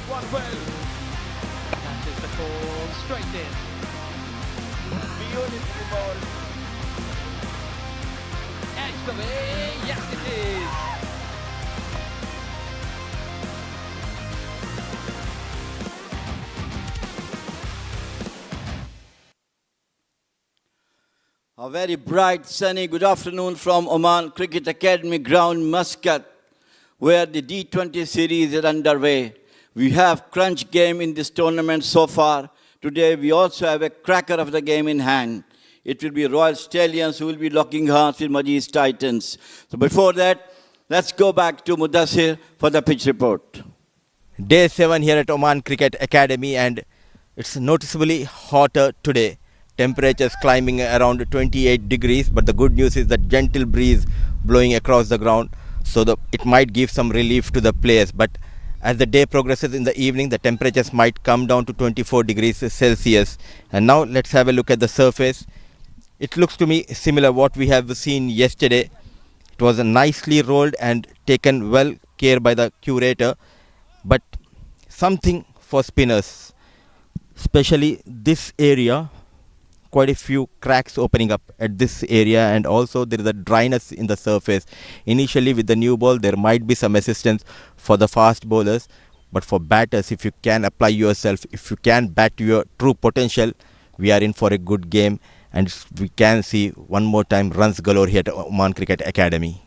one well. Catches the ball straight in. Beautiful ball. Edged away. Yes, it is. A very bright, sunny good afternoon from Oman Cricket Academy ground, Muscat, where the D20 series is underway. We have crunch game in this tournament so far. Today we also have a cracker of the game in hand. It will be Royal Stallions who will be locking hearts with Majees Titans. So before that, let's go back to Mudassir for the pitch report. Day 7 here at Oman Cricket Academy, and it's noticeably hotter today. Temperatures climbing around 28 degrees, but the good news is that gentle breeze blowing across the ground, so it might give some relief to the players. But as the day progresses in the evening, the temperatures might come down to 24 degrees Celsius. And now let's have a look at the surface. It looks to me similar what we have seen yesterday. It was nicely rolled and taken well care by the curator, but something for spinners, especially this area. Quite a few cracks opening up at this area, and also there is a dryness in the surface. Initially with the new ball there might be some assistance for the fast bowlers, but for batters, if you can apply yourself, if you can bat to your true potential, we are in for a good game, and we can see one more time runs galore here at Oman Cricket Academy.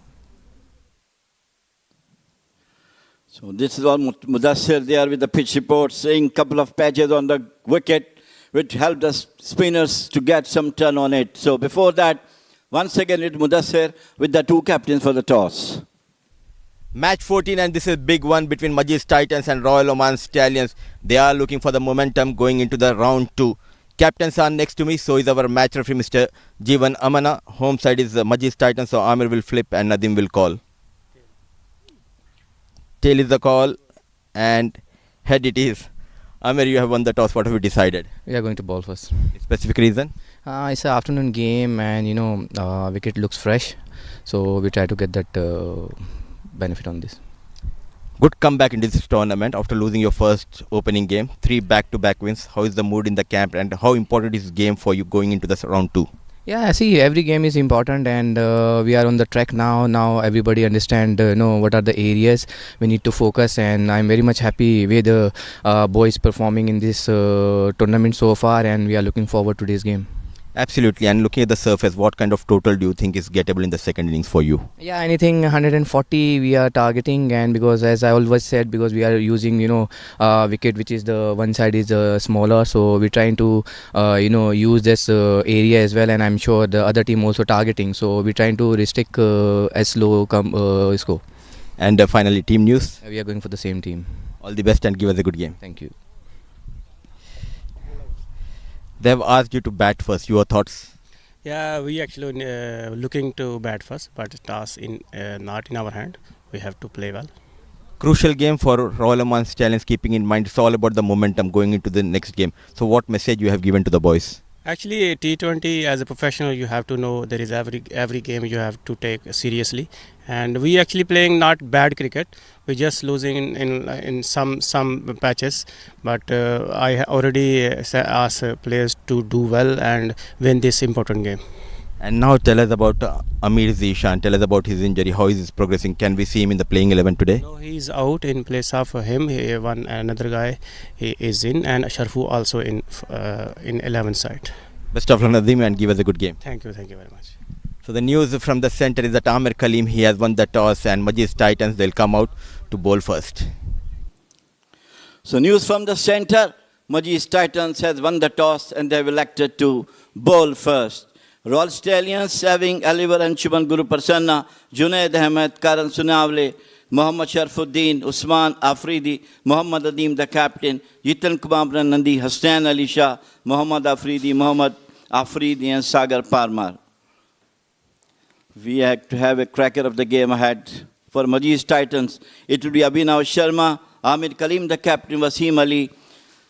So this is all Mudassir there with the pitch report, saying couple of patches on the wicket, which helped the spinners to get some turn on it. So before that, once again with Mudassir with the two captains for the toss. Match 14, and this is a big one between Majees Titans and Royal Oman Stallions. They are looking for the momentum going into the round 2. Captains are next to me, so is our match referee Mr. Jeevan Amana. Home side is Majees Titans, so Amir will flip and Nadim will call. Tail is the call and head it is. Amir, you have won the toss. What have you decided? We are going to ball first. Specific reason? It's an afternoon game, and wicket looks fresh, so we try to get that benefit on this. Good comeback in this tournament after losing your first opening game. 3 back-to-back wins. How is the mood in the camp, and how important is this game for you going into this round 2? Yeah, see, every game is important, and we are on the track now. Now everybody understand what are the areas we need to focus, and I'm very much happy with the boys performing in this tournament so far, and we are looking forward to this game. Absolutely. And looking at the surface, what kind of total do you think is gettable in the second innings for you? Yeah, anything 140 we are targeting, and because as I always said, because we are using wicket which is the one side is smaller, so we're trying to use this area as well, and I'm sure the other team also targeting, so we're trying to restrict as low score. And finally, team news. We are going for the same team. All the best and give us a good game. Thank you. They have asked you to bat first. Your thoughts? Yeah, we actually looking to bat first, but toss in not in our hand. We have to play well. Crucial game for Royal Oman Stallions, keeping in mind it's all about the momentum going into the next game. So what message you have given to the boys? Actually, T20 as a professional, you have to know there is every game you have to take seriously, and we actually playing not bad cricket. We just losing in some patches, but I already asked players to do well and win this important game. And now tell us about Amir Zishan. Tell us about his injury. How is he progressing? Can we see him in the playing 11 today? No, he's out. In place of him, one another guy he is in, and Sharfu also in 11 side. Best of luck, Nadim, and give us a good game. Thank you very much. So the news from the centre is that Amir Kaleem, he has won the toss, and Majees Titans, they'll come out to bowl first. So news from the centre, Majees Titans has won the toss and they have elected to bowl first. Royal Stallions having Alivar and Chuban Guru Prasanna, Junaid Ahmed, Karan Sunavle, Mohammad Sharfuddin, Usman Afridi, Mohammad Adim the captain, Yitan Kumar Nandi, Hassan Ali Shah, Mohammad Afridi and Sagar Parmar. We have to have a cracker of the game ahead. For Majees Titans, it will be Abhinav Sharma, Amir Kaleem the captain, Wasim Ali,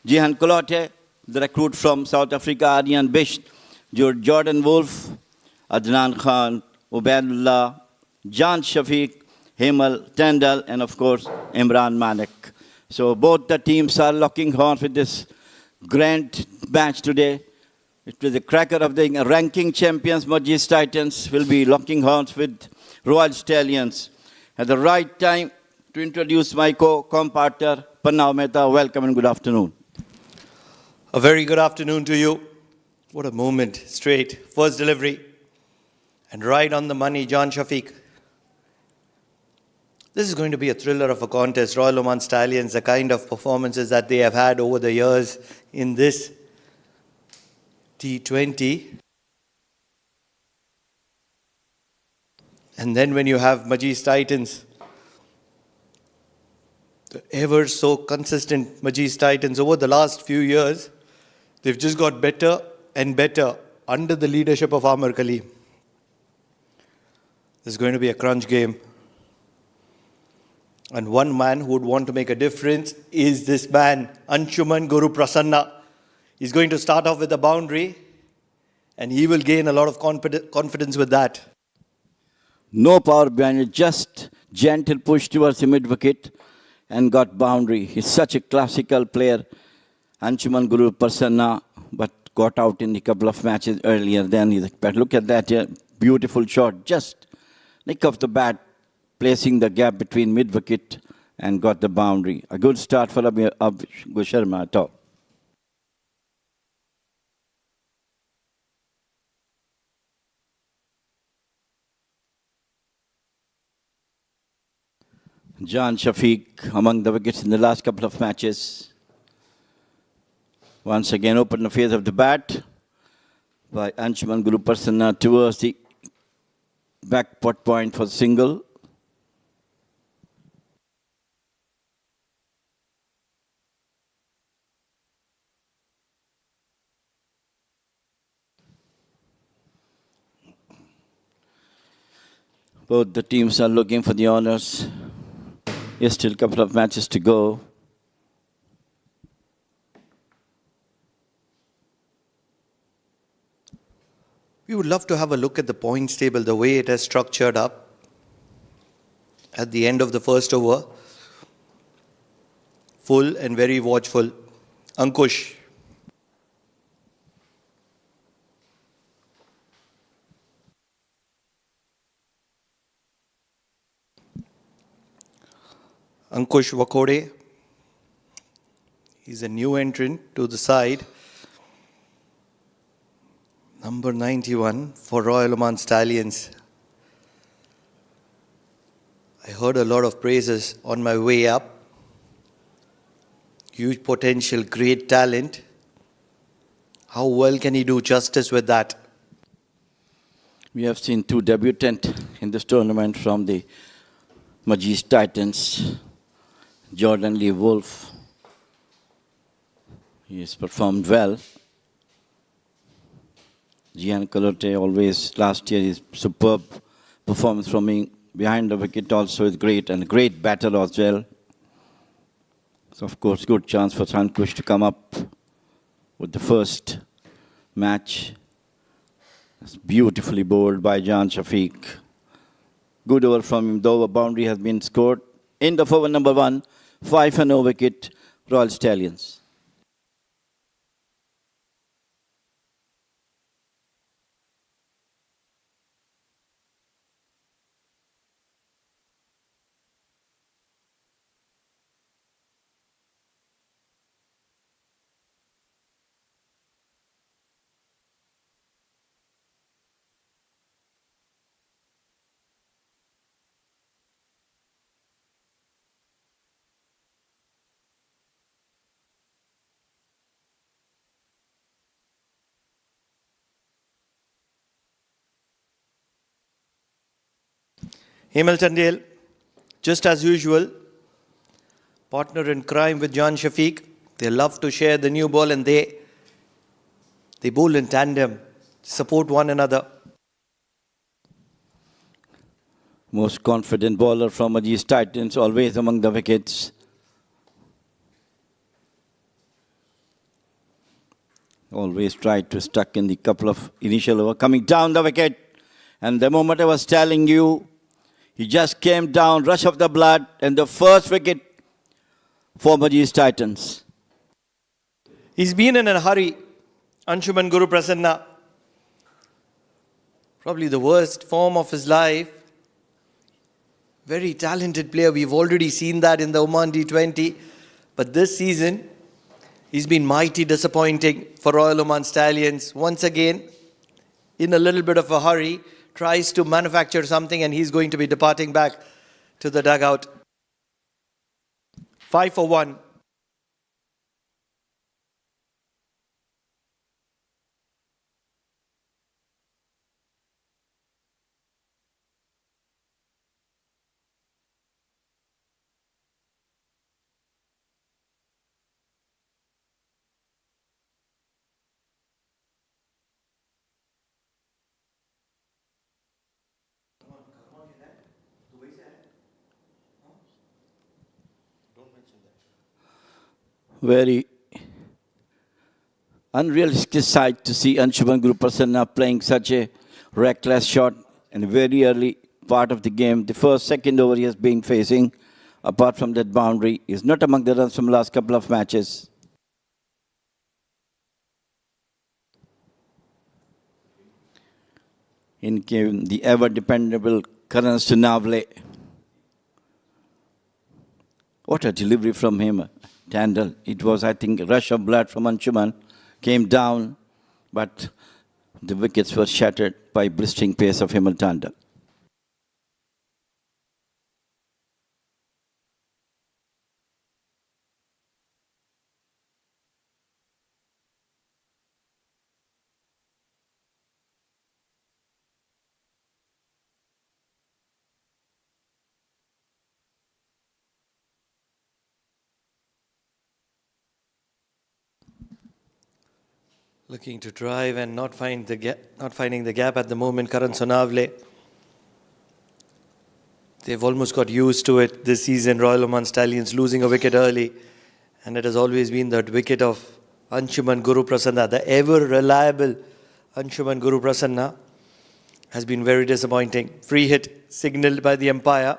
Jihan Kolote, the recruit from South Africa, Aryan Bisht, Jordan Wolf, Adnan Khan, Ubaidullah, Jan Shafiq, Hemal Tandal, and of course Imran Malik. So both the teams are locking horns with this grand match today. It was a cracker of the ranking champions. Majees Titans will be locking horns with Royal Stallions. At the right time to introduce my co-partner, Panna Mehta. Welcome and good afternoon. A very good afternoon to you. What a moment, straight, first delivery. And right on the money, John Shafiq. This is going to be a thriller of a contest. Royal Oman Stallions, the kind of performances that they have had over the years in this T20. And then when you have Majees Titans, the ever so consistent Majees Titans over the last few years, they've just got better and better under the leadership of Amar Kali. This is going to be a crunch game. And one man who would want to make a difference is this man, Anshuman Guru Prasanna. He's going to start off with a boundary and he will gain a lot of confidence with that. No power behind it, just gentle push towards the mid-wicket and got boundary. He's such a classical player, Anshuman Guru Prasanna, but got out in a couple of matches earlier than but look at that, beautiful shot, just nick of the bat, placing the gap between mid-wicket and got the boundary. A good start for Abhi Sharma at all. John Shafiq among the wickets in the last couple of matches. Once again opened the face of the bat by Anshuman Guru Prasanna towards the back pot point for single. Both the teams are looking for the honours. There's still a couple of matches to go. We would love to have a look at the points table, the way it has structured up at the end of the first over. Full and very watchful. Ankush. Ankush Wakode. He's a new entrant to the side. Number 91 for Royal Oman Stallions. I heard a lot of praises on my way up. Huge potential, great talent. How well can he do justice with that? We have seen two debutants in this tournament from the Majees Titans. Jordan Lee Wolf. He has performed well. Gian Calote always, last year, his superb performance from behind the wicket also is great, and a great batter as well. So, of course, good chance for Ankush to come up with the first match. That's beautifully bowled by John Shafiq. Good over from him, though a boundary has been scored. End of over number 1, 5-0 wicket, Royal Stallions. Hemal Chandel, just as usual, partner in crime with John Shafiq. They love to share the new ball and they bowl in tandem, support one another. Most confident bowler from Majees Titans, always among the wickets. Always tried to stuck in the couple of initial over, coming down the wicket. And the moment I was telling you, he just came down, rush of the blood, and the first wicket for Majees Titans. He's been in a hurry. Anshuman Guru Prasanna. Probably the worst form of his life. Very talented player. We've already seen that in the Oman D20. But this season, he's been mighty disappointing for Royal Oman Stallions. Once again, in a little bit of a hurry, tries to manufacture something and he's going to be departing back to the dugout. 5 for 1. Very unrealistic sight to see Anshuman Guru Prasanna playing such a reckless shot in a very early part of the game. The first, second over he has been facing, apart from that boundary, is not among the runs from last couple of matches. In came the ever-dependable Karan Sunavle. What a delivery from him, Tandal. It was, I think, a rush of blood from Anshuman. Came down, but the wickets were shattered by blistering pace of Himal Tandal. Looking to drive and not finding the gap at the moment. Karan Sonavle. They've almost got used to it this season. Royal Oman Stallions losing a wicket early, and it has always been that wicket of Anshuman Guru Prasanna, the ever reliable Anshuman Guru Prasanna, has been very disappointing. Free hit signalled by the umpire.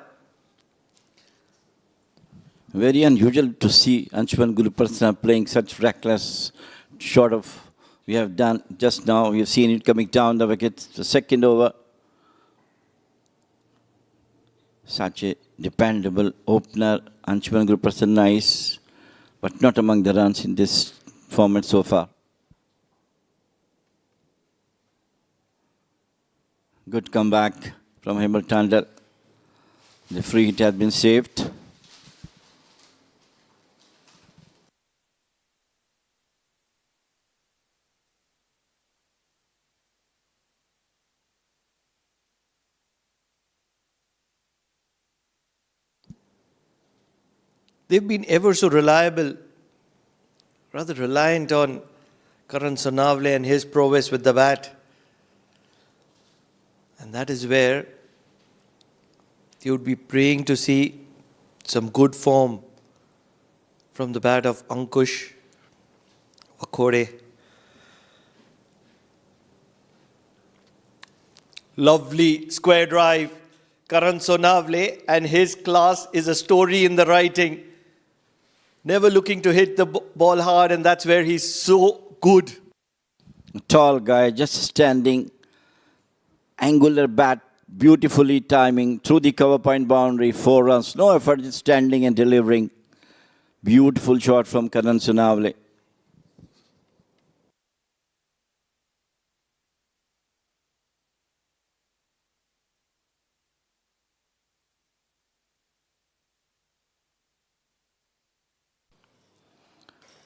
Very unusual to see Anshuman Guru Prasanna playing such reckless shot of. We have done just now, we've seen it coming down the wicket, the second over. Such a dependable opener, Anshuman Guru Prasanna is, but not among the runs in this format so far. Good comeback from Himal Tandal. The free hit has been saved. They've been ever so reliable, rather reliant on Karan Sonavle and his prowess with the bat. And that is where they would be praying to see some good form from the bat of Ankush Wakore. Lovely square drive. Karan Sonavle and his class is a story in the writing. Never looking to hit the ball hard, and that's where he's so good. Tall guy, just standing, angular bat, beautifully timing through the cover point boundary, 4 runs. No effort, just standing and delivering. Beautiful shot from Karan Sunavle.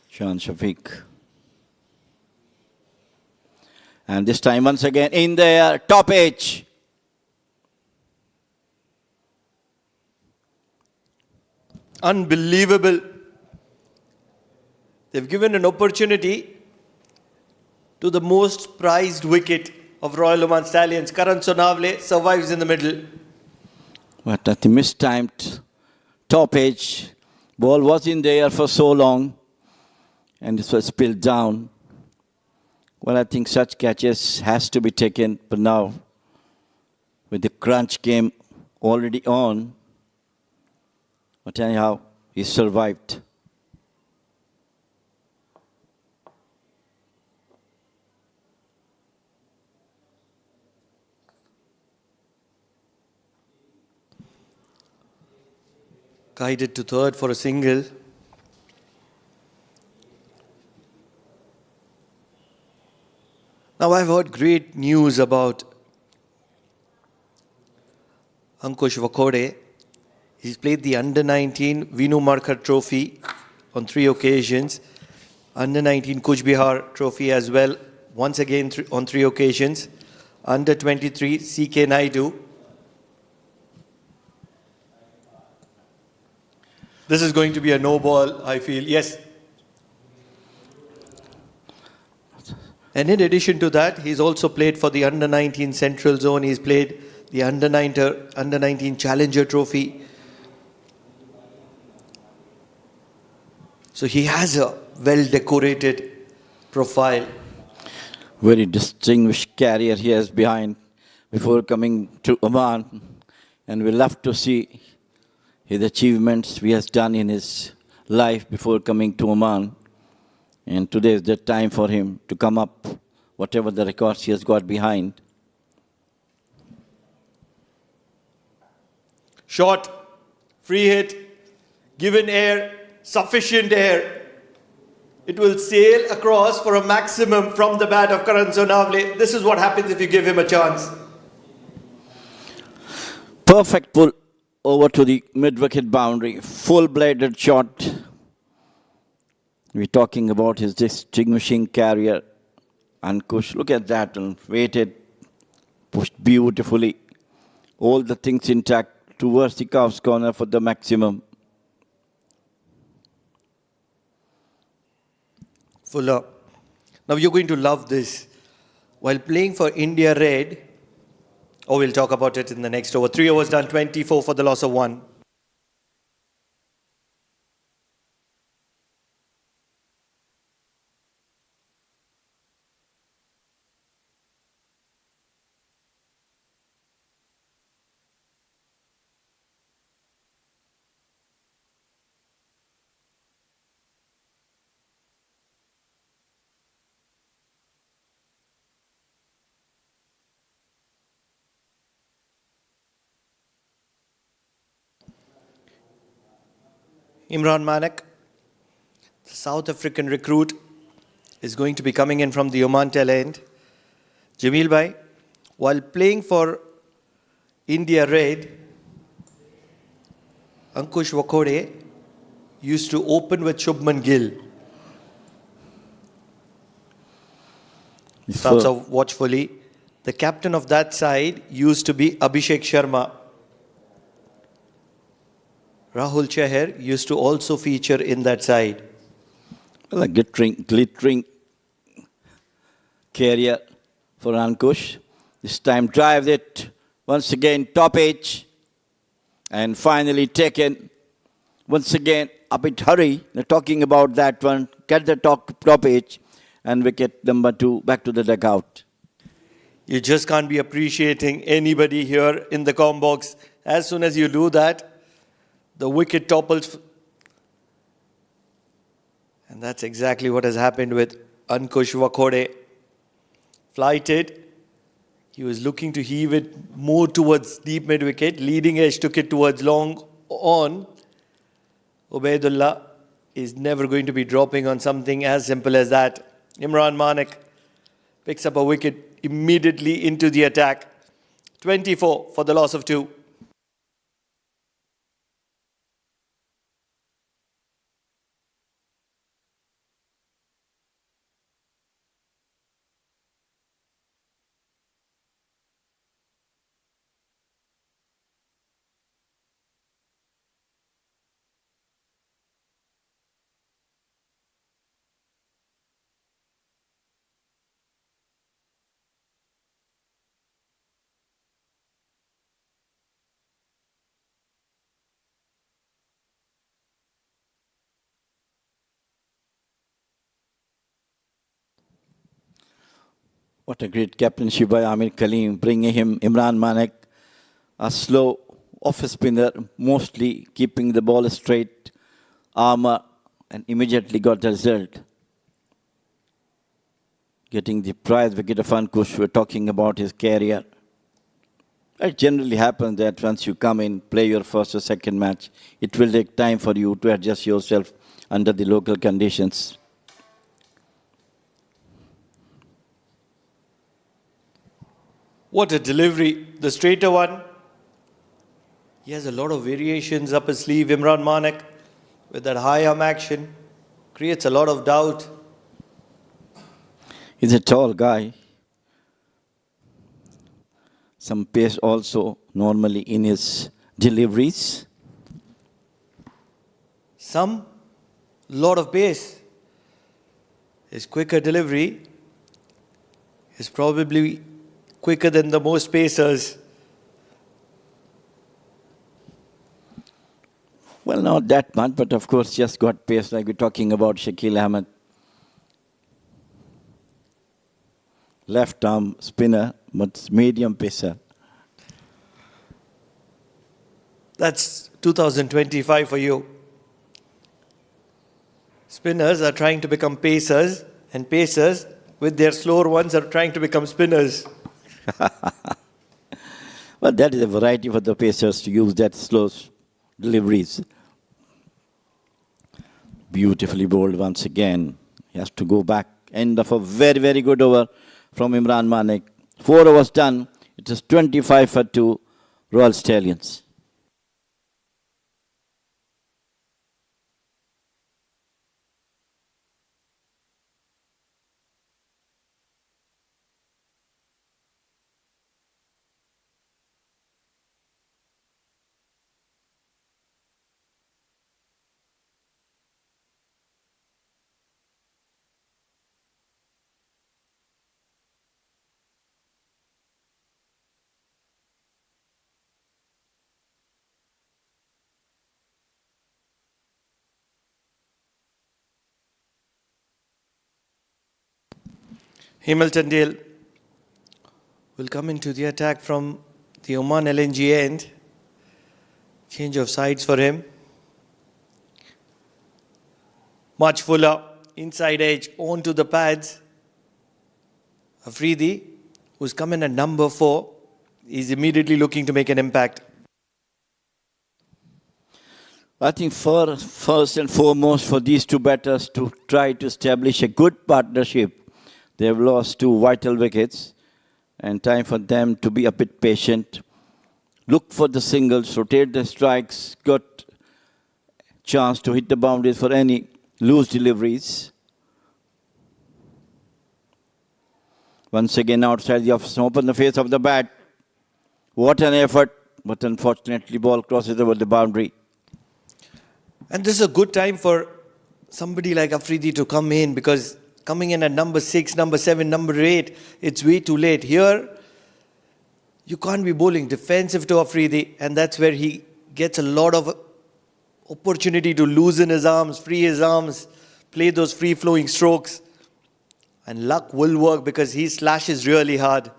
Sean Shafiq. And this time once again in the air, top edge. Unbelievable. They've given an opportunity to the most prized wicket of Royal Oman Stallions. Karan Sonavle survives in the middle. But at the mistimed top edge, ball was in the air for so long and it was spilled down. Well, I think such catches has to be taken, but now with the crunch game already on, but anyhow, he survived. guided to third for a single. Now I've heard great news about Ankush Vakode. He's played the Under-19 Vinu Markar Trophy on 3 occasions. Under-19 Kuch Bihar Trophy as well, once again on 3 occasions. Under-23 CK Naidu. This is going to be a no ball, I feel. Yes. And in addition to that, he's also played for the Under-19 Central Zone. He's played the Under-19 Challenger Trophy. So he has a well-decorated profile. Very distinguished career he has behind before coming to Oman. And we love to see his achievements he has done in his life before coming to Oman. And today is the time for him to come up, whatever the records he has got behind. Shot, free hit, given air, sufficient air. It will sail across for a maximum from the bat of Karan Sonavle. This is what happens if you give him a chance. Perfect pull over to the mid-wicket boundary. Full-bladed shot. We're talking about his distinguishing career. Ankush, look at that one. Weighted, pushed beautifully. All the things intact towards the calf's corner for the maximum. Fuller. Now you're going to love this. While playing for India Red, we'll talk about it in the next over. 3 overs done, 24 for the loss of 1. Imran Manak, the South African recruit, is going to be coming in from the Oman tail end. Jamil Bhai, while playing for India Red, Ankush Vakode used to open with Shubman Gill. Starts off watchfully. The captain of that side used to be Abhishek Sharma. Rahul Chahar used to also feature in that side. Well, a glittering career for Ankush. This time drives it once again top edge and finally taken once again a bit hurry. They're talking about that one. Get the top edge and wicket number 2 back to the dugout. You just can't be appreciating anybody here in the comm box. As soon as you do that, the wicket topples. And that's exactly what has happened with Ankush Vakode. Flighted. He was looking to heave it more towards deep mid-wicket. Leading edge took it towards long on. Ubaidullah is never going to be dropping on something as simple as that. Imran Manak picks up a wicket immediately into the attack. 24 for the loss of 2. What a great captainship by Amir Kaleem, bringing him Imran Manak, a slow off-spinner, mostly keeping the ball straight, armour, and immediately got the result. Getting the prize wicket of Ankush, we're talking about his career. It generally happens that once you come in, play your first or second match, it will take time for you to adjust yourself under the local conditions. What a delivery. The straighter one. He has a lot of variations up his sleeve. Imran Manek with that high arm action creates a lot of doubt. He's a tall guy. Some pace also normally in his deliveries. Some lot of pace. His quicker delivery is probably quicker than the most pacers. Well, not that much, but of course just got pace like we're talking about Shakil Ahmed. Left arm spinner, but medium pacer. That's 2025 for you. Spinners are trying to become pacers, and pacers with their slower ones are trying to become spinners. Well, that is a variety for the pacers to use that slow deliveries. Beautifully bowled once again. He has to go back. End of a very, very good over from Imran Manek. 4 overs done. It is 25 for 2, Royal Stallions. Hamilton Dale will come into the attack from the Oman LNG end. Change of sides for him. Much fuller, inside edge, onto the pads. Afridi, who's come in at number 4, is immediately looking to make an impact. I think first and foremost for these two batters to try to establish a good partnership. They have lost 2 vital wickets, and time for them to be a bit patient. Look for the singles, rotate the strikes, got chance to hit the boundaries for any loose deliveries. Once again outside the off, open the face of the bat. What an effort, but unfortunately ball crosses over the boundary. And this is a good time for somebody like Afridi to come in, because coming in at number 6, number 7, number 8, it's way too late. Here, you can't be bowling defensive to Afridi, and that's where he gets a lot of opportunity to loosen his arms, free his arms, play those free-flowing strokes. And luck will work because he slashes really hard.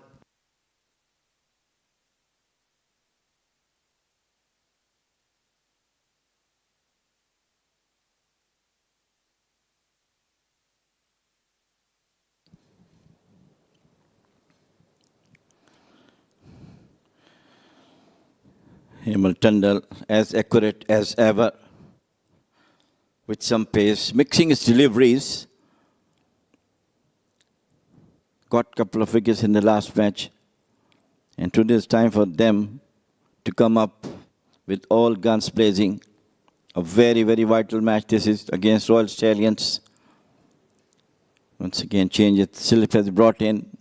Hamilton as accurate as ever, with some pace, mixing his deliveries. Got a couple of wickets in the last match, and today is time for them to come up with all guns blazing. A very, very vital match this is against Royal Stallions. Once again, change it. Silip has brought in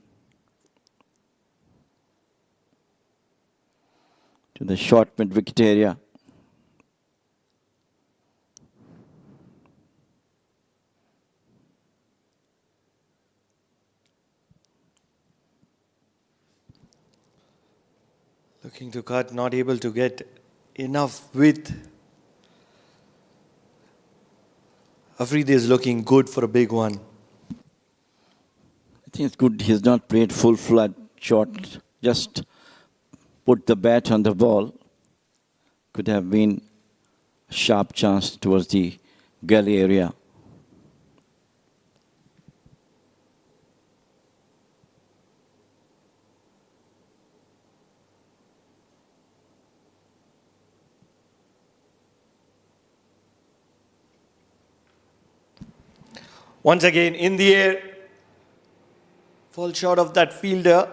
to the short mid-wicket area. Looking to cut, not able to get enough width. Afridi is looking good for a big one. I think it's good he's not played full flood shot, just put the bat on the ball. Could have been a sharp chance towards the gully area. Once again, in the air. Fall short of that fielder.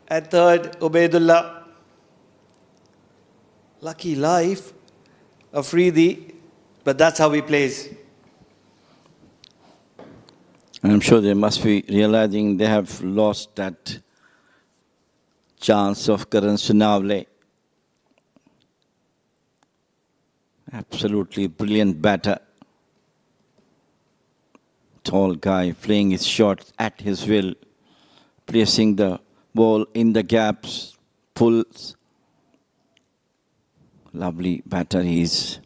At third, Ubaidullah. Lucky life. Afridi. But that's how he plays. I'm sure they must be realizing they have lost that chance of Karan Sunavle. Absolutely brilliant batter. Tall guy playing his shots at his will, placing the ball in the gaps, pulls. Lovely batter he is.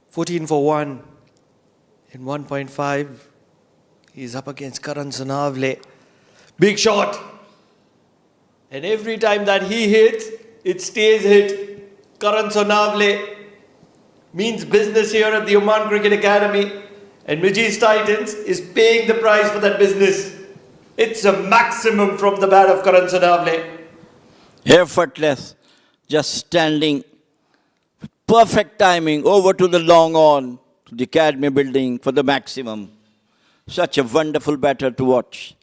"14 for 1 in 1.5. He's up against Karan Sunavle. Big shot. And every time that he hits, it stays hit. Karan Sunavle means business here at the Oman Cricket Academy. And Majees Titans is paying the price for that business. It's a maximum from the bat of Karan Sunavle. Effortless, just standing. Perfect timing over to the long on, to the academy building for the maximum. Such a wonderful batter to watch.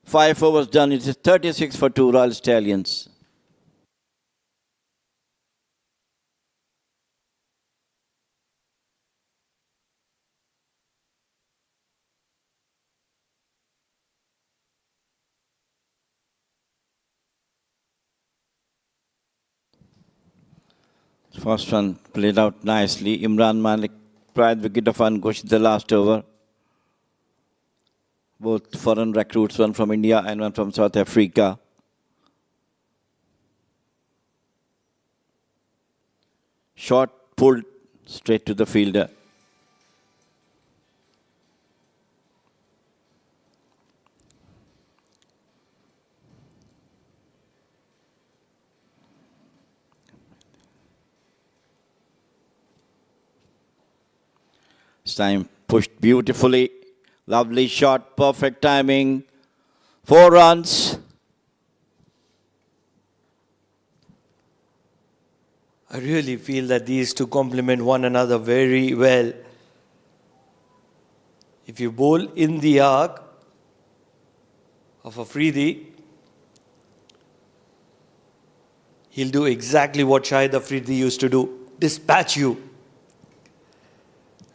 5 overs done, it is 36 for 2 Royal Stallions. First one played out nicely. Imran Malik, pride wicket of Ankush, the last over. Both foreign recruits, one from India and one from South Africa. Shot pulled straight to the fielder. This time pushed beautifully. Lovely shot, perfect timing. 4 runs. I really feel that these two complement one another very well. If you bowl in the arc of Afridi, he'll do exactly what Shahid Afridi used to do. Dispatch you.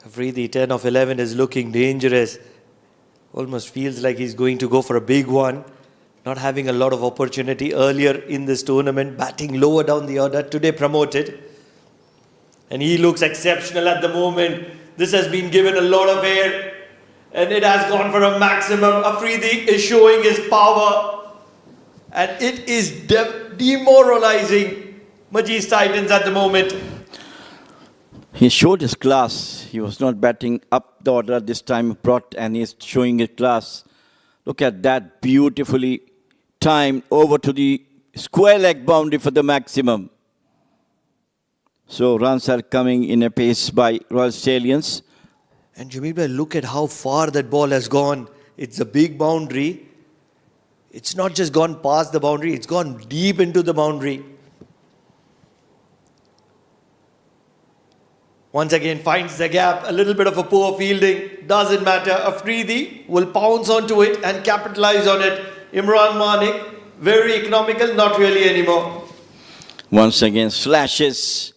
Afridi, 10 of 11, is looking dangerous. Almost feels like he's going to go for a big one. Not having a lot of opportunity earlier in this tournament. Batting lower down the order. Today promoted. And he looks exceptional at the moment. This has been given a lot of air. And it has gone for a maximum. Afridi is showing his power. And it is demoralizing Majees Titans at the moment. He showed his class. He was not batting up the order this time brought, and he's showing his class. Look at that, beautifully timed over to the square leg boundary for the maximum. So runs are coming in a pace by Royal Stallions. And Jamil, look at how far that ball has gone. It's a big boundary. It's not just gone past the boundary, it's gone deep into the boundary. Once again finds the gap, a little bit of a poor fielding, doesn't matter. Afridi will pounce onto it and capitalize on it. Imran Malik, very economical, not really anymore. Once again slashes,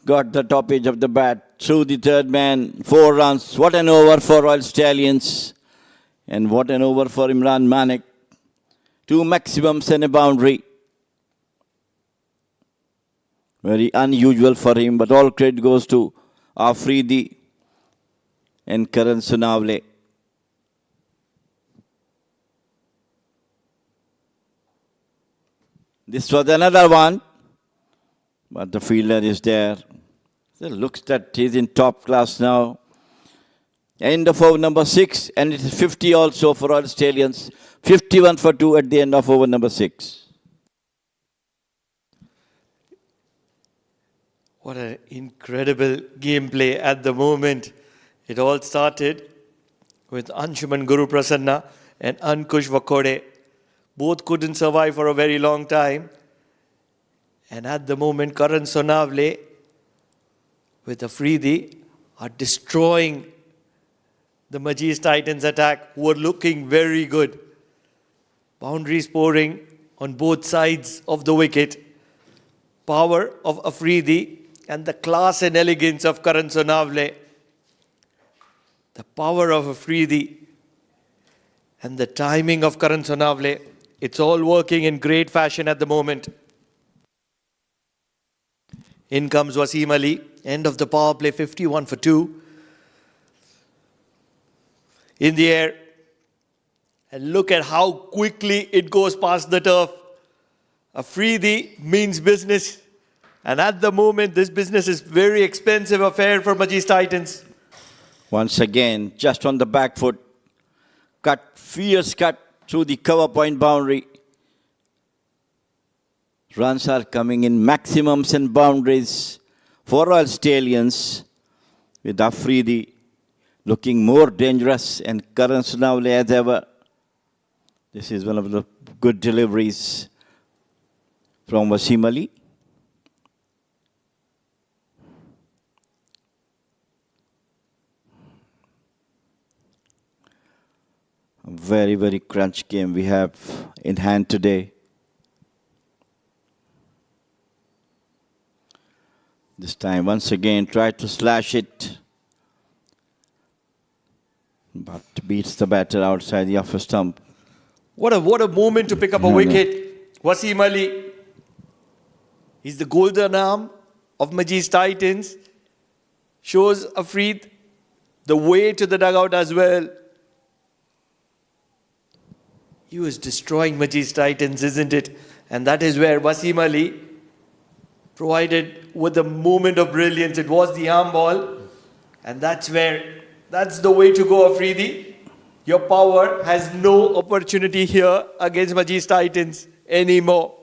got the top edge of the bat through the third man, 4 runs. What an over for Royal Stallions, and what an over for Imran Malik. 2 maximums and a boundary. Very unusual for him, but all credit goes to Afridi and Karan Sunavle. This was another one, but the fielder is there. It looks that he's in top class now. End of over number 6, and it is 50 also for Royal Stallions. 51 for 2 at the end of over number 6. What an incredible gameplay at the moment. It all started with Anshuman Guru Prasanna and Ankush Vakode Both couldn't survive for a very long time. And at the moment, Karan Sonavle with Afridi are destroying the Majees Titans attack, who are looking very good. Boundaries pouring on both sides of the wicket. Power of Afridi and the class and elegance of Karan Sonavle. The power of Afridi and the timing of Karan Sonavle. It's all working in great fashion at the moment. In comes Wasim Ali. End of the power play, 51 for 2. In the air. And look at how quickly it goes past the turf. Afridi means business. And at the moment, this business is very expensive affair for Majees Titans. Once again, just on the back foot. Fierce cut through the cover point boundary. Runs are coming in maximums and boundaries for Royal Stallions, with Afridi looking more dangerous and Karan Sonavle as ever. This is one of the good deliveries from Wasim Ali. A very, very crunch game we have in hand today. This time, once again, tried to slash it, but beats the batter outside the upper stump. What a moment to pick up a wicket. Wasim Ali. He's the golden arm of Majees Titans. Shows Afridi the way to the dugout as well. He was destroying Majees Titans, isn't it? And that is where Wasim Ali provided with a moment of brilliance. It was the arm ball. And that's the way to go, Afridi. Your power has no opportunity here against Majees Titans anymore.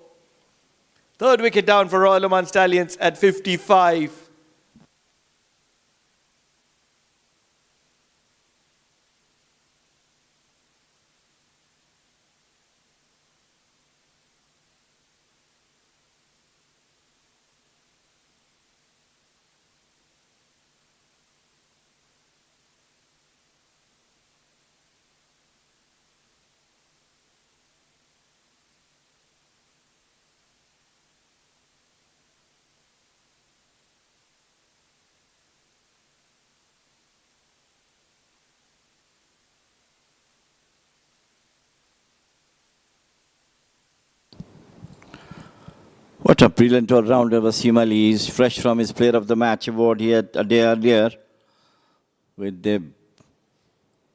Third wicket down for Royal Oman Stallions at 55. What a brilliant all-rounder Wasim Ali is, fresh from his Player of the Match award he had a day earlier with the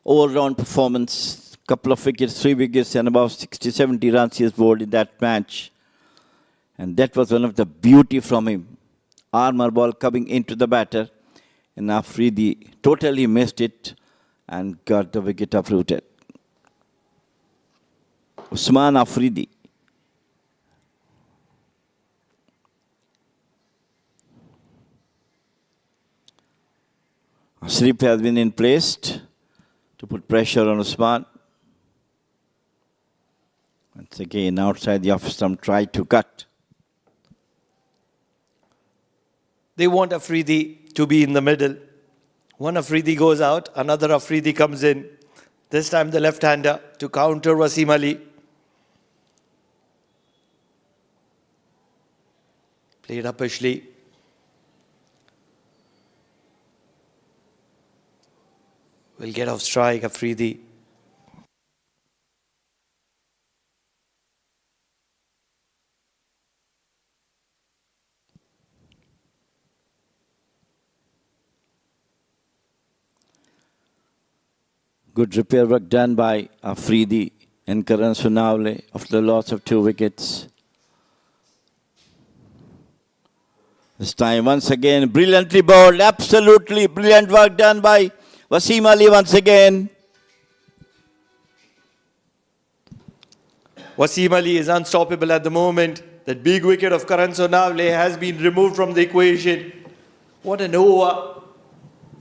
all-round performance, couple of wickets, 3 wickets and about 60-70 runs he has bowled in that match. And that was one of the beauty from him. Armour ball coming into the batter, and Afridi totally missed it and got the wicket uprooted. Usman Afridi. Sleep has been in place to put pressure on Usman. Once again, outside the off stump, tried to cut. They want Afridi to be in the middle. One Afridi goes out, another Afridi comes in. This time the left-hander to counter Wasim Ali. Played uppishly. Will get off strike, Afridi. Good repair work done by Afridi and Karan Sonavle after the loss of 2 wickets. This time, once again, brilliantly bowled, absolutely brilliant work done by Wasim Ali once again. Wasim Ali is unstoppable at the moment. That big wicket of Karan Sonavle has been removed from the equation. What an over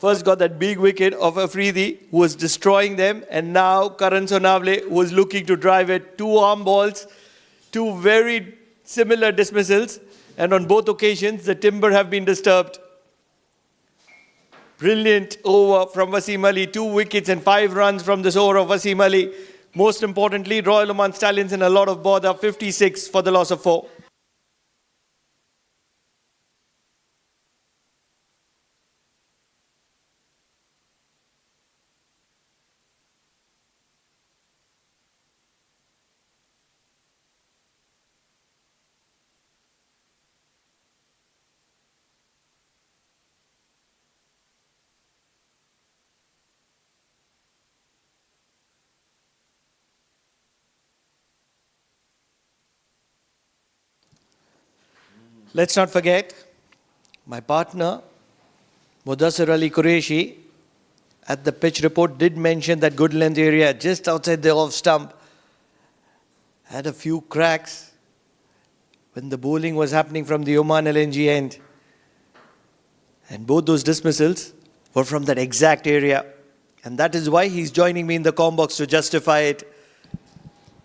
First got that big wicket of Afridi, who was destroying them, and now Karan Sonavle, who was looking to drive it. 2 arm balls, 2 very similar dismissals, and on both occasions, the timber have been disturbed. Brilliant over from Wasim Ali, 2 wickets and 5 runs from this over of Wasim Ali. Most importantly, Royal Oman Stallions in a lot of bother, 56 for the loss of 4. Let's not forget, my partner, Mudassir Ali Qureshi, at the pitch report did mention that good length area just outside the off stump had a few cracks when the bowling was happening from the Oman LNG end. And both those dismissals were from that exact area. And that is why he's joining me in the comm box to justify it.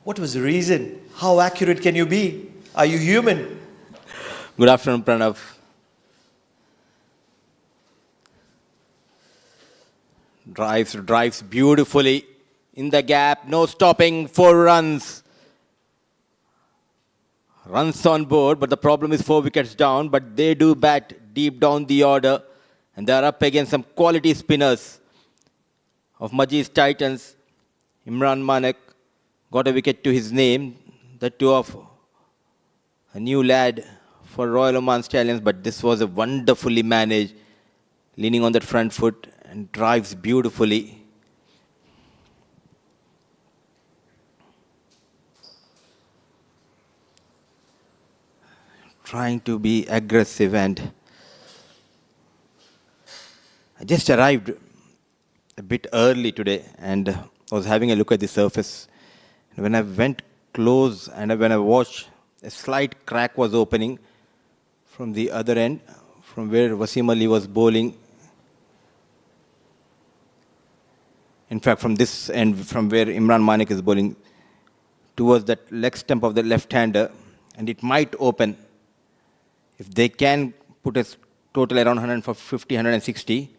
What was the reason? How accurate can you be? Are you human? Good afternoon, Pranav. Drives beautifully in the gap, no stopping, 4 runs. Runs on board, but the problem is 4 wickets down, but they do bat deep down the order, and they are up against some quality spinners of Majees Titans. Imran Manek got a wicket to his name, the 2 of a new lad for Royal Oman Stallions, but this was a wonderfully managed, leaning on that front foot and drives beautifully. Trying to be aggressive, and I just arrived a bit early today and I was having a look at the surface. And when I went close and when I watched, a slight crack was opening from the other end, from where Wasim Ali was bowling. In fact, from this end, from where Imran Manek is bowling, towards that leg stump of the left-hander, and it might open. If they can put a total around 150, 160,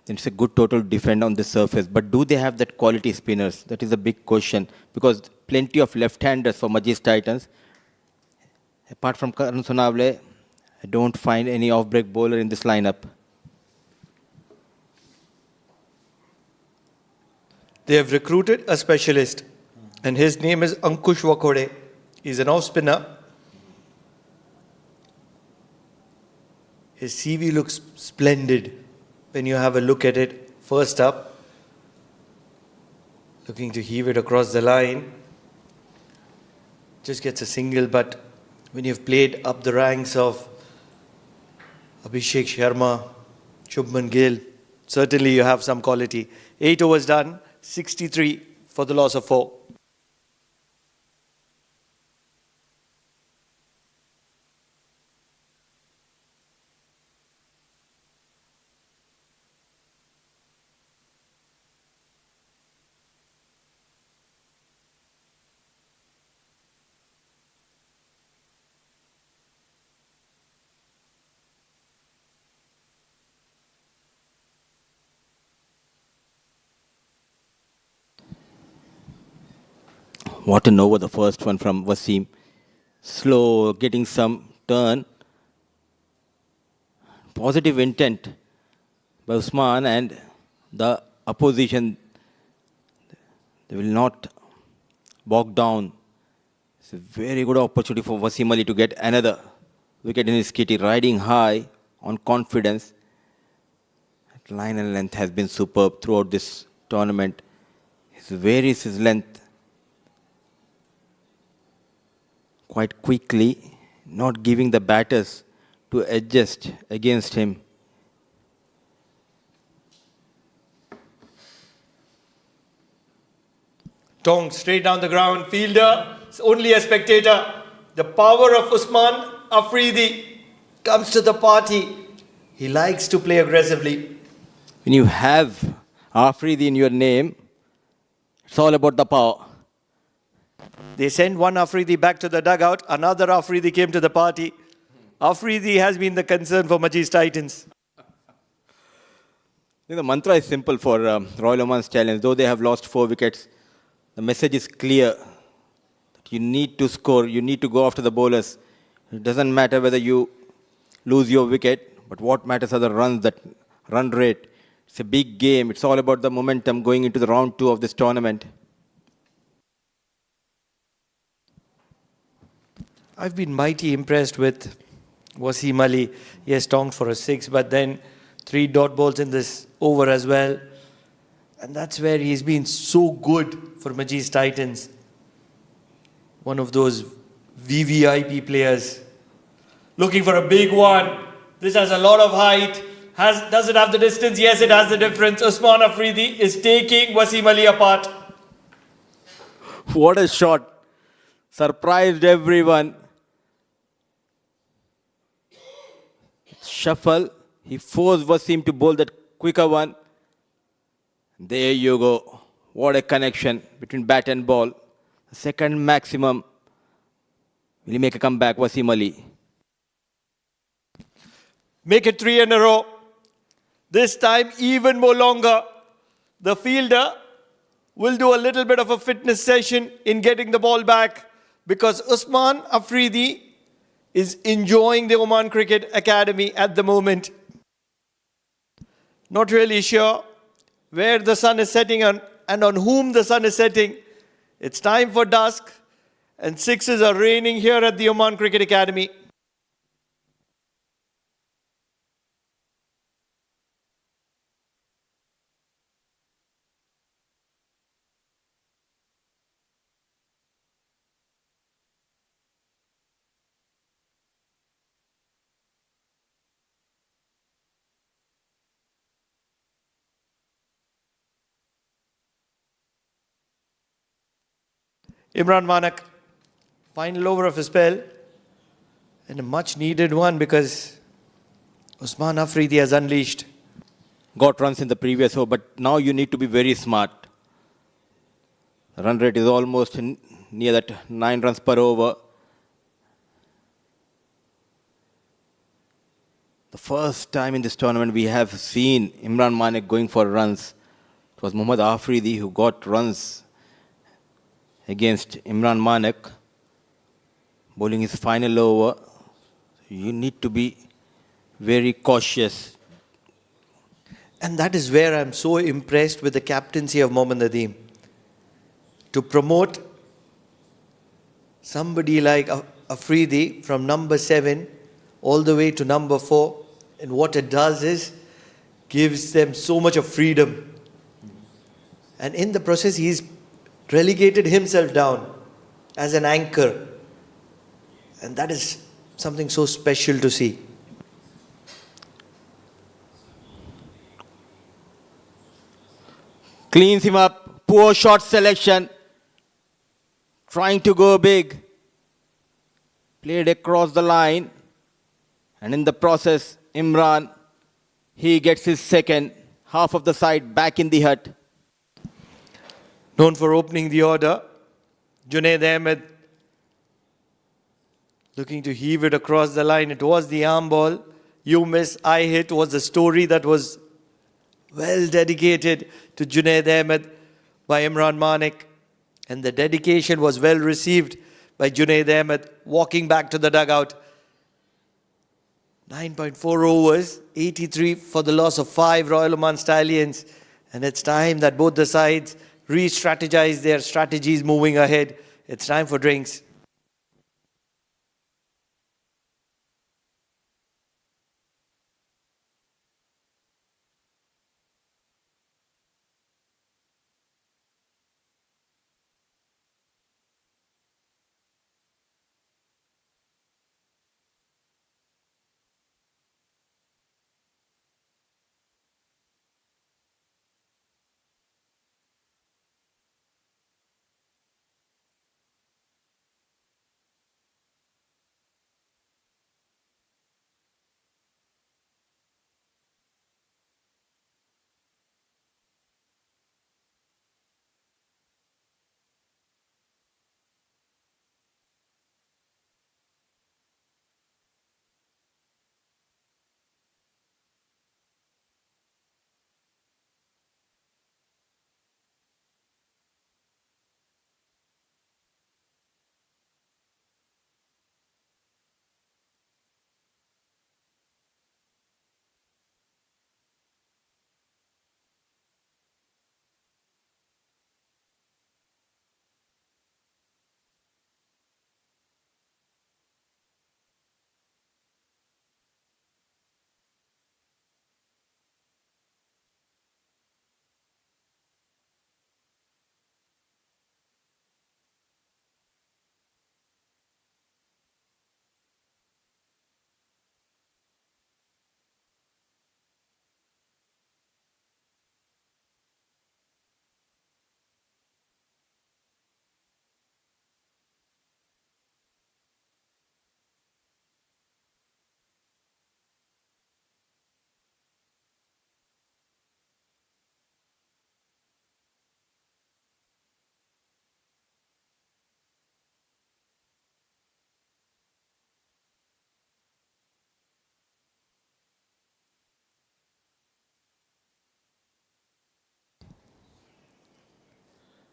then it's a good total to defend on the surface. But do they have that quality spinners? That is a big question, because plenty of left-handers for Majees Titans. Apart from Karan Sonavle, I don't find any off-break bowler in this lineup. They have recruited a specialist, and his name is Ankush Wakode. He's an off-spinner. His CV looks splendid when you have a look at it. First up, looking to heave it across the line. Just gets a single, but when you've played up the ranks of Abhishek Sharma, Shubman Gill, certainly you have some quality. 8 overs done, 63 for the loss of 4. What an over, the first one from Wasim. Slow, getting some turn. Positive intent by Usman, and the opposition, they will not bog down. It's a very good opportunity for Wasim Ali to get another wicket in his kitty, riding high on confidence. That line and length has been superb throughout this tournament. He varies his length quite quickly, not giving the batters to adjust against him. Tong straight down the ground, fielder, it's only a spectator. The power of Usman Afridi comes to the party. He likes to play aggressively. When you have Afridi in your name, it's all about the power. They sent one Afridi back to the dugout. Another Afridi came to the party. Afridi has been the concern for Majees Titans. The mantra is simple for Royal Oman Stallions. Though they have lost 4 wickets, the message is clear. That you need to score. You need to go after the bowlers. It doesn't matter whether you lose your wicket, but what matters are the runs, that run rate. It's a big game. It's all about the momentum going into the round 2 of this tournament. I've been mighty impressed with Wasim Ali. He has tonged for a 6, but then 3 dot balls in this over as well. And that's where he's been so good for Majees Titans. One of those VVIP players. Looking for a big one. This has a lot of height. Does it have the distance? Yes, it has the difference. Usman Afridi is taking Wasim Ali apart. What a shot. Surprised everyone. Shuffle. He forced Wasim to bowl that quicker one. There you go. What a connection between bat and ball. The second maximum. Will he make a comeback, Wasim Ali? Make it 3 in a row. This time even more longer. The fielder will do a little bit of a fitness session in getting the ball back, because Usman Afridi is enjoying the Oman Cricket Academy at the moment. Not really sure where the sun is setting and on whom the sun is setting. It's time for dusk, and sixes are raining here at the Oman Cricket Academy. Imran Manak, final over of his spell, and a much needed one because Usman Afridi has unleashed. Got runs in the previous over, but now you need to be very smart. The run rate is almost near that 9 runs per over. The first time in this tournament we have seen Imran Manek going for runs. It was Mohammad Afridi who got runs against Imran Manek, bowling his final over. You need to be very cautious. And that is where I'm so impressed with the captaincy of Mohammad Nadeem. To promote somebody like Afridi from number 7 all the way to number 4. And what it does is gives them so much of freedom. And in the process, he's relegated himself down as an anchor. And that is something so special to see. Cleans him up. Poor shot selection. Trying to go big. Played across the line. And in the process, Imran, he gets his second. Half of the side back in the hut. Known for opening the order, Junaid Ahmed looking to heave it across the line. It was the arm ball. You miss, I hit was the story that was well dedicated to Junaid Ahmed by Imran Manek. And the dedication was well received by Junaid Ahmed walking back to the dugout. 9.4 overs, 83 for the loss of 5 Royal Oman Stallions. And it's time that both the sides re-strategize their strategies moving ahead. It's time for drinks.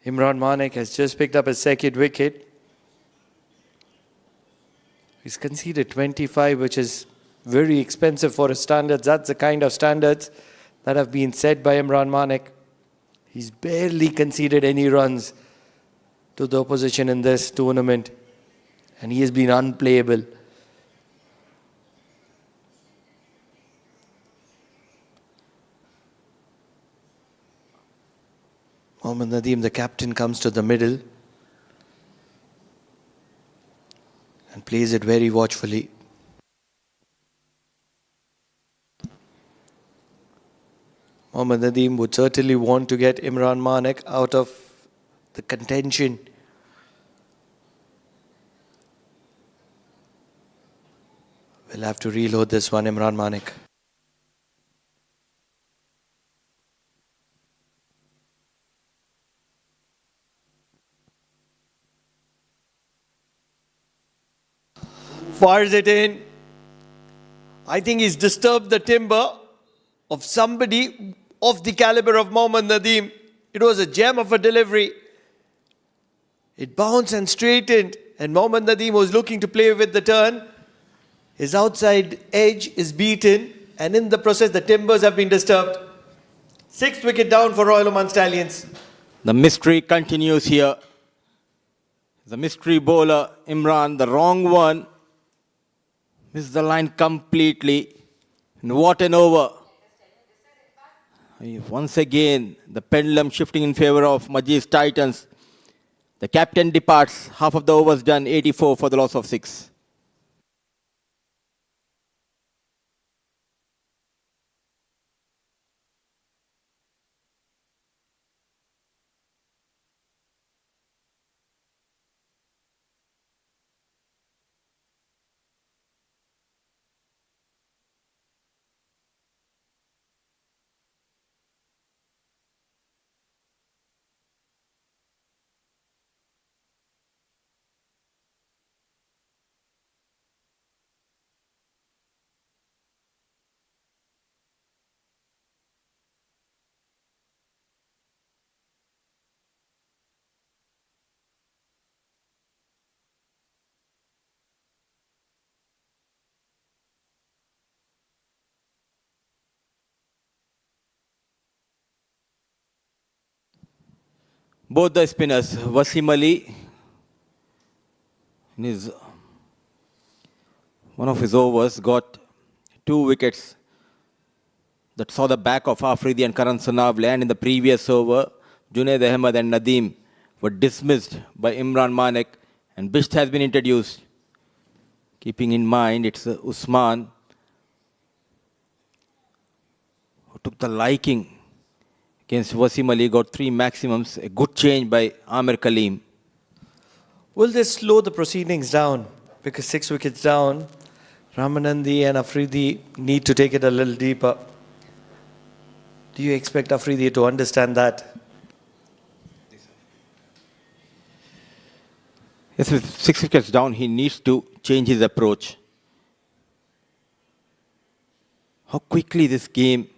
Imran Manik has just picked up his second wicket. He's conceded 25, which is very expensive for his standards. That's the kind of standards that have been set by Imran Manik. He's barely conceded any runs to the opposition in this tournament, and he has been unplayable. Mohammad Nadeem, the captain, comes to the middle and plays it very watchfully. Mohammad Nadeem would certainly want to get Imran Manik out of the contention. We'll have to reload this one, Imran Manik. Fires it in. I think he's disturbed the timber of somebody of the caliber of Mohammad Nadeem. It was a gem of a delivery. It bounced and straightened, and Mohammad Nadeem was looking to play with the turn. His outside edge is beaten, and in the process the timbers have been disturbed. 6th wicket down for Royal Oman Stallions. The mystery continues here. The mystery bowler, Imran, the wrong one. Missed the line completely. And what an over. Once again, the pendulum shifting in favor of Majees Titans. The captain departs. Half of the overs done, 84 for the loss of 6. Both the spinners, Wasim Ali, in one of his overs, got 2 wickets that saw the back of Afridi and Karan Sonavle, and in the previous over, Junaid Ahmed and Nadeem were dismissed by Imran Manik, and Bisht has been introduced. Keeping in mind, it's Usman who took the liking against Wasim Ali, got 3 maximums, a good change by Amir Kaleem. Will this slow the proceedings down? Because 6 wickets down, Ramanandi and Afridi need to take it a little deeper. Do you expect Afridi to understand that? Yes, with 6 wickets down, he needs to change his approach. How quickly this game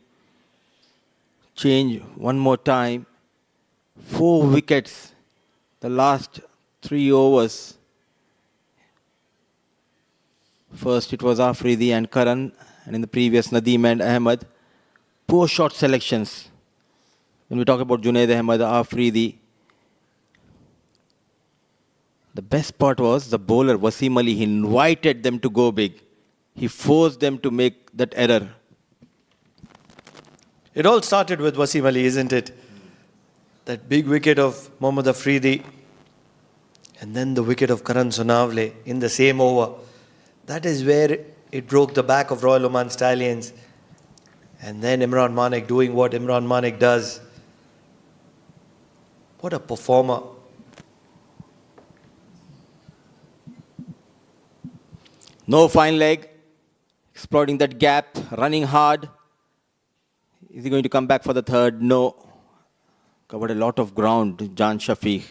changed one more time. 4 wickets, the last 3 overs. First it was Afridi and Karan, and in the previous Nadeem and Ahmed. Poor shot selections. When we talk about Junaid Ahmed, Afridi, the best part was the bowler Wasim Ali. He invited them to go big. He forced them to make that error. It all started with Wasim Ali, isn't it? That big wicket of Mohammad Afridi, and then the wicket of Karan Sonavle in the same over. That is where it broke the back of Royal Oman Stallions. And then Imran Manik doing what Imran Manik does. What a performer. No fine leg, exploiting that gap, running hard. Is he going to come back for the third? No. Covered a lot of ground, Jan Shafiq.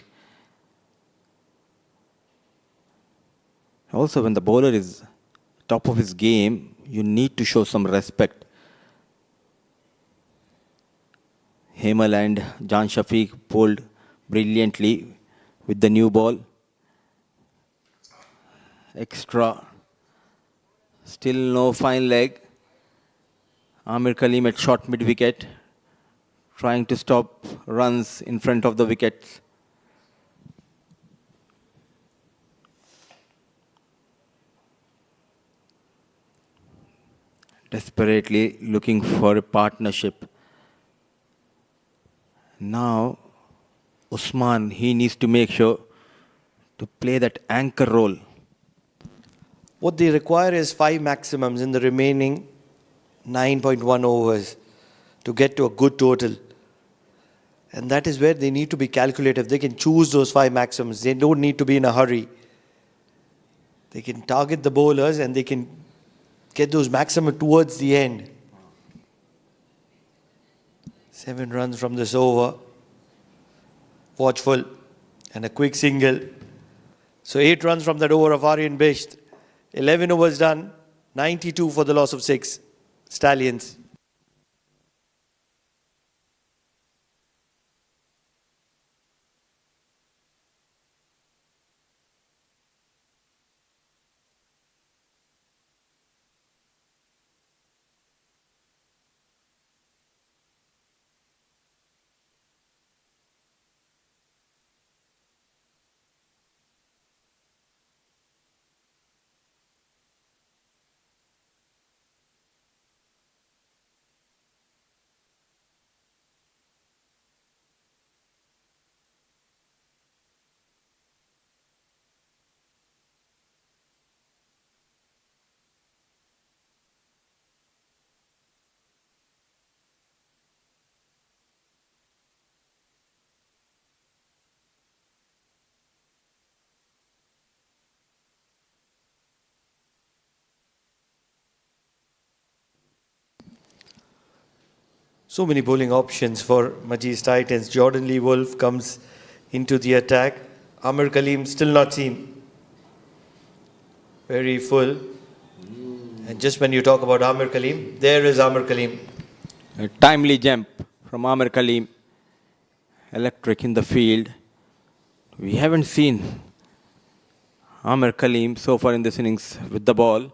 Also, when the bowler is top of his game, you need to show some respect. Hemal and Jan Shafiq bowled brilliantly with the new ball. Extra. Still no fine leg. Amir Kaleem at short mid wicket, trying to stop runs in front of the wickets. Desperately looking for a partnership. Now, Usman, he needs to make sure to play that anchor role. What they require is 5 maximums in the remaining 9.1 overs to get to a good total. And that is where they need to be calculative. They can choose those 5 maximums. They don't need to be in a hurry. They can target the bowlers and they can get those maximum towards the end. 7 runs from this over. Watchful. And a quick single. So 8 runs from that over of Aryan Bisht. 11 overs done. 92 for the loss of 6. Stallions. So many bowling options for Majees Titans. Jordan Lee Wolf comes into the attack. Amir Kaleem still not seen. Very full. And just when you talk about Amir Kaleem, there is Amir Kaleem. A timely jump from Amir Kaleem. Electric in the field. We haven't seen Amir Kaleem so far in this innings with the ball,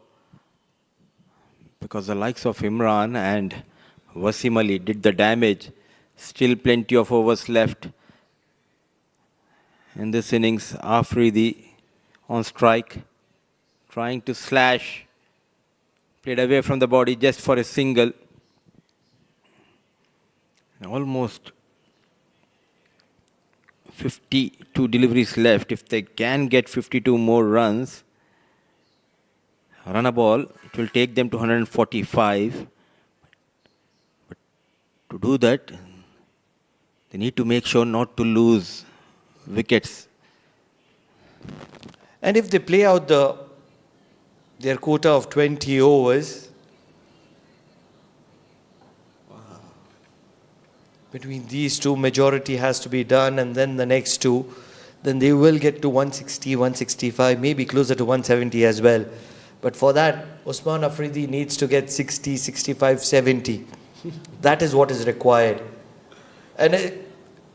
because the likes of Imran and Wasim Ali did the damage. Still plenty of overs left in this innings. Afridi on strike, trying to slash. Played away from the body just for a single. Almost 52 deliveries left. If they can get 52 more runs, run a ball, it will take them to 145. But to do that, they need to make sure not to lose wickets. And if they play out their quota of 20 overs, between these two, majority has to be done, and then the next two, then they will get to 160, 165, maybe closer to 170 as well. But for that, Usman Afridi needs to get 60, 65, 70. That is what is required. And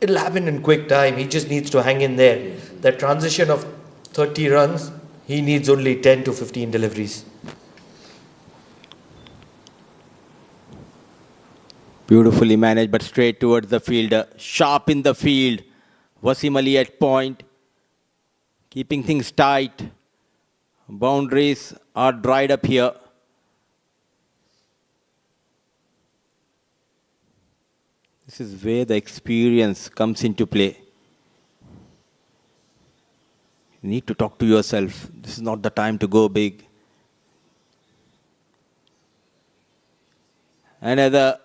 it'll happen in quick time. He just needs to hang in there. That transition of 30 runs, he needs only 10 to 15 deliveries. Beautifully managed, but straight towards the fielder. Sharp in the field. Wasim Ali at point. Keeping things tight. Boundaries are dried up here. This is where the experience comes into play. You need to talk to yourself. This is not the time to go big. Another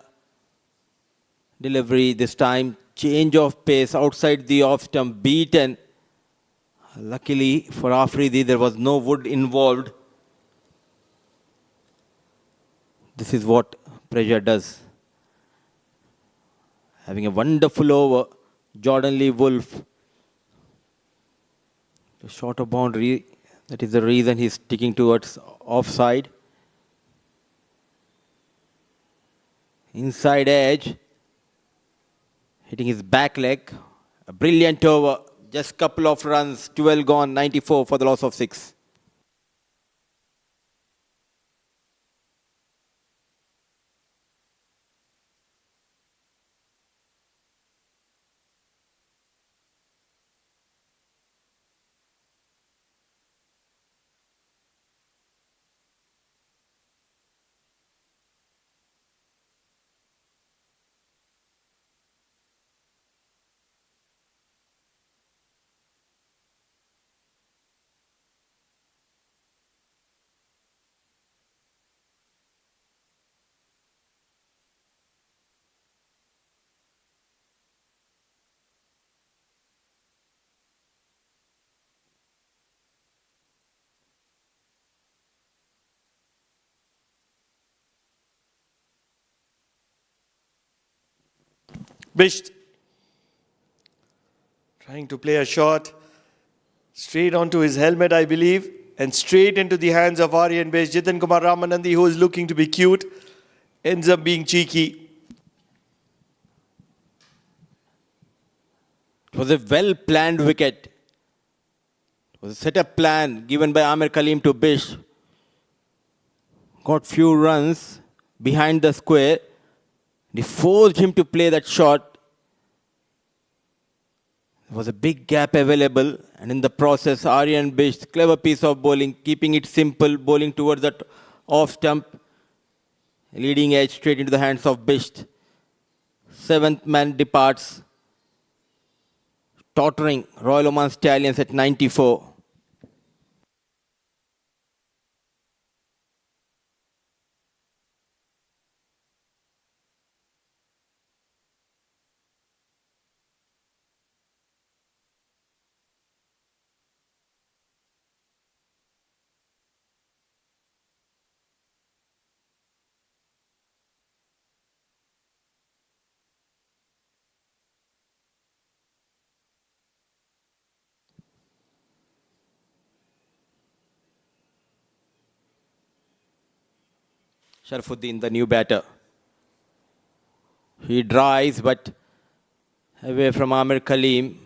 delivery, this time change of pace outside the off stump, beaten. Luckily for Afridi, there was no wood involved. This is what pressure does. Having a wonderful over, Jordan Lee Wolf. A shorter boundary, that is the reason he's sticking towards offside. Inside edge, hitting his back leg A brilliant over. Just couple of runs. 12 gone. 94 for the loss of 6. Bisht trying to play a shot straight onto his helmet, I believe, and straight into the hands of Aryan Bisht. Jitan Kumar Ramanandi, who is looking to be cute, ends up being cheeky. It was a well-planned wicket. It was a set-up plan given by Amir Kaleem to Bish. Got few runs behind the square. They forced him to play that shot. There was a big gap available, and in the process, Aryan Bish, clever piece of bowling, keeping it simple, bowling towards that off stump, leading edge straight into the hands of Bish. Seventh man departs. Tottering Royal Oman Stallions at 94. Sharafuddin, the new batter. He drives, but away from Amir Kaleem.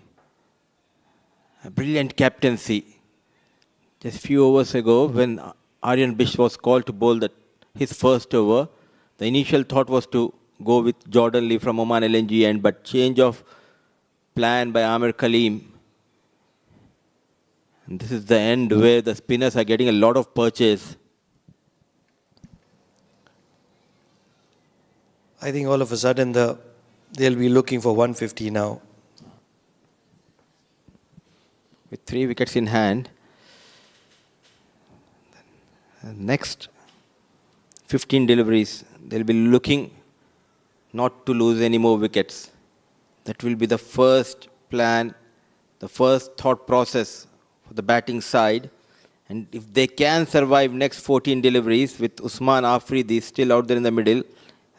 A brilliant captaincy. Just few overs ago, when Aryan Bish was called to bowl his first over, the initial thought was to go with Jordan Lee from Oman LNG, but change of plan by Amir Kaleem. And this is the end where the spinners are getting a lot of purchase. I think all of a sudden they'll be looking for 150 now. With 3 wickets in hand, next 15 deliveries, they'll be looking not to lose any more wickets. That will be the first plan, the first thought process for the batting side. And if they can survive next 14 deliveries with Usman Afridi still out there in the middle,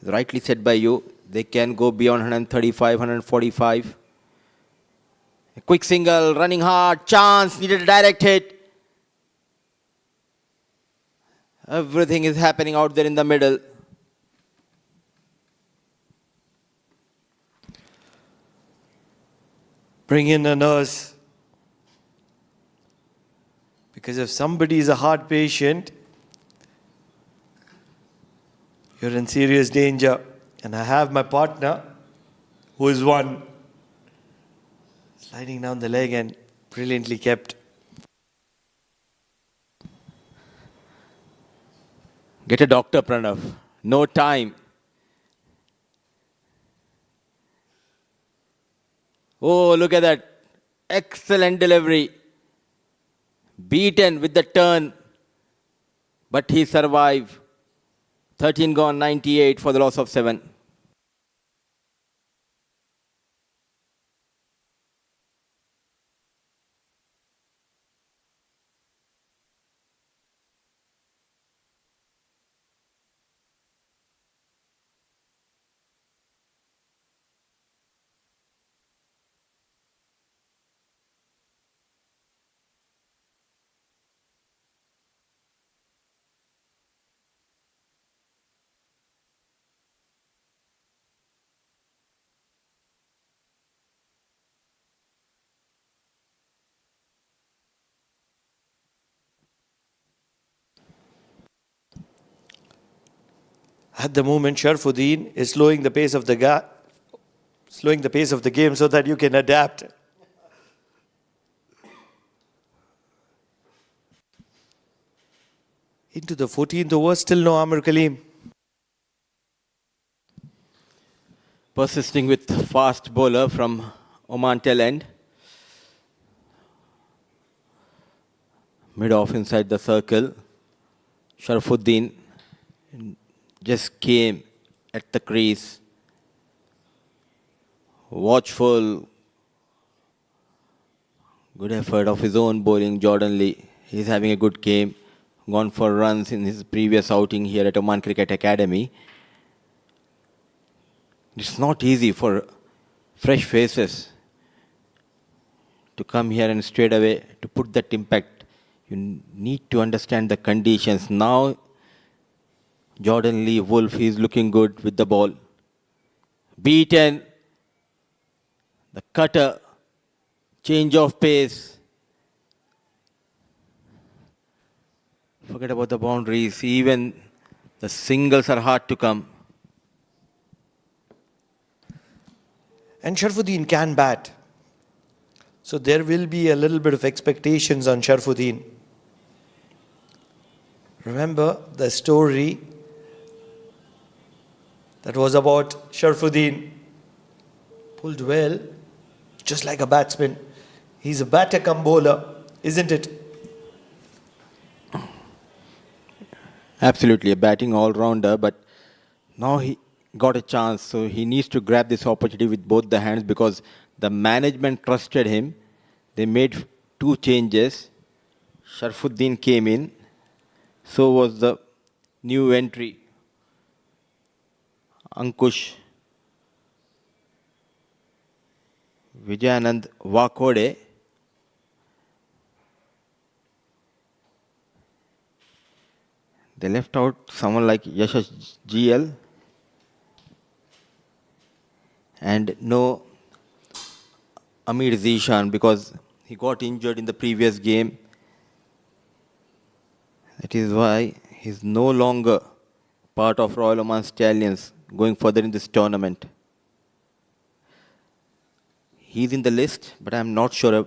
rightly said by you, they can go beyond 135, 145. A quick single, running hard, chance, needed a direct hit. Everything is happening out there in the middle. Bring in a nurse. Because if somebody is a heart patient, you're in serious danger. And I have my partner, who is one. Sliding down the leg and brilliantly kept. Get a doctor, Pranav. No time. Oh, look at that. Excellent delivery. Beaten with the turn. But he survived. 13 gone, 98 for the loss of 7. At the moment, Sharfuddin is slowing the pace of the game so that you can adapt. Into the 14th over, still no Amir Kaleem. Persisting with fast bowler from Oman tail end. Mid off inside the circle. Sharfuddin just came at the crease. Watchful. Good effort of his own bowling, Jordan Lee. He's having a good game. Gone for runs in his previous outing here at Oman Cricket Academy. It's not easy for fresh faces to come here and straight away to put that impact. You need to understand the conditions. Now, Jordan Lee Wolf, he's looking good with the ball. Beaten. The cutter. Change of pace. Forget about the boundaries. Even the singles are hard to come. And Sharfuddin can bat. So there will be a little bit of expectations on Sharfuddin. Remember the story that was about Sharfuddin. Pulled well, just like a batsman. He's a batter cum bowler, isn't it? Absolutely, a batting all-rounder, but now he got a chance, so he needs to grab this opportunity with both the hands because the management trusted him. They made 2 changes. Sharfuddin came in, so was the new entry, Ankush Vijayanand Wakode. They left out someone like Yashash GL and no Amir Zishan because he got injured in the previous game. That is why he's no longer part of Royal Oman Stallions going further in this tournament. He's in the list, but I'm not sure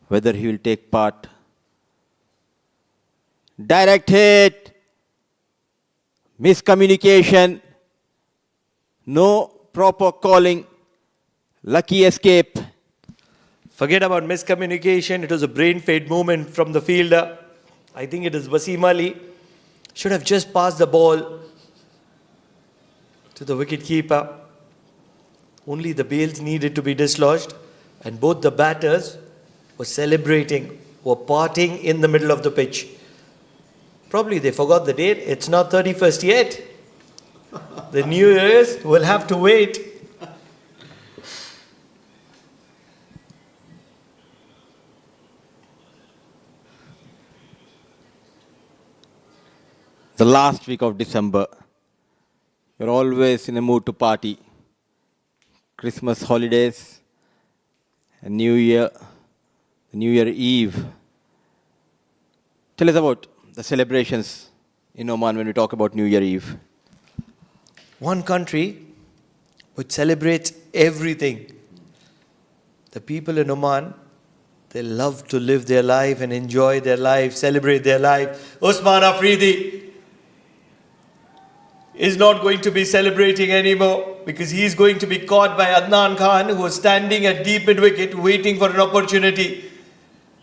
whether he will take part. Direct hit. Miscommunication. No proper calling. Lucky escape. Forget about miscommunication. It was a brain fade movement from the fielder. I think it is Wasim Ali. Should have just passed the ball to the wicket keeper. Only the bails needed to be dislodged. And both the batters were celebrating, were partying in the middle of the pitch. Probably they forgot the date. It's not 31st yet. The New Year's will have to wait. The last week of December, you're always in a mood to party. Christmas holidays, and New Year, New Year Eve. Tell us about the celebrations in Oman when we talk about New Year Eve. One country which celebrates everything. The people in Oman, they love to live their life and enjoy their life, celebrate their life. Usman Afridi is not going to be celebrating anymore because he is going to be caught by Adnan Khan, who is standing at deep mid-wicket waiting for an opportunity.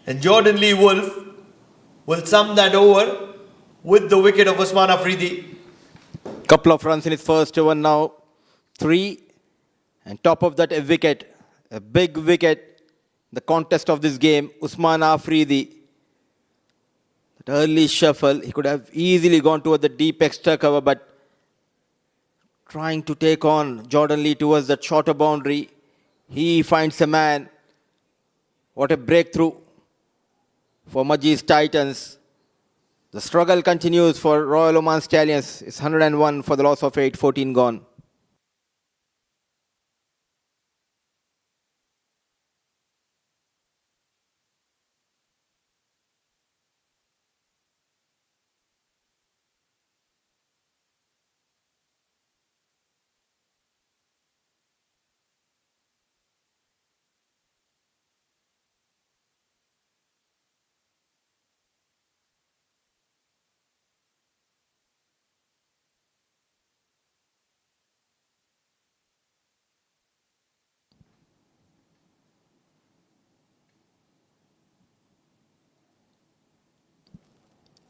And Jordan Lee Wolf will sum that over with the wicket of Usman Afridi. Couple of runs in his first over now. 3. And top of that, a wicket. A big wicket. The contest of this game, Usman Afridi. That early shuffle, he could have easily gone toward the deep extra cover, but trying to take on Jordan Lee towards that shorter boundary. He finds a man. What a breakthrough for Majees Titans. The struggle continues for Royal Oman Stallions. It's 101 for the loss of 8, 14 gone.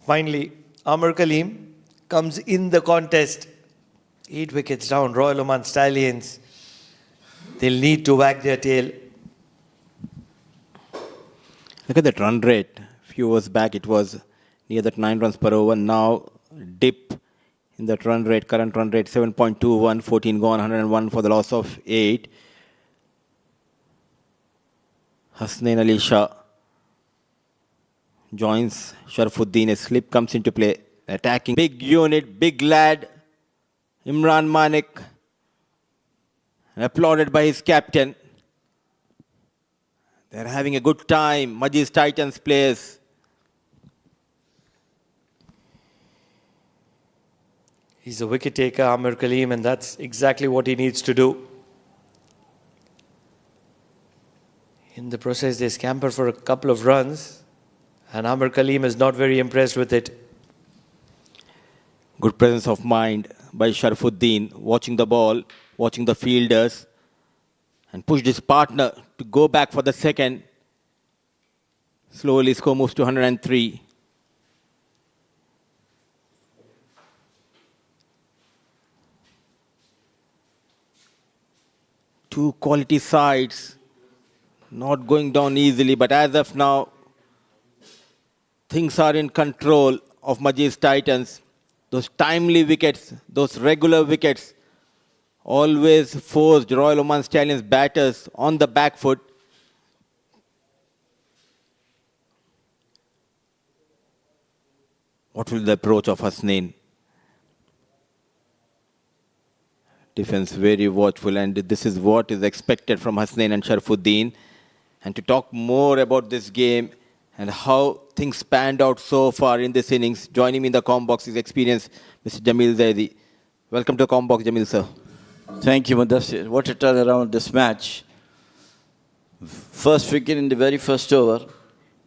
Finally, Amar Kaleem comes in the contest. 8 wickets down, Royal Oman Stallions. They'll need to wag their tail. Look at that run rate. A few hours back it was near that 9 runs per over. Now dip in that run rate. Current run rate 7.21, 14 gone, 101 for the loss of 8. Hasnain Ali Shah joins Sharafuddin. A slip comes into play. Attacking. Big unit, big lad. Imran Manik. Applauded by his captain. They're having a good time. Majees Titans players. He's a wicket taker, Amar Kaleem, and that's exactly what he needs to do. In the process, they scamper for a couple of runs, and Amar Kaleem is not very impressed with it. Good presence of mind by Sharafuddin, watching the ball, watching the fielders, and pushed his partner to go back for the second. Slowly, score moves to 103. Two quality sides, not going down easily, but as of now, things are in control of Majees Titans. Those timely wickets, those regular wickets, always forced Royal Oman Stallions batters on the back foot. What will the approach of Hasnain? Defense very watchful, and this is what is expected from Hasnain and Sharafuddin. And to talk more about this game and how things panned out so far in this innings, joining me in the comm box is experienced Mr. Jamil Zaidi. Welcome to the comm box, Jamil sir. Thank you, Mudassir. What a turnaround this match. First wicket in the very first over,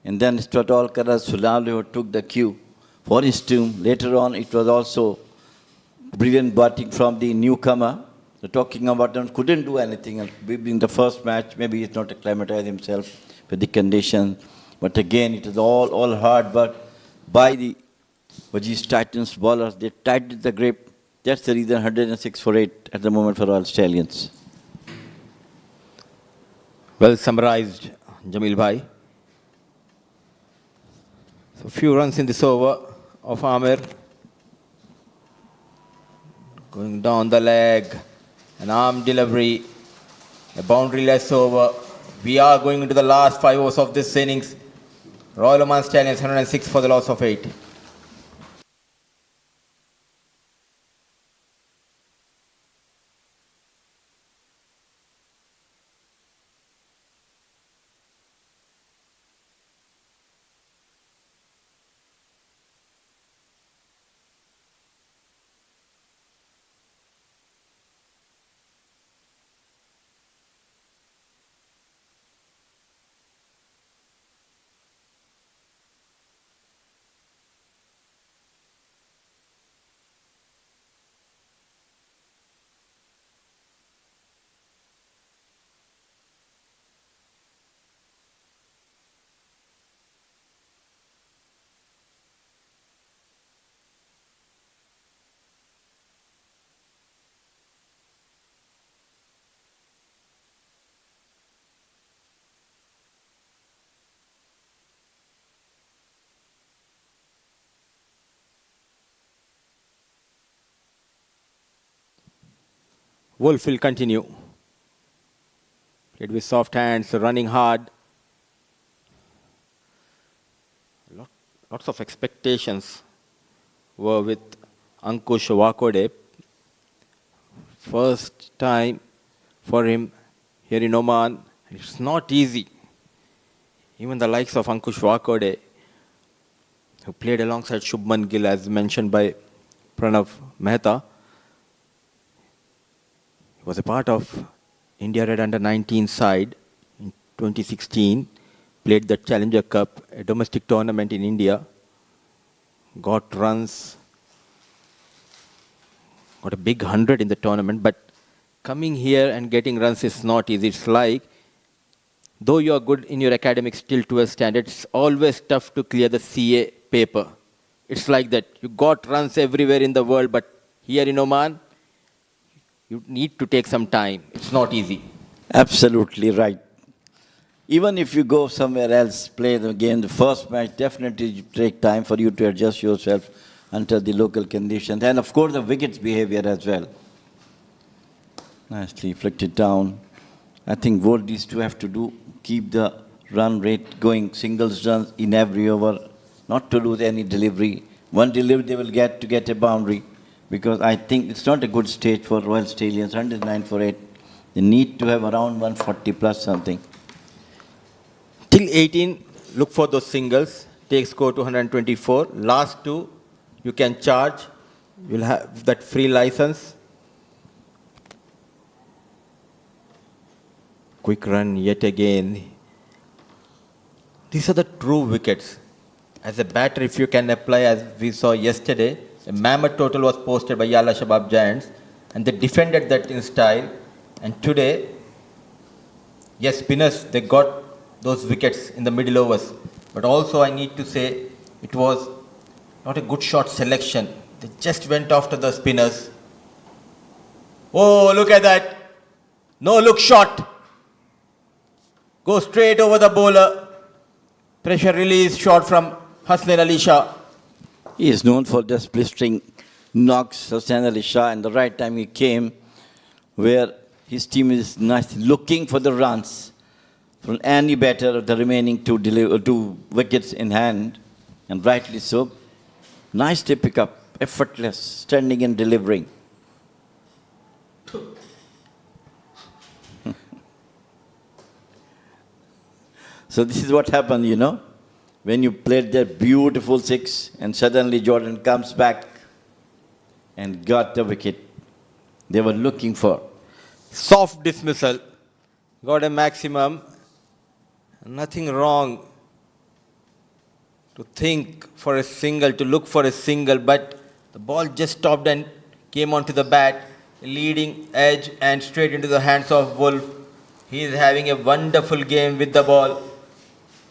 and then Stratal Karaz Sulali who took the cue for his team. Later on, it was also brilliant batting from the newcomer. They're talking about him, couldn't do anything. Being the first match, maybe he's not acclimatized himself with the conditions. But again, it is all hard work by the Majees Titans bowlers. They tightened the grip. That's the reason 106 for 8 at the moment for Royal Stallions. Well summarized, Jamil bhai. So few runs in this over of Amer. Going down the leg, an arm delivery, a boundary-less over. We are going into the last 5 overs of this innings. Royal Oman Stallions 106 for the loss of 8. Wolf will continue. Played with soft hands, running hard. Lots of expectations were with Ankush Wakode. First time for him here in Oman. It's not easy. Even the likes of Ankush Wakode, who played alongside Shubman Gill, as mentioned by Pranav Mehta, he was a part of India Red Under-19 side in 2016, played the Challenger Cup, a domestic tournament in India, got runs, got a big 100 in the tournament, but coming here and getting runs is not easy. It's like, though you are good in your academics still to a standard, it's always tough to clear the CA paper. it's like that. You got runs everywhere in the world, but here in Oman, you need to take some time. It's not easy. Absolutely right. Even if you go somewhere else, play the game, the first match, definitely take time for you to adjust yourself until the local conditions. And of course, the wicket's behavior as well. Nicely flicked down. I think what these two have to do, keep the run rate going, singles runs in every over, not to lose any delivery. One delivery they will get to get a boundary, because I think it's not a good stage for Royal Stallions, 109 for 8. They need to have around 140 plus something. Till 18, look for those singles. Take score to 124. Last two, you can charge. You'll have that free license. Quick run yet again. These are the true wickets. As a batter, if you can apply, as we saw yesterday, a mammoth total was posted by Yala Shabab Giants, and they defended that in style. And today, yes, spinners, they got those wickets in the middle overs. But also I need to say, it was not a good shot selection. They just went after the spinners. Oh, look at that. No look shot. Go straight over the bowler. Pressure release shot from Hasnain Ali Shah. He is known for just blistering knocks, Hussain Ali Shah, and the right time he came, where his team is nice, looking for the runs from any batter of the remaining two wickets in hand, and rightly so. Nice to pick up, effortless, standing and delivering. So this is what happened, you know, when you played that beautiful six and suddenly Jordan comes back and got the wicket they were looking for. Soft dismissal. Got a maximum. Nothing wrong to think for a single, to look for a single, but the ball just stopped and came onto the bat, leading edge and straight into the hands of Wolf. He is having a wonderful game with the ball.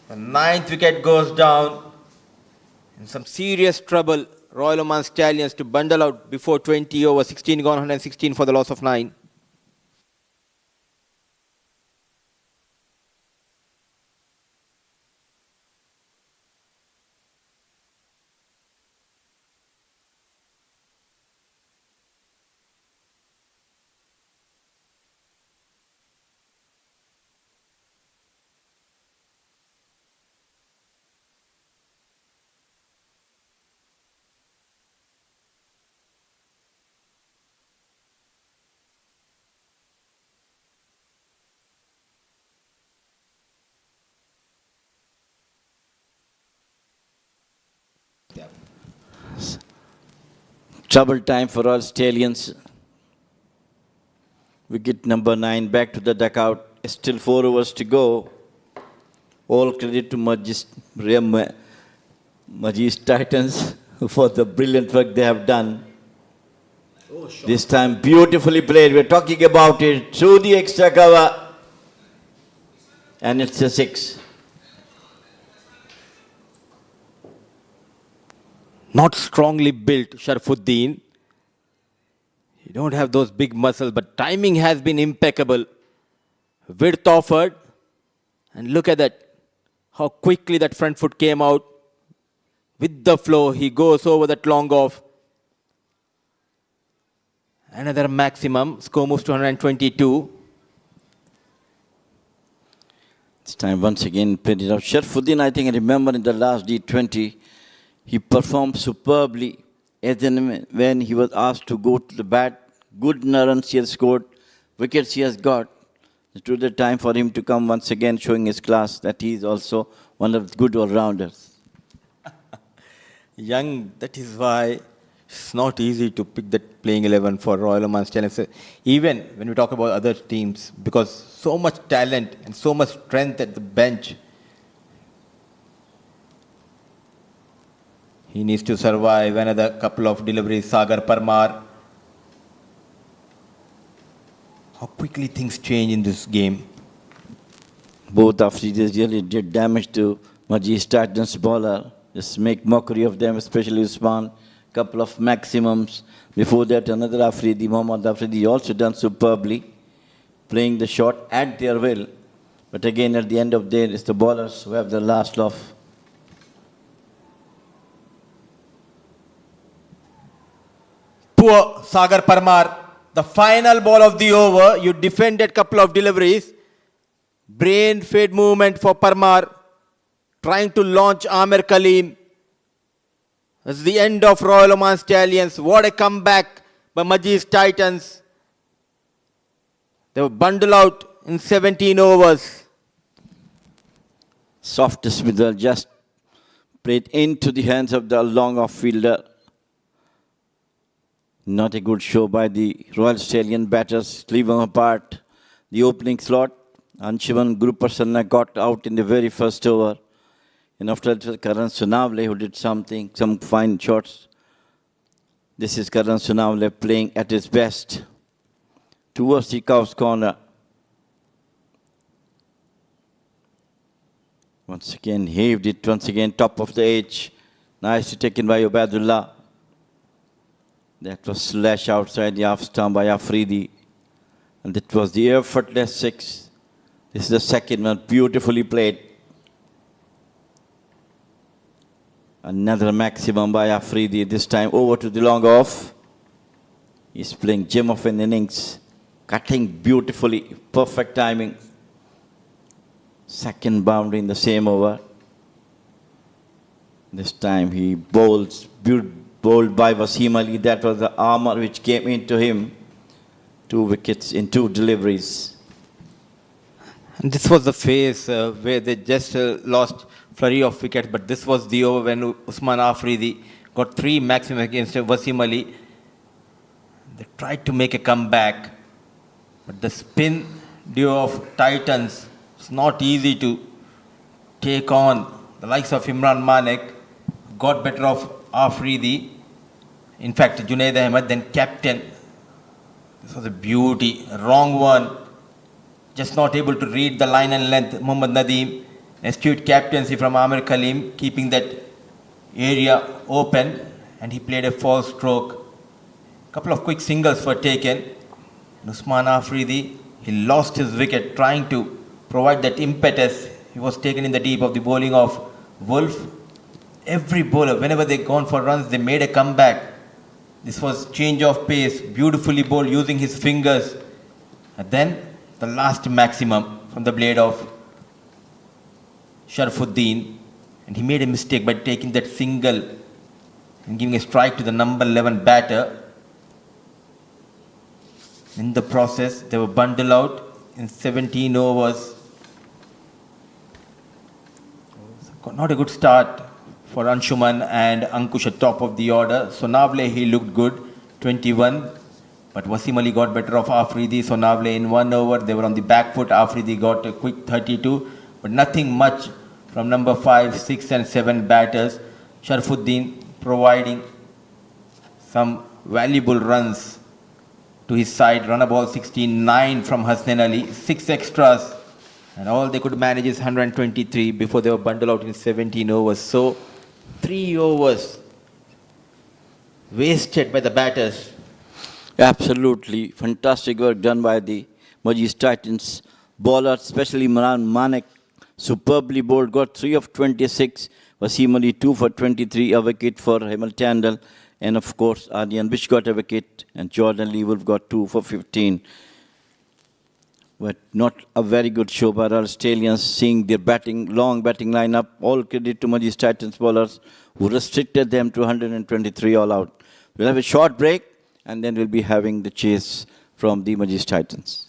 The 9th wicket goes down. In some serious trouble, Royal Oman Stallions to bundle out before 20 over, 16 gone, 116 for the loss of 9. Trouble time for all Stallions. Wicket number 9 back to the dugout. Still 4 overs to go. All credit to Majees Titans for the brilliant work they have done. This time beautifully played. We're talking about it through the extra cover. And it's a 6. Not strongly built, Sharfuddin. You don't have those big muscles, but timing has been impeccable. Width offered. And look at that. How quickly that front foot came out. With the flow, he goes over that long off. Another maximum. Score moves to 122. This time once again played it out. Sharfuddin, I think I remember in the last D20, he performed superbly when he was asked to go to the bat. Good runs he has scored, wickets he has got. It was the time for him to come once again, showing his class that he is also one of the good all-rounders. Young, that is why it's not easy to pick that playing 11 for Royal Oman Stallions. Even when we talk about other teams, because so much talent and so much strength at the bench. He needs to survive another couple of deliveries. Sagar Parmar. How quickly things change in this game. Both of these really did damage to Majees Titans bowler. just make mockery of them, especially Usman. Couple of maximums. Before that, another Afridi, Mohammad Afridi, also done superbly, playing the shot at their will. But again, at the end of the day, it's the bowlers who have the last laugh. Poor Sagar Parmar. The final ball of the over, you defended couple of deliveries. Brain fade movement for Parmar. Trying to launch Amir Kaleem. It's the end of Royal Oman Stallions. What a comeback by Majees Titans. They were bundled out in 17 overs. Soft dismissal just played into the hands of the long off fielder. Not a good show by the Royal Stallion batters. Leave them apart. The opening slot, Anshuman Guru Prasanna got out in the very first over. And after that, Karan Sunavle who did something, some fine shots. This is Karan Sunavle playing at his best towards the Cow's corner. Once again, heaved it once again, top of the edge. Nicely taken by Ubaidullah. That was slash outside the half stump by Afridi. And that was the effortless six. This is the second one, beautifully played. Another maximum by Afridi, this time over to the long off. He's playing gem of an innings, cutting beautifully, perfect timing. Second boundary in the same over. This time he bowled by Wasim Ali. That was the armour which came into him. 2 wickets in 2 deliveries. And this was the phase where they just lost flurry of wickets, but this was the over when Usman Afridi got 3 maximum against Wasim Ali. They tried to make a comeback, but the spin duo of Titans, it's not easy to take on. The likes of Imran Manek got better of Afridi. In fact, Junaid Ahmed, then captain. This was a beauty. Wrong one. Just not able to read the line and length. Muhammad Nadeem, astute captaincy from Amir Kaleem, keeping that area open, and he played a false stroke. Couple of quick singles were taken. Usman Afridi, he lost his wicket trying to provide that impetus. He was taken in the deep of the bowling of Wolf. Every bowler, whenever they gone for runs, they made a comeback. This was change of pace, beautifully bowled using his fingers. And then the last maximum from the blade of Sharafuddin. And he made a mistake by taking that single and giving a strike to the number 11 batter. In the process, they were bundled out in 17 overs. Not a good start for Anshuman and Ankush at top of the order. So Navle, he looked good, 21. But Wasim Ali got better of Afridi. So Navle in 1 over, they were on the back foot. Afridi got a quick 32. But nothing much from number 5, 6 and 7 batters. Sharafuddin providing some valuable runs to his side. Run ball 69 from Hasnan Ali. 6 extras. And all they could manage is 123 before they were bundled out in 17 overs. So 3 overs wasted by the batters. Absolutely fantastic work done by the Majees Titans. Bowlers, especially Imran Manek, superbly bowled, got 3 of 26. Wasim Ali 2 for 23, a wicket for Hemal Tandal. And of course, Aryan Bish got a wicket, and Jordan Lee Wolf got 2 for 15. But not a very good show by our Stallions, seeing their long batting lineup. All credit to Majees Titans bowlers, who restricted them to 123 all out. We'll have a short break, and then we'll be having the chase from the Majees Titans.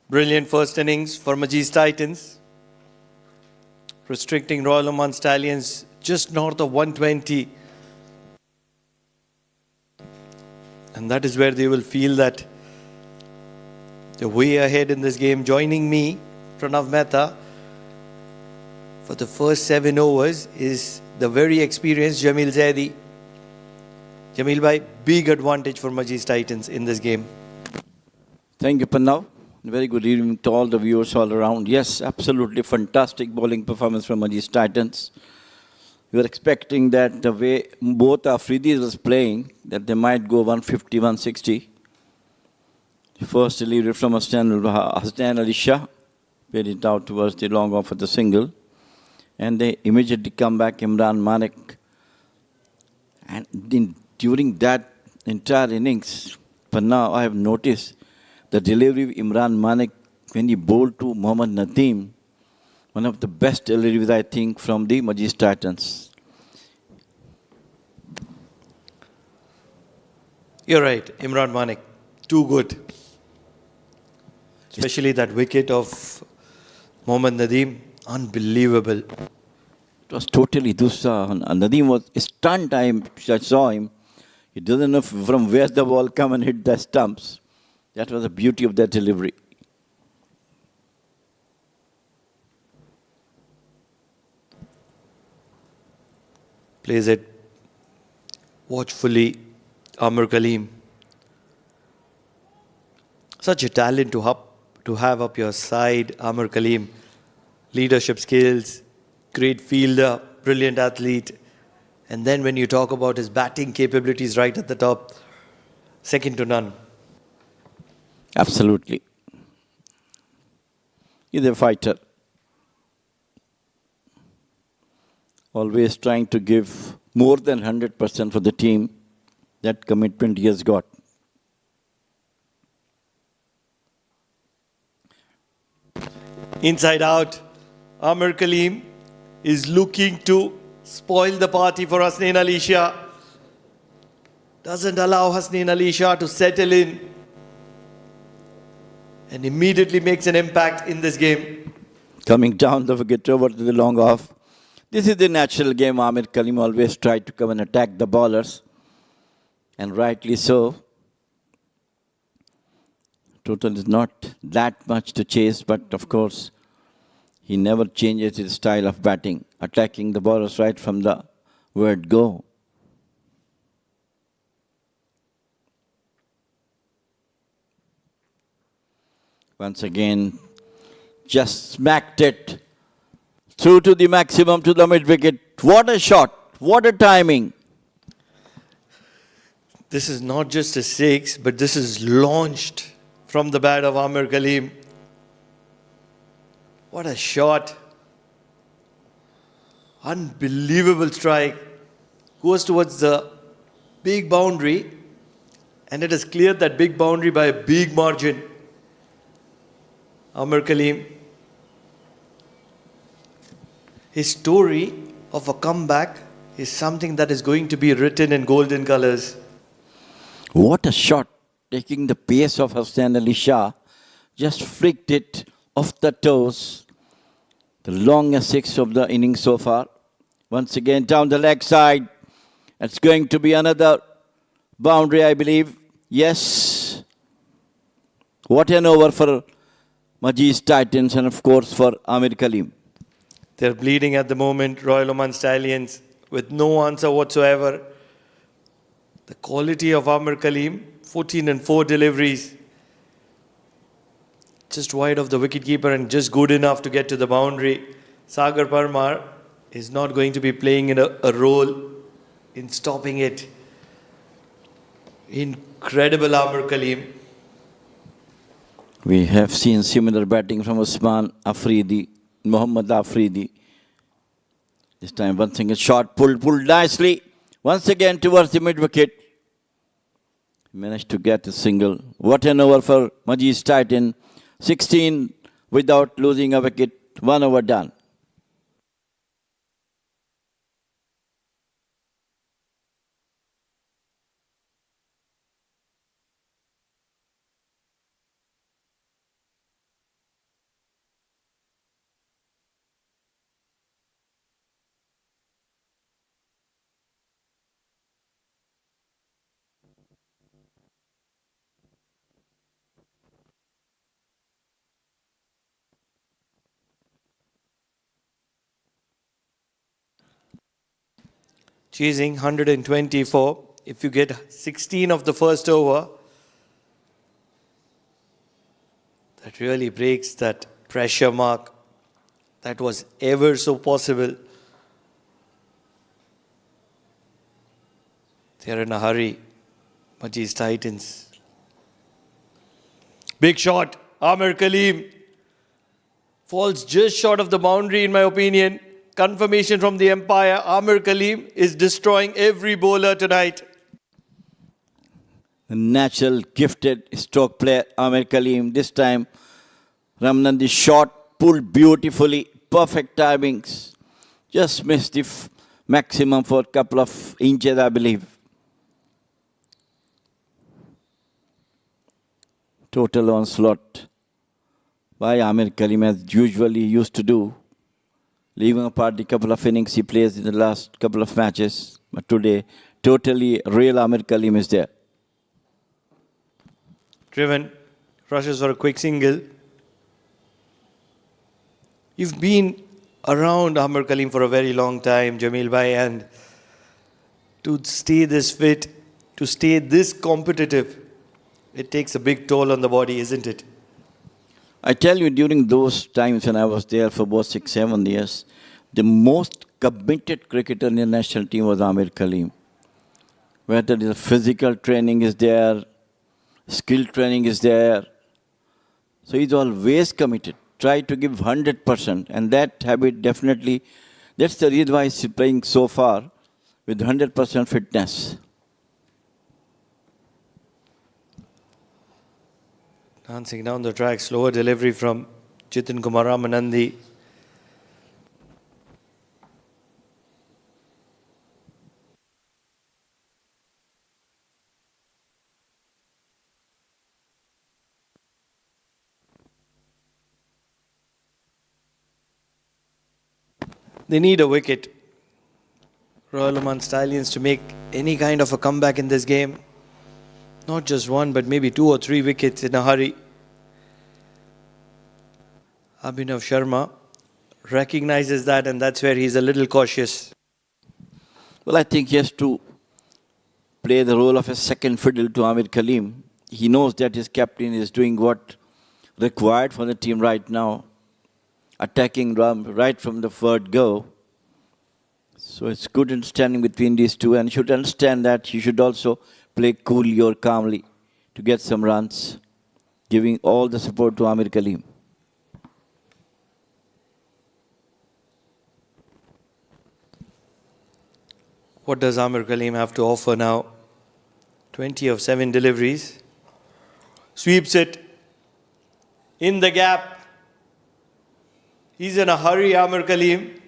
Brilliant first innings for Majees Titans, restricting Royal Oman Stallions just north of 120. And that is where they will feel that they're way ahead in this game. Joining me, Pranav Mehta, for the first 7 overs is the very experienced Jamil Zaidi. Jamil bhai, big advantage for Majees Titans in this game. Thank you, Pranav. Very good evening to all the viewers all around. Yes, absolutely fantastic bowling performance from Majees Titans. We were expecting that the way both Afridis was playing, that they might go 150, 160. The first delivery from Hasnain Ali Shah, played it out towards the long off of the single. And they immediately come back Imran Malik. And during that entire innings, for now I have noticed the delivery of Imran Malik when he bowled to Mohammad Nadeem, one of the best deliveries, I think, from the Majees Titans. You're right, Imran Malik, too good. Especially that wicket of Mohammad Nadeem, unbelievable. It was totally Dusa. Nadeem was stunned. I saw him. He doesn't know from where the ball come and hit the stumps. That was the beauty of that delivery. Plays it watchfully, Amir Kaleem. Such a talent to have up your side, Amir Kaleem. Leadership skills, great fielder, brilliant athlete. And then when you talk about his batting capabilities right at the top, second to none. Absolutely. He's a fighter. Always trying to give more than 100% for the team. That commitment he has got. Inside out, Amir Kaleem is looking to spoil the party for Hasnain Ali Shah. Doesn't allow Hasnain Ali Shah to settle in. And immediately makes an impact in this game. Coming down the wicket over to the long off. This is the natural game. Amir Kaleem always tried to come and attack the bowlers. And rightly so. Total is not that much to chase, but of course, he never changes his style of batting, attacking the bowlers right from the word go. Once again, just smacked it through to the maximum to the mid wicket. What a shot! What a timing! This is not just a six, but this is launched from the bat of Amir Kaleem. What a shot! Unbelievable strike. Goes towards the big boundary, and it has cleared that big boundary by a big margin. Amir Kaleem. His story of a comeback is something that is going to be written in golden colors. What a shot! Taking the pace of Hasnain Ali Shah, just flicked it off the toes. The longest six of the innings so far. Once again down the leg side. It's going to be another boundary, I believe. Yes. What an over for Majees Titans and of course for Amir Kaleem. They're bleeding at the moment, Royal Oman Stallions, with no answer whatsoever. The quality of Amir Kaleem, 14 and 4 deliveries. Just wide of the wicketkeeper and just good enough to get to the boundary. Sagar Parmar is not going to be playing in a role in stopping it. Incredible Amir Kaleem. We have seen similar batting from Usman Afridi, Mohammad Afridi. This time once again shot pulled nicely. Once again towards the mid wicket. Managed to get a single. What an over for Majees Titan. 16 without losing a wicket. 1 over done. chasing 124. If you get 16 of the first over, that really breaks that pressure mark that was ever so possible. They're in a hurry, Majees Titans. Big shot, Amir Kaleem. Falls just short of the boundary in my opinion. Confirmation from the umpire, Amir Kaleem is destroying every bowler tonight. The natural gifted stroke player Amerat Cricket. This time Ramanandi shot, pulled beautifully, perfect timings. Just missed the maximum for a couple of inches, I believe. Total onslaught by Amerat Cricket as usually used to do. Leaving apart the couple of innings he plays in the last couple of matches. But today, totally real Amerat Cricket is there. Driven, rushes for a quick single. You've been around Amir Kaleem for a very long time, Jameel Bhai, and to stay this fit, to stay this competitive, it takes a big toll on the body, isn't it? I tell you, during those times when I was there for about 6-7 years, the most committed cricketer in the national team was Amerat Cricket. Whether the physical training is there, skill training is there. So he's always committed. Try to give 100%. And that habit definitely, that's the reason why he's playing so far with 100% fitness. Dancing down the track, slower delivery from Jitin Kumar Ramanandi. They need a wicket. Royal Oman Stallions to make any kind of a comeback in this game. Not just one, but maybe 2 or 3 wickets in a hurry. Abhinav Sharma recognizes that, and that's where he's a little cautious. Well, I think he has to play the role of a second fiddle to Amerat Cricket. He knows that his captain is doing what required for the team right now, attacking right from the third go. So it's good understanding between these two, and you should understand that you should also play coolly or calmly to get some runs, giving all the support to Amerat Cricket. What does Amir Kaleem have to offer now? 20 of 7 deliveries. Sweeps it. In the gap. He's in a hurry, Amir Kaleem.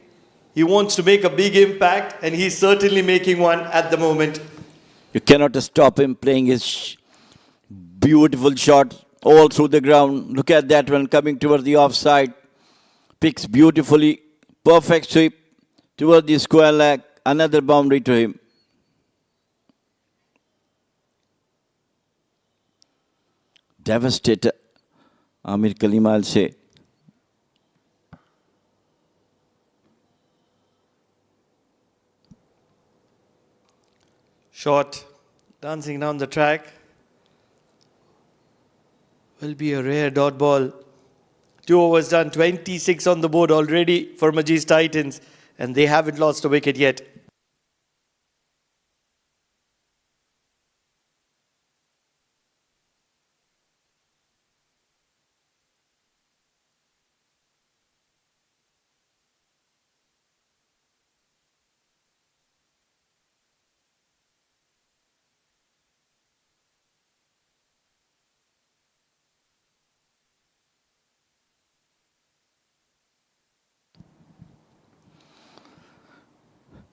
He wants to make a big impact, and he's certainly making one at the moment. You cannot stop him playing his beautiful shot all through the ground. Look at that one coming towards the offside. Picks beautifully. Perfect sweep towards the square leg. Another boundary to him. Devastator, Amerat Cricket, I'll say. Shot, dancing down the track. Will be a rare dot ball. 2 overs done, 26 on the board already for Majees Titans, and they haven't lost a wicket yet.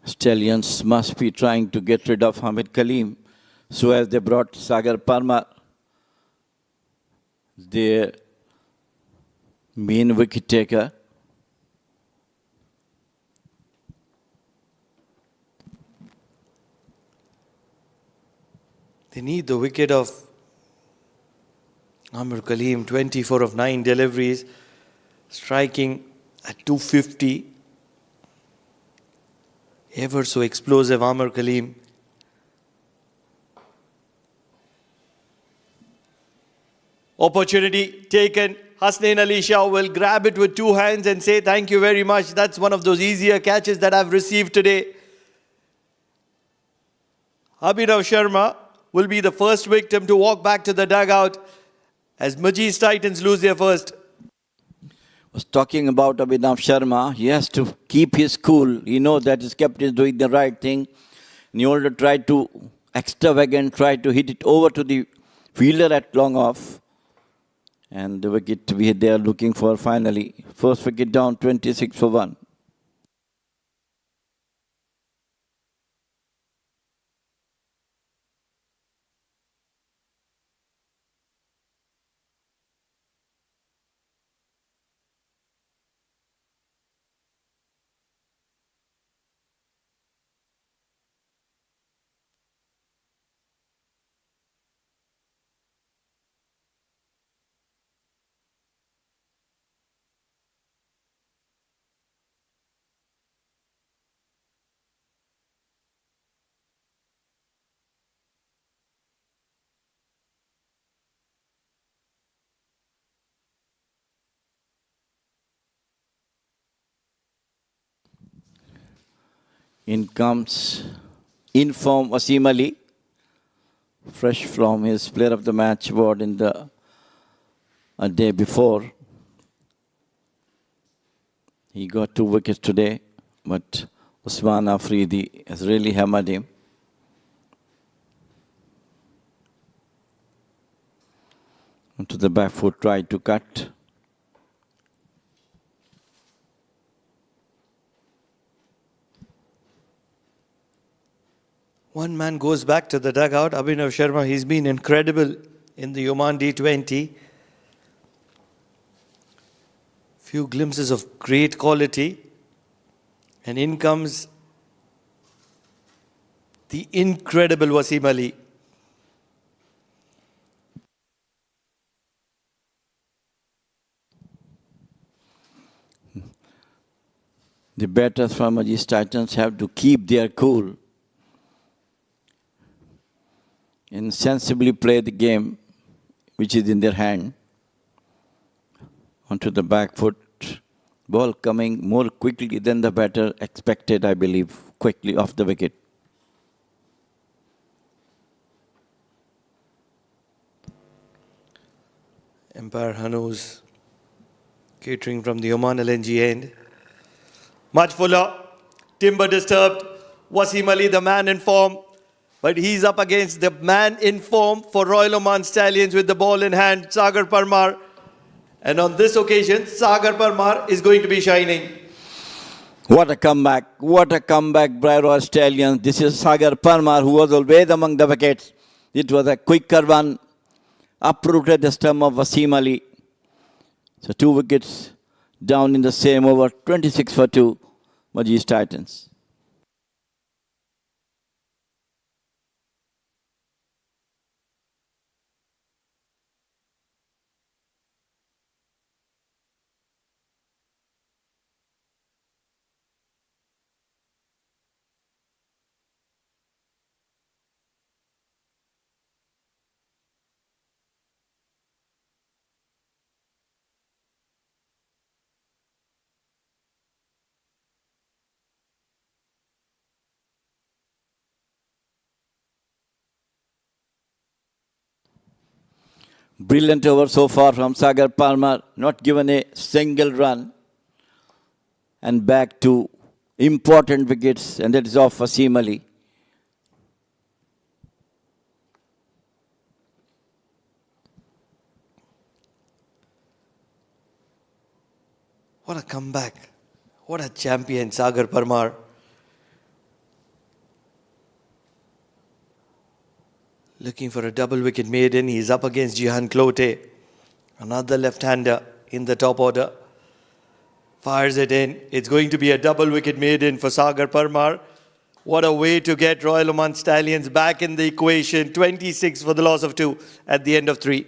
Stallions must be trying to get rid of Amerat Cricket. So as they brought Sagar Parmar, their main wicket taker. They need the wicket of Amir Kaleem, 24 of 9 deliveries, striking at 250. Ever so explosive Amar Kaleem. Opportunity taken. Hasnain Ali Shah will grab it with two hands and say thank you very much. That's one of those easier catches that I've received today. Abhinav Sharma will be the first victim to walk back to the dugout as Majees Titans lose their first. Was talking about Abhinav Sharma. He has to keep his cool. He knows that his captain is doing the right thing. And he order try to extravagant, try to hit it over to the fielder at long off. And the wicket they are looking for finally. First wicket down, 26 for 1. In comes inform Wasim Ali, fresh from his player of the match award in the a day before. He got 2 wickets today, but Usman Afridi has really hammered him. Onto the back foot, tried to cut. One man goes back to the dugout. Abhinav Sharma, he's been incredible in the Oman D20. Few glimpses of great quality. And in comes the incredible Wasim Ali. The batters from Majees Titans have to keep their cool and sensibly play the game which is in their hand. Onto the back foot. Ball coming more quickly than the batter expected, I believe, quickly off the wicket. Empire Hanus catering from the Oman LNG end. Much fuller. Timber disturbed. Wasim Ali, the man in form. But he's up against the man in form for Royal Oman Stallions with the ball in hand, Sagar Parmar. And on this occasion, Sagar Parmar is going to be shining. What a comeback. What a comeback by Royal Stallions. This is Sagar Parmar, who was always among the wickets. It was a quicker one. Uprooted the stump of Wasim Ali. So 2 wickets down in the same over. 26 for 2. Majees Titans. Brilliant over so far from Sagar Parmar, not given a single run. And back to important wickets, and that is off Wasim Ali. What a comeback. What a champion, Sagar Parmar. Looking for a double wicket maiden. He's up against Jihan Klote. Another left-hander in the top order. Fires it in. It's going to be a double wicket maiden for Sagar Parmar. What a way to get Royal Oman Stallions back in the equation. 26 for the loss of 2 at the end of 3.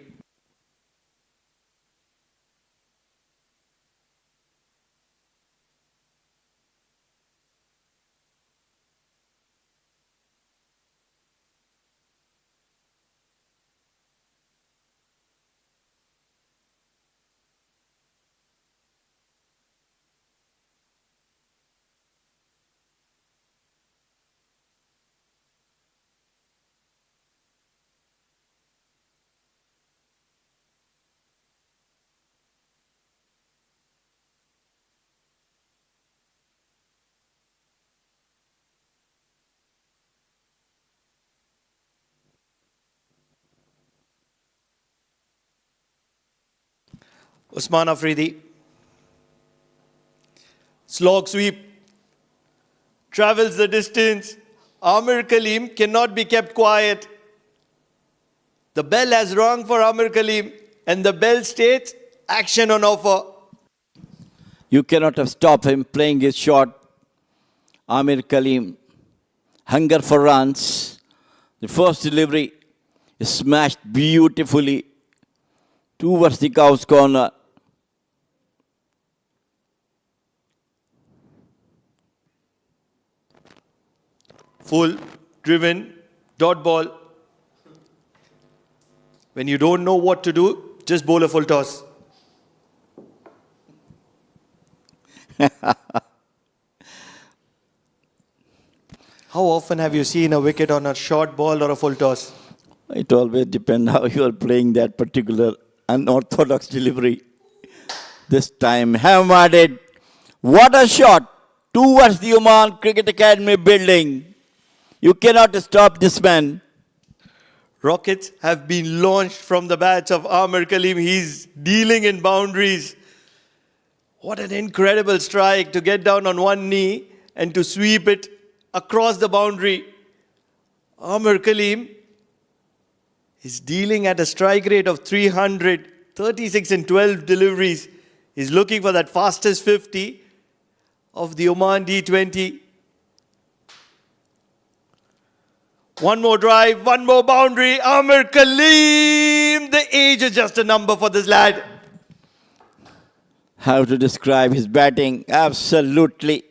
Usman Afridi. Slog sweep. Travels the distance. Amir Kaleem cannot be kept quiet. The bell has rung for Amir Kaleem, and the bell states action on offer. You cannot have stopped him playing his shot. Amir Kaleem, hunger for runs. The first delivery is smashed beautifully towards the cow's corner. Full, driven, dot ball. When you don't know what to do, just bowl a full toss. How often have you seen a wicket on a short ball or a full toss? It always depends how you are playing that particular unorthodox delivery. This time, hammered. What a shot towards the Oman Cricket Academy building. You cannot stop this man. Rockets have been launched from the bats of Amir Kaleem. He's dealing in boundaries. What an incredible strike to get down on one knee and to sweep it across the boundary. Amir Kaleem is dealing at a strike rate of 300, 36 and 12 deliveries. He's looking for that fastest 50 of the Oman D20. One more drive, one more boundary. Amir Kaleem, the age is just a number for this lad. How to describe his batting? Absolutely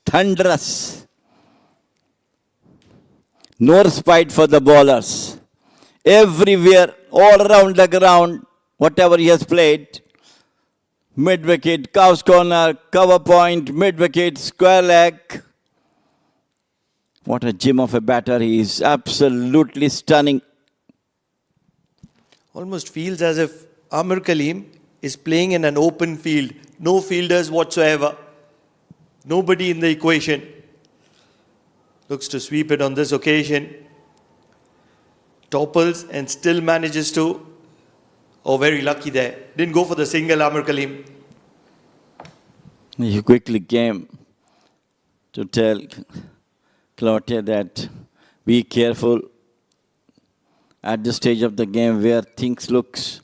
thunderous. No respite for the bowlers. Everywhere, all around the ground, whatever he has played. Mid-wicket, cow's corner, cover point, mid-wicket, square leg. What a gem of a batter he is. Absolutely stunning. Almost feels as if Amir Kaleem is playing in an open field. No fielders whatsoever. Nobody in the equation. Looks to sweep it on this occasion. Topples and still manages to. Oh, very lucky there. Didn't go for the single, Amir Kaleem. He quickly came to tell Cloutier that be careful at this stage of the game where things looks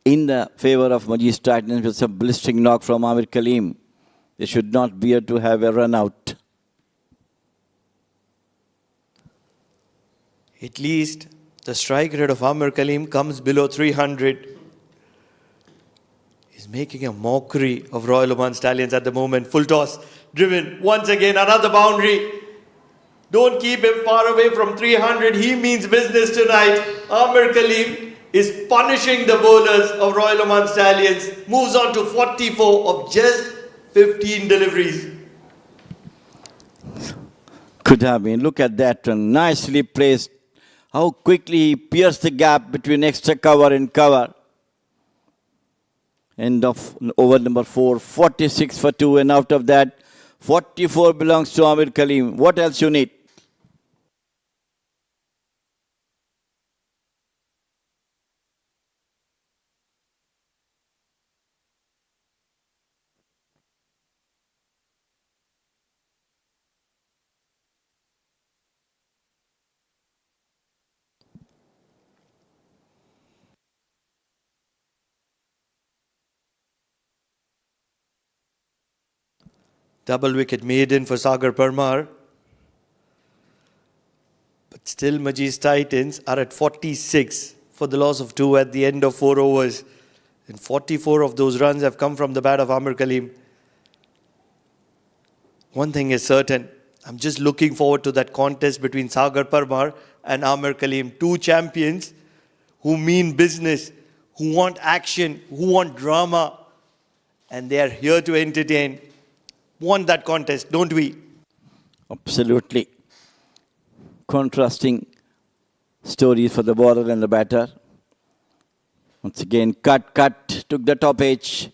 in the favor of Majees Titans with some blistering knock from Amir Kaleem. They should not bear to have a run out. At least the strike rate of Amir Kaleem comes below 300. He's making a mockery of Royal Oman Stallions at the moment. Full toss, driven, once again another boundary. Don't keep him far away from 300. He means business tonight. Amir Kaleem is punishing the bowlers of Royal Oman Stallions. Moves on to 44 of just 15 deliveries. Could have been. Look at that one. Nicely placed. How quickly he pierced the gap between extra cover and cover. End of over number 4. 46 for 2. And out of that, 44 belongs to Amir Kaleem. What else you need? Double wicket maiden for Sagar Parmar. But still Majees Titans are at 46 for the loss of 2 at the end of 4 overs. And 44 of those runs have come from the bat of Amir Kaleem. One thing is certain. I'm just looking forward to that contest between Sagar Parmar and Amir Kaleem. Two champions who mean business, who want action, who want drama. And they are here to entertain. Want that contest, don't we? Absolutely. Contrasting stories for the bowler and the batter. Once again, cut, took the top edge.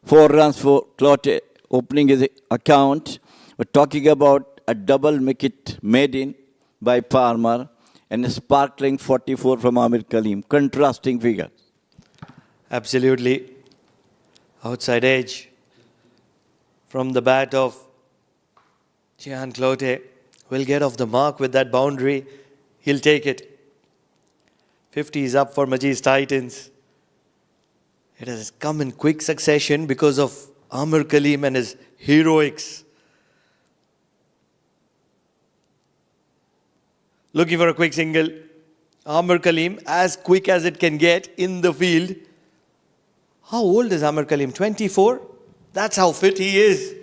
4 runs for Cloutier, opening his account. We're talking about a double wicket maiden by Parmar and a sparkling 44 from Amir Kaleem. Contrasting figures. Absolutely. Outside edge from the bat of Jehan Clote. Will get off the mark with that boundary. He'll take it. 50 is up for Majees Titans. It has come in quick succession because of Amir Kaleem and his heroics. Looking for a quick single. Amir Kaleem, as quick as it can get in the field. How old is Amir Kaleem? 24? That's how fit he is.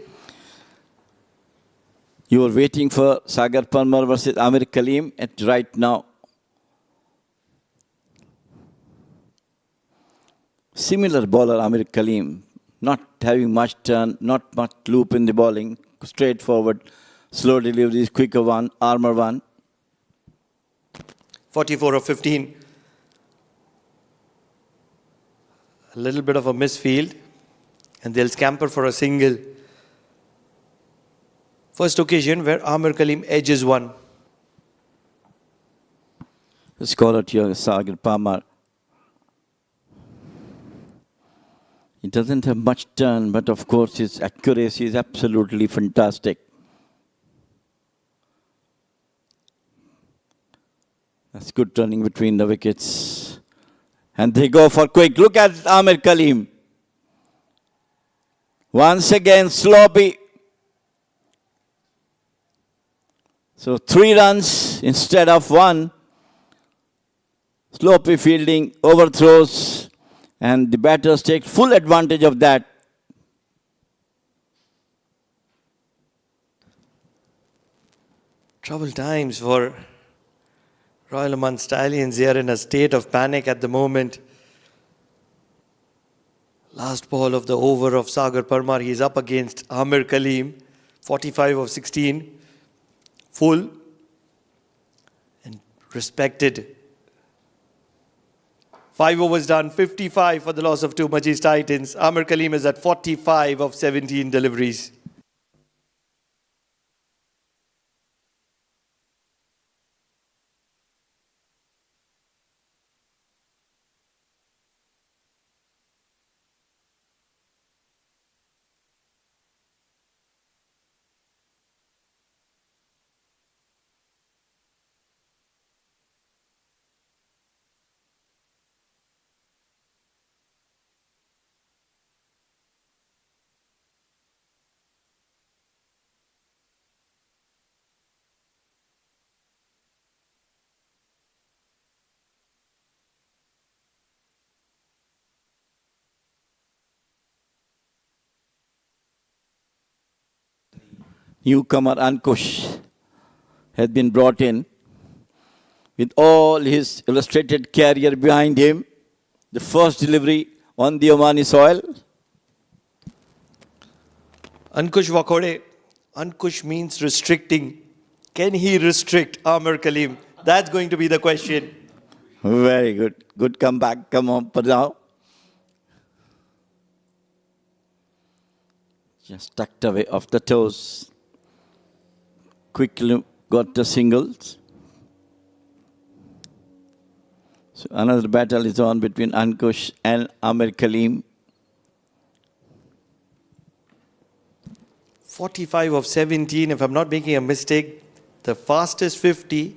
You were waiting for Sagar Parmar versus Amir Kaleem at right now. Similar bowler Amir Kaleem, not having much turn, not much loop in the bowling, straightforward, slow deliveries, quicker one, armour one. 44 of 15. A little bit of a misfield. And they'll scamper for a single. First occasion where Amir Kaleem edges one. The scorer here, Sagar Parmar. He doesn't have much turn, but of course his accuracy is absolutely fantastic. That's good turning between the wickets. And they go for quick. Look at Amir Kaleem. Once again, sloppy. So 3 runs instead of 1. Sloppy fielding, overthrows, and the batters take full advantage of that. Troubled times for Royal Oman Stallions. They are in a state of panic at the moment. Last ball of the over of Sagar Parmar. He is up against Amir Kaleem. 45 of 16. Full and respected. 5 overs done. 55 for the loss of 2 Majees Titans. Amir Kaleem is at 45 of 17 deliveries. Newcomer Ankush has been brought in with all his illustrated career behind him. The first delivery on the Omani soil. Ankush Wakode. Ankush means restricting. Can he restrict Amir Kaleem? That's going to be the question. Very good. Good comeback. Come on, Padao. Just tucked away off the toes. Quickly got the singles. So another battle is on between Ankush and Amir Kaleem. 45 of 17, if I'm not making a mistake. The fastest 50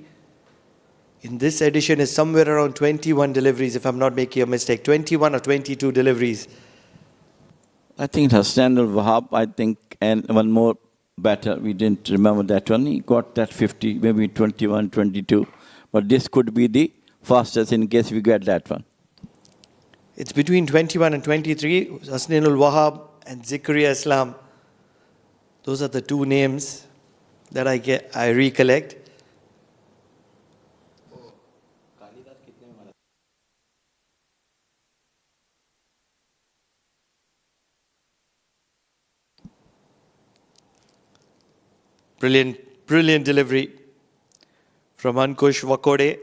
in this edition is somewhere around 21 deliveries, if I'm not making a mistake. 21 or 22 deliveries. I think it has Hassanul Wahab, I think, and one more batter. We didn't remember that one. He got that 50, maybe 21, 22. But this could be the fastest in case we get that one. It's between 21 and 23. Hassanul Wahab and Zikaria Islam. Those are the 2 names that I recollect. Brilliant delivery from Ankush Wakode.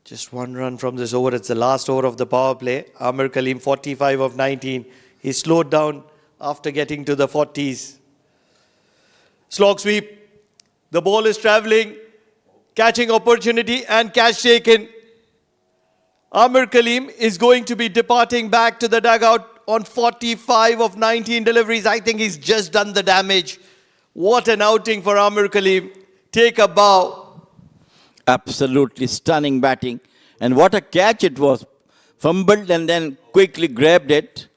Just 1 run from this over. It's the last over of the power play. Amir Kaleem, 45 of 19. He slowed down after getting to the 40s. Slog sweep. The ball is travelling. Catching opportunity and catch taken. Amir Kaleem is going to be departing back to the dugout on 45 of 19 deliveries. I think he's just done the damage. What an outing for Amir Kaleem. Take a bow. Absolutely stunning batting. And what a catch it was. Fumbled and then quickly grabbed it.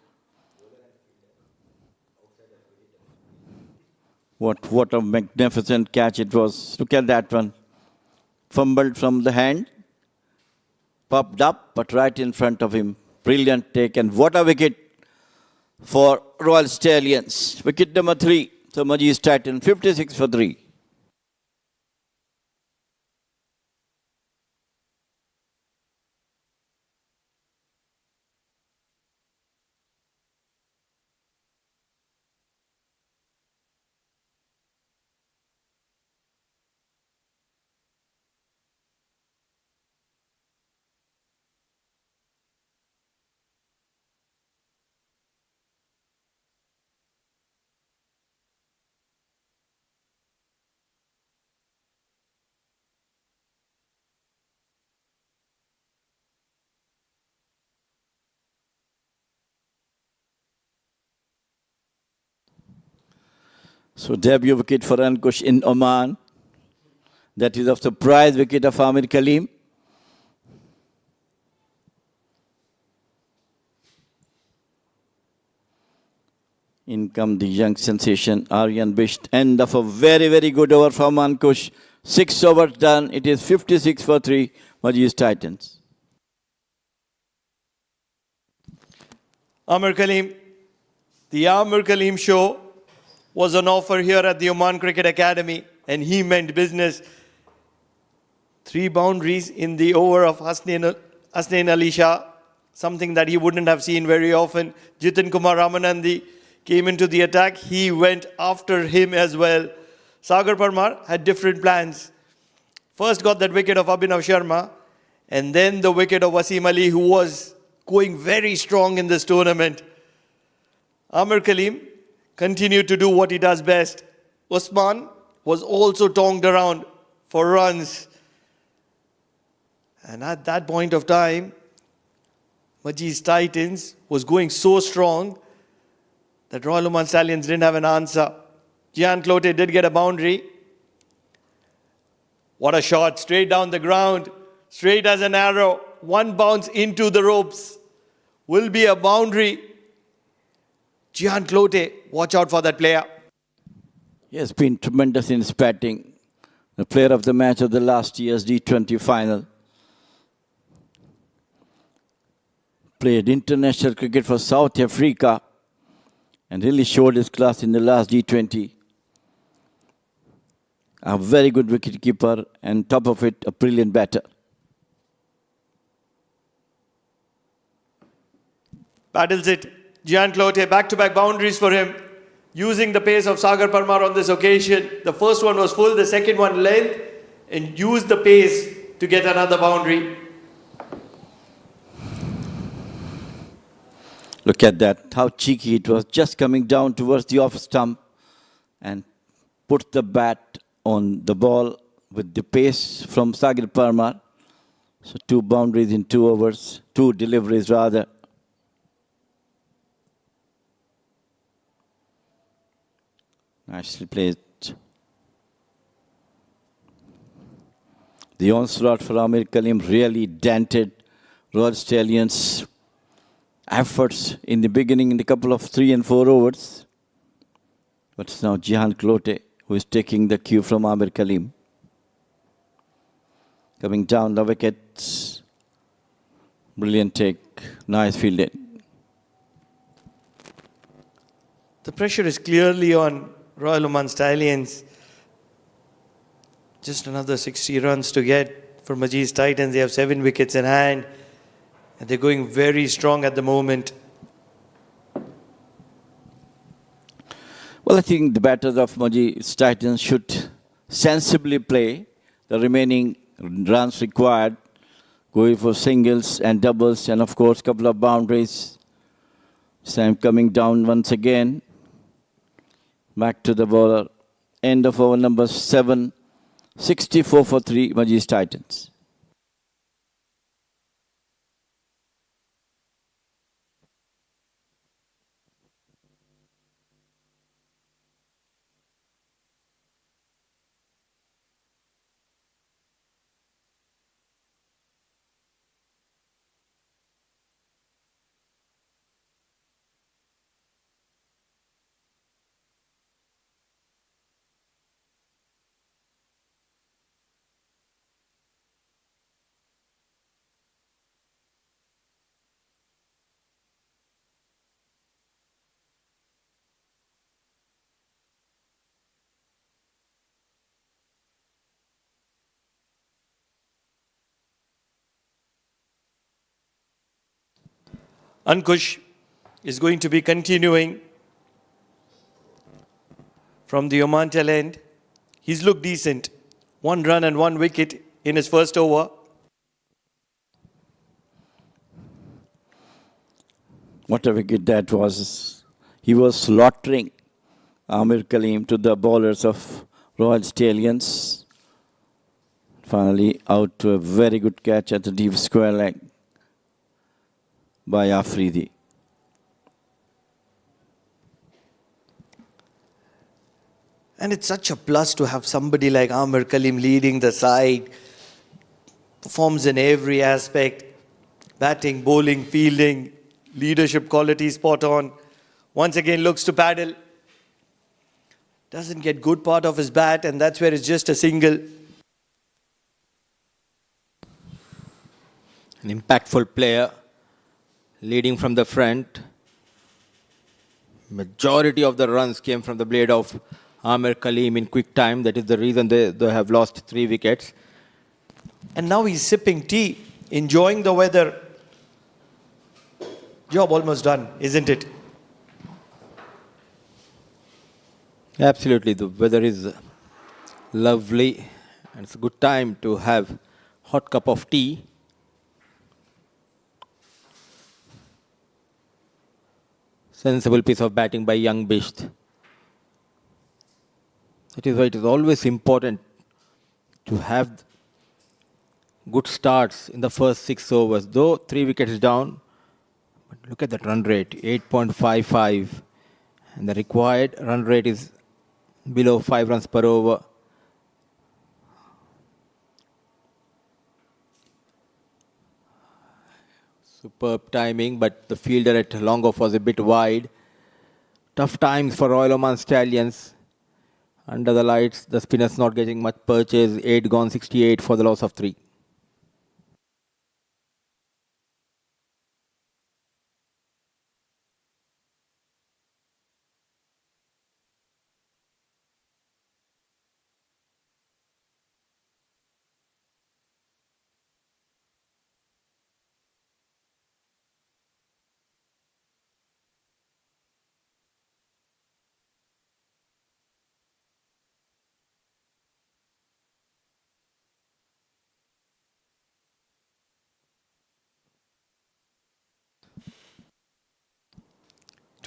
What a magnificent catch it was. Look at that one. Fumbled from the hand. Popped up, but right in front of him. Brilliant take. And what a wicket for Royal Stallions. Wicket number 3. So Majees Titans, 56 for 3. So debut wicket for Ankush in Oman. That is of the prize wicket of Amir Kaleem. In come the young sensation, Aryan Bisht. End of a very, very good over from Ankush. 6 overs done. It is 56 for 3, Majees Titans. Amir Kaleem. The Amir Kaleem show was on offer here at the Oman Cricket Academy, and he meant business. 3 boundaries in the over of Hasnain Ali Shah, something that he wouldn't have seen very often. Jitin Kumar Ramanandi came into the attack. He went after him as well. Sagar Parmar had different plans. First got that wicket of Abhinav Sharma, and then the wicket of Wasim Ali, who was going very strong in this tournament. Amir Kaleem continued to do what he does best. Usman was also tongued around for runs. And at that point of time, Majees Titans was going so strong that Royal Oman Stallions didn't have an answer. Gian Clote did get a boundary. What a shot, straight down the ground, straight as an arrow. 1 bounce into the ropes. Will be a boundary. Gian Clote, watch out for that player. He has been tremendous in his batting. The player of the match of the last year's D20 final. Played international cricket for South Africa and really showed his class in the last D20. A very good wicketkeeper and top of it, a brilliant batter. Battles it. Gian Clote, back-to-back boundaries for him. Using the pace of Sagar Parmar on this occasion. The first one was full, the second one length, and used the pace to get another boundary. Look at that, how cheeky it was, just coming down towards the off stump and put the bat on the ball with the pace from Sagar Parmar. So 2 boundaries in 2 overs, 2 deliveries rather. Nicely played. The onslaught for Amir Kaleem really dented Royal Stallions' efforts in the beginning in the couple of 3 and 4 overs. But it's now Gian Clote who is taking the cue from Amir Kaleem. Coming down the wickets. Brilliant take. Nice fielding. The pressure is clearly on Royal Oman Stallions. Just another 60 runs to get for Majees Titans. They have 7 wickets in hand. And they're going very strong at the moment. Well, I think the batters of Majees Titans should sensibly play the remaining runs required, going for singles and doubles, and of course, a couple of boundaries. Sam coming down once again. Back to the bowler. End of over number 7. 64 for 3, Majees Titans. Ankush is going to be continuing from the Oman tail end. He's looked decent. 1 run and 1 wicket in his first over. What a wicket that was. He was slaughtering Amir Kaleem to the bowlers of Royal Stallions. Finally out to a very good catch at the deep square leg by Afridi. And it's such a plus to have somebody like Amir Kaleem leading the side. Performs in every aspect. Batting, bowling, fielding, leadership quality spot on. Once again looks to paddle. Doesn't get good part of his bat, and that's where it's just a single. An impactful player leading from the front. Majority of the runs came from the blade of Amir Kaleem in quick time. That is the reason they have lost 3 wickets. And now he's sipping tea, enjoying the weather. Job almost done, isn't it? Absolutely, the weather is lovely and it's a good time to have hot cup of tea. Sensible piece of batting by young Bisht. That is why it is always important to have good starts in the first 6 overs. Though 3 wickets down, but look at that run rate, 8.55. And the required run rate is below 5 runs per over. Superb timing, but the fielder at long off was a bit wide. Tough times for Royal Oman Stallions. Under the lights, the spinners not getting much purchase. 8 gone, 68 for the loss of 3.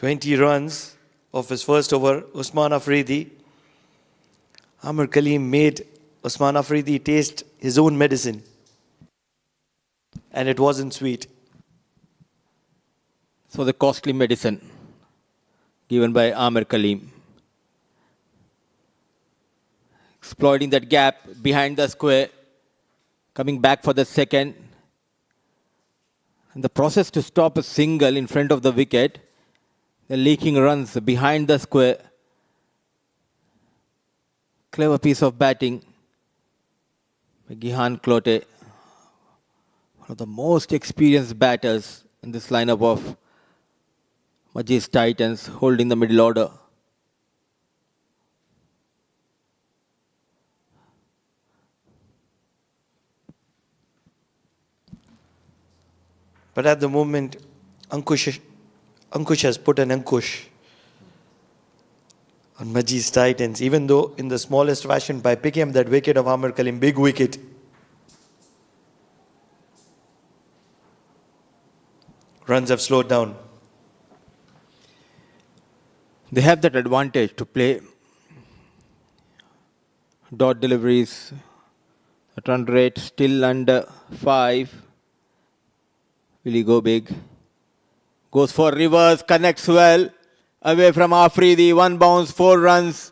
"20 runs of his first over, Usman Afridi. Amir Kaleem made Usman Afridi taste his own medicine. And it wasn't sweet. So the costly medicine given by Amir Kaleem. Exploiting that gap behind the square. Coming back for the second. And the process to stop a single in front of the wicket. The leaking runs behind the square. Clever piece of batting by Gihan Klote. One of the most experienced batters in this lineup of Majees Titans, holding the middle order. But at the moment, Ankush has put an Ankush on Majees Titans, even though in the smallest fashion by picking up that wicket of Amir Kaleem, big wicket. Runs have slowed down. They have that advantage to play dot deliveries. At run rate still under 5. Will he go big? Goes for reverse, connects well. Away from Afridi, 1 bounce, 4 runs.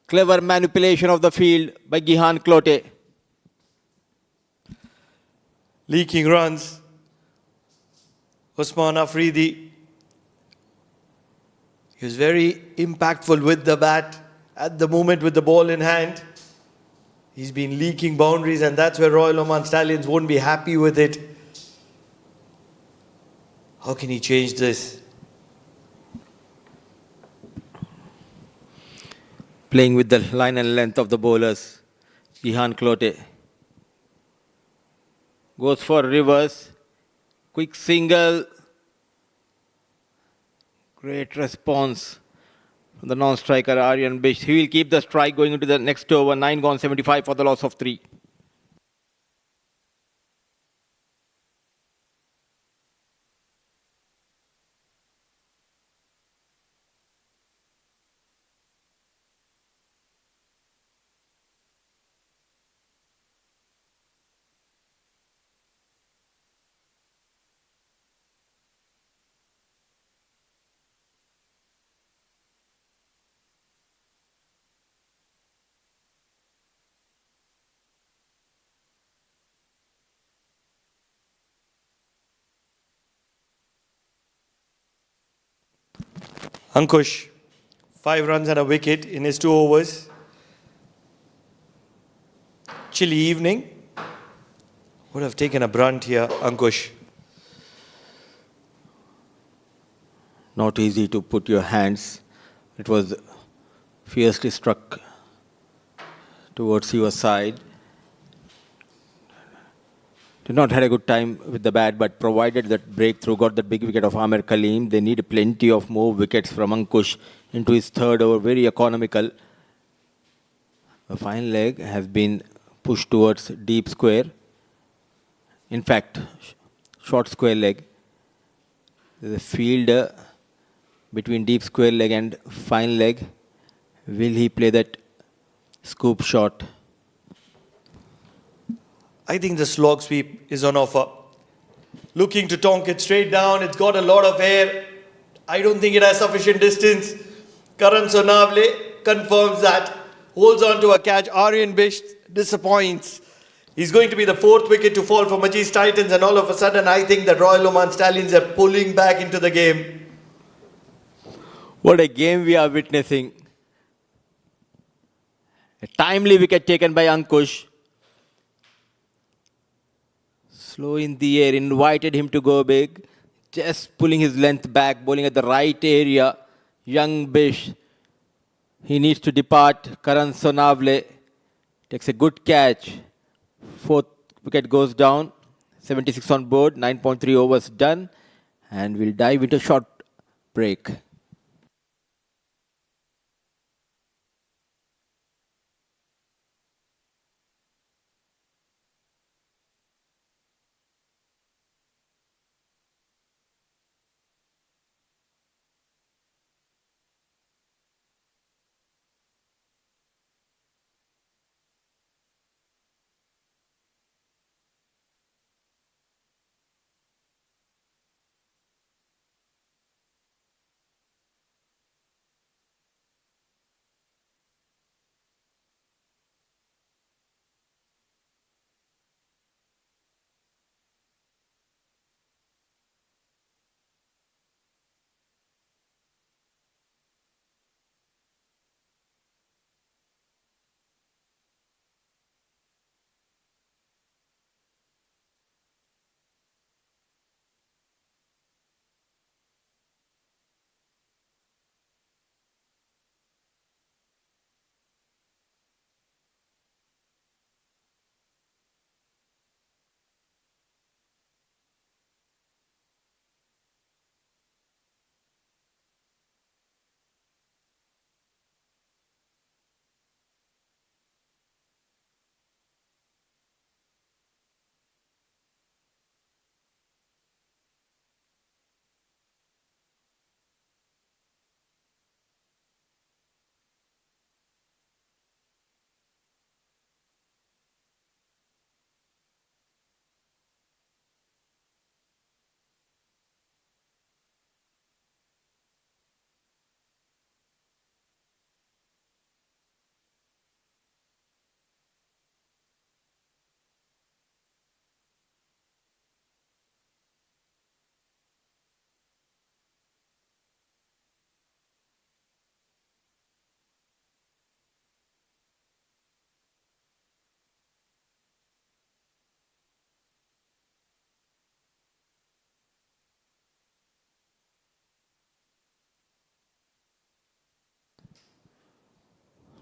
Clever manipulation of the field by Gihan Klote. Leaking runs. Usman Afridi. He was very impactful with the bat. At the moment with the ball in hand. He's been leaking boundaries, and that's where Royal Oman Stallions won't be happy with it. How can he change this? Playing with the line and length of the bowlers. Gihan Klote. Goes for reverse. Quick single. Great response from the non-striker Aryan Bish. He will keep the strike going into the next over. 9 gone, 75 for the loss of 3. Ankush, 5 runs and a wicket in his 2 overs. Chilly evening. Would have taken a brunt here, Ankush. Not easy to put your hands. It was fiercely struck towards your side. Did not had a good time with the bat, but provided that breakthrough, got that big wicket of Amir Kaleem. They need plenty of more wickets from Ankush into his 3rd over. Very economical. The fine leg has been pushed towards deep square. In fact, short square leg. The fielder between deep square leg and fine leg. Will he play that scoop shot? I think the slog sweep is on offer. Looking to tonk it straight down. It's got a lot of air. I don't think it has sufficient distance. Karan Sonavle confirms that. Holds on to a catch. Aryan Bish disappoints. He's going to be the 4th wicket to fall for Majees Titans, and all of a sudden I think that Royal Oman Stallions are pulling back into the game. What a game we are witnessing. A timely wicket taken by Ankush. Slow in the air, invited him to go big. Just pulling his length back, bowling at the right area. Young Bish. He needs to depart. Karan Sonavle takes a good catch. 4th wicket goes down. 76 on board. 9.3 overs done. And we'll dive into a short break.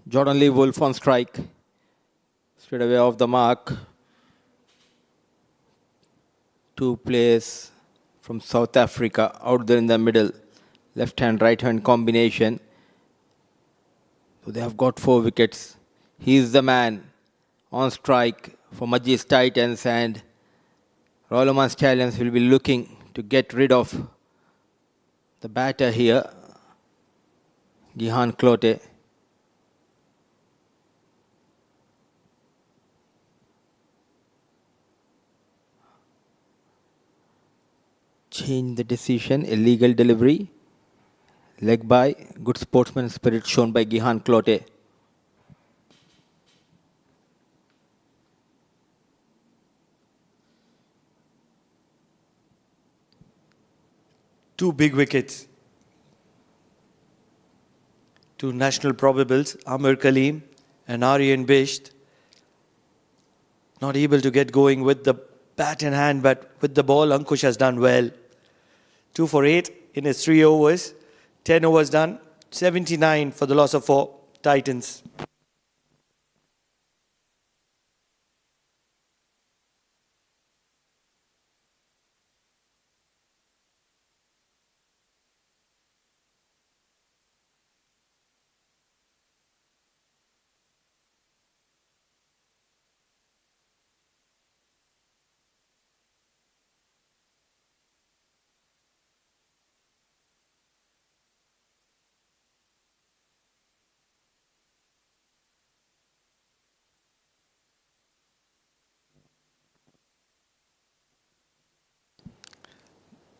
Jordan Lee Wolf on strike. Straight away off the mark. 2 players from South Africa out there in the middle. left-hand, right-hand combination. So they have got 4 wickets. He is the man on strike for Majees Titans, and Royal Oman Stallions will be looking to get rid of the batter here, Gihan Clote. Change the decision, illegal delivery, leg by, good sportsman spirit shown by Gihan Clote. Two big wickets. Two national probables, Amir Kaleem and Aryan Bisht. Not able to get going with the bat in hand, but with the ball, Ankush has done well. 2 for 8 in his 3 overs. 10 overs done. 79 for the loss of 4. Titans.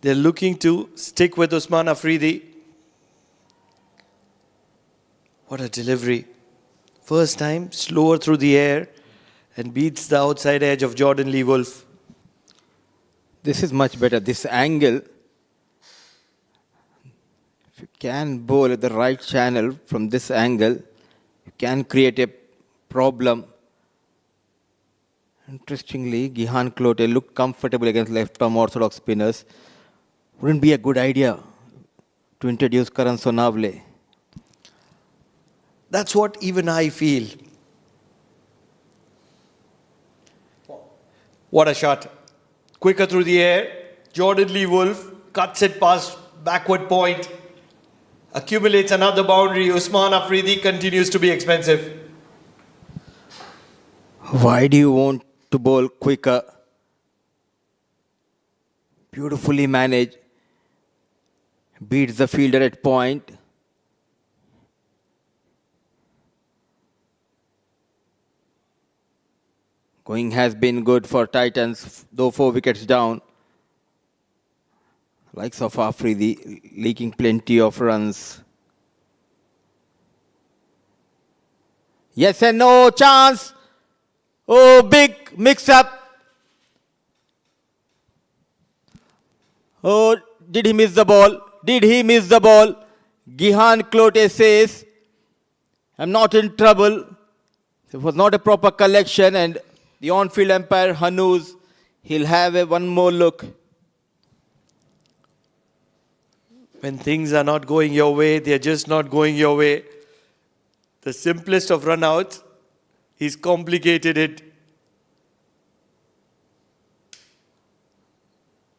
They're looking to stick with Usman Afridi. What a delivery. First time, slower through the air and beats the outside edge of Jordan Lee Wolf. This is much better. This angle, if you can bowl at the right channel from this angle, you can create a problem. Interestingly, Gihan Clote looked comfortable against left-arm orthodox spinners. Wouldn't be a good idea to introduce Karan Sonavle. That's what even I feel. What a shot. Quicker through the air. Jordan Lee Wolf cuts it past backward point. Accumulates another boundary. Usman Afridi continues to be expensive. Why do you want to bowl quicker? Beautifully managed. Beats the fielder at point. Going has been good for Titans, though 4 wickets down. Likes of Afridi leaking plenty of runs. Yes and no chance. Oh, big mix-up. Oh, did he miss the ball? Did he miss the ball? Gihan Clote says, I'm not in trouble. It was not a proper collection, and the on-field umpire, Hanuz, he'll have one more look. When things are not going your way, they're just not going your way. The simplest of run-outs, he's complicated it.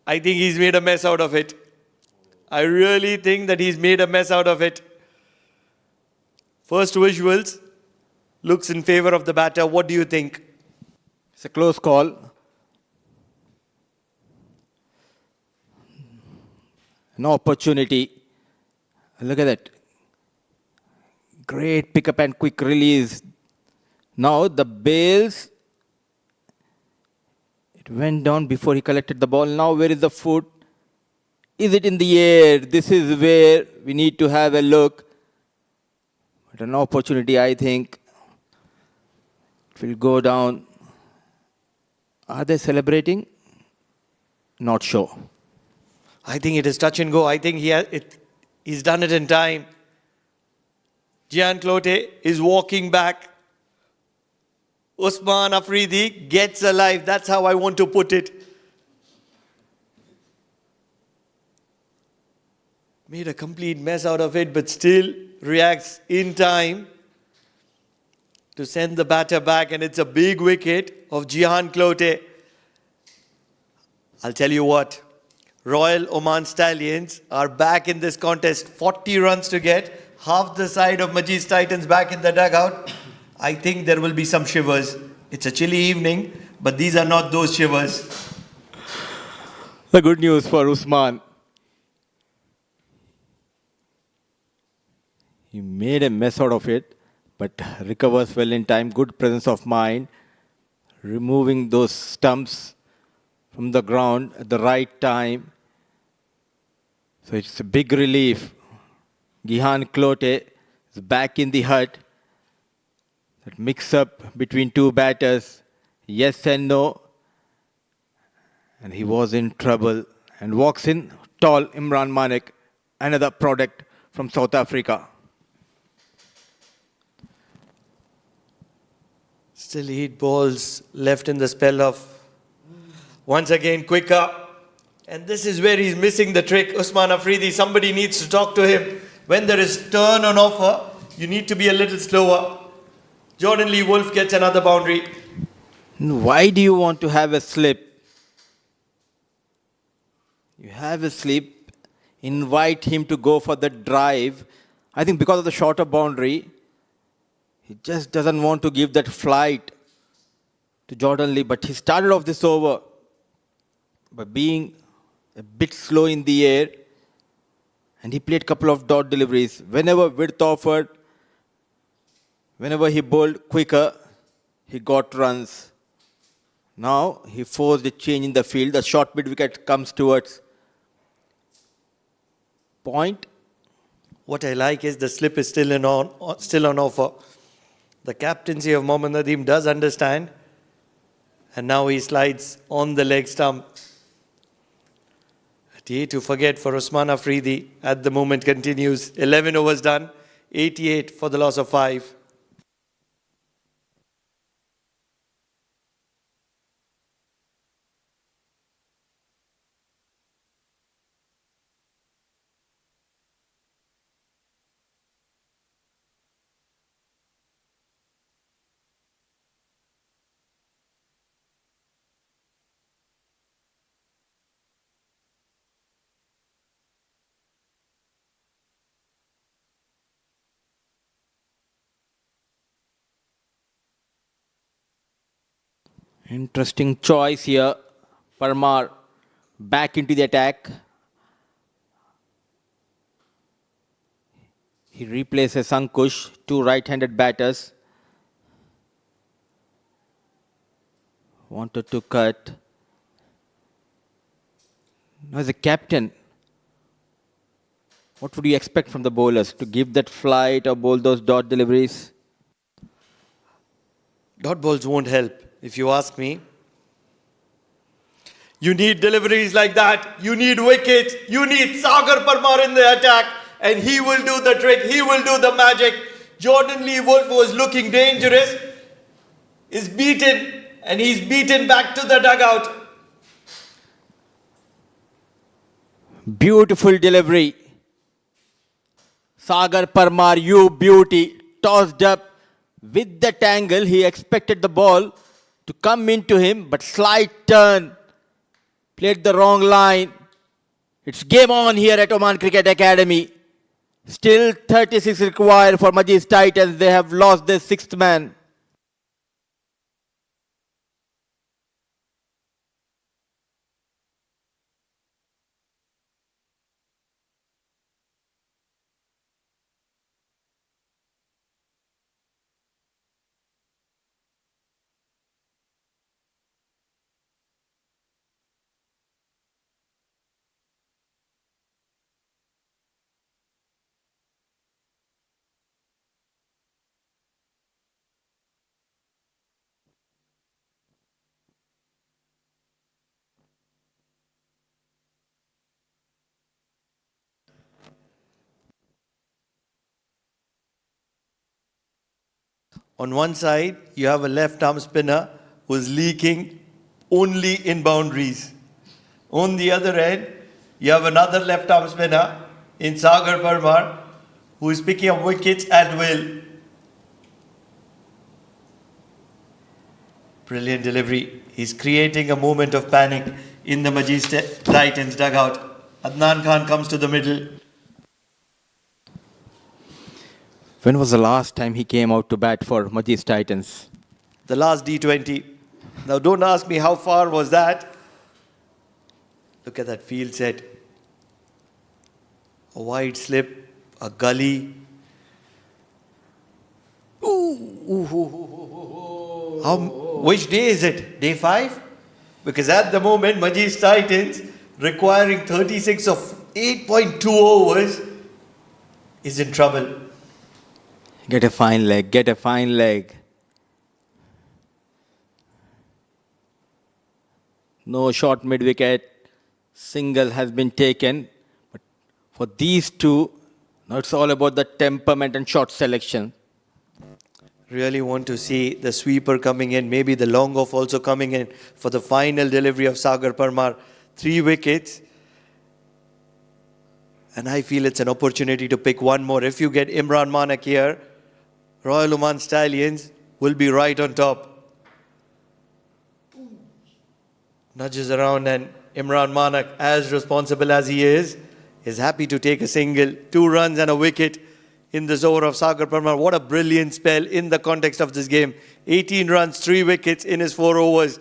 I think he's made a mess out of it. I really think that he's made a mess out of it. First visuals looks in favor of the batter. What do you think? It's a close call. An opportunity. Look at that. Great pick up and quick release. Now the bails. It went down before he collected the ball. Now where is the foot? Is it in the air? This is where we need to have a look. But an opportunity, I think. It will go down. Are they celebrating? Not sure. I think it is touch and go. I think he's done it in time. Gihan Clote is walking back. Usman Afridi gets alive. That's how I want to put it. Made a complete mess out of it, but still reacts in time to send the batter back, and it's a big wicket of Gihan Clote. I'll tell you what, Royal Oman Stallions are back in this contest. 40 runs to get. Half the side of Majees Titans back in the dugout. I think there will be some shivers. It's a chilly evening, but these are not those shivers. The good news for Usman. He made a mess out of it, but recovers well in time. Good presence of mind, removing those stumps from the ground at the right time. So it's a big relief. Gihan Klote is back in the hut. That mix up between two batters, yes and no. And he was in trouble. And walks in tall Imran Manik, another product from South Africa. Still 8 balls left in the spell of once again quicker. And this is where he's missing the trick. Usman Afridi, somebody needs to talk to him. When there is turn on offer, you need to be a little slower. Jordan Lee Wolf gets another boundary. Why do you want to have a slip? You have a slip, invite him to go for the drive. I think because of the shorter boundary, he just doesn't want to give that flight to Jordan Lee. But he started off this over by being a bit slow in the air. And he played a couple of dot deliveries. Whenever width offered, whenever he bowled quicker, he got runs. Now he forced a change in the field. The short mid wicket comes towards point. What I like is the slip is still on offer. The captaincy of Mohammad Nadeem does understand. And now he slides on the leg stump. A day to forget for Usman Afridi at the moment continues. 11 overs done. 88 for the loss of 5. Interesting choice here. Parmar back into the attack. He replaces Ankush, two right-handed batters. Wanted to cut. Now as a captain, what would you expect from the bowlers? To give that flight or bowl those dot deliveries? Dot balls won't help, if you ask me. You need deliveries like that. You need wickets. You need Sagar Parmar in the attack. And he will do the trick. He will do the magic. Jordan Lee Wolf was looking dangerous. Is beaten. And he's beaten back to the dugout. Beautiful delivery. Sagar Parmar, you beauty. Tossed up with that angle. He expected the ball to come into him, but slight turn. Played the wrong line. It's game on here at Oman Cricket Academy. Still 36 required for Majees Titans. They have lost their 6th man. On one side, you have a left arm spinner who's leaking only in boundaries. On the other end, you have another left arm spinner in Sagar Parmar who is picking up wickets at will. Brilliant delivery. He's creating a moment of panic. in the Majees Titans dugout. Adnan Khan comes to the middle. When was the last time he came out to bat for Majees Titans? The last D20. Now don't ask me how far was that. Look at that field set. A wide slip, a gully. Which day is it? Day 5? Because at the moment, Majees Titans, requiring 36 of 8.2 overs, is in trouble. Get a fine leg, get a fine leg. No short mid-wicket. Single has been taken. But for these two, now it's all about the temperament and shot selection. Really want to see the sweeper coming in, maybe the long off also coming in for the final delivery of Sagar Parmar. 3 wickets. And I feel it's an opportunity to pick one more. If you get Imran Manak here, Royal Oman Stallions will be right on top. Nudges around, and Imran Manak, as responsible as he is happy to take a single. 2 runs and a wicket in this over of Sagar Parmar. What a brilliant spell in the context of this game. 18 runs, 3 wickets in his 4 overs.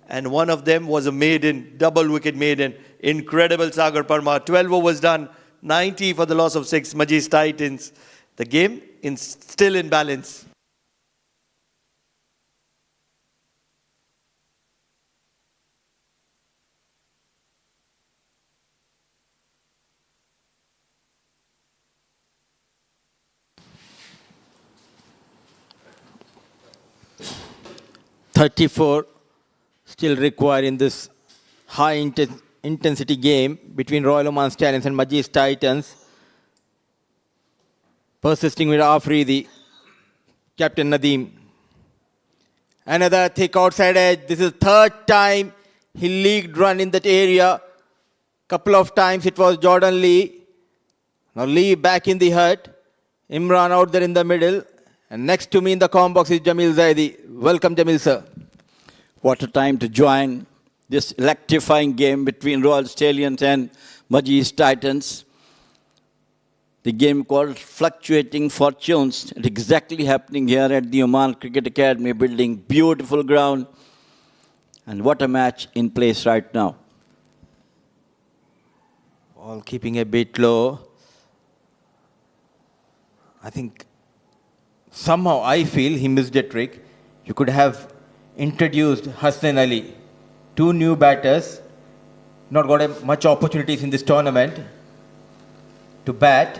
And one of them was a maiden, double wicket maiden. Incredible Sagar Parmar. 12 overs done, 90 for the loss of 6. Majees Titans. The game still in balance. .34 still required in this high intensity game between Royal Oman Stallions and Majees Titans. Persisting with Afridi, Captain Nadeem. Another thick outside edge. This is 3rd time he leaked run in that area. Couple of times it was Jordan Lee. Now Lee back in the hut. Imran out there in the middle. And next to me in the comm box is Jamil Zaidi. Welcome, Jamil, sir. What a time to join this electrifying game between Royal Stallions and Majees Titans. The game called Fluctuating Fortunes. It's exactly happening here at the Oman Cricket Academy building. Beautiful ground. And what a match in place right now. All keeping a bit low. I think somehow I feel he missed a trick. You could have introduced Hassan Ali. 2 new batters. Not got much opportunities in this tournament to bat.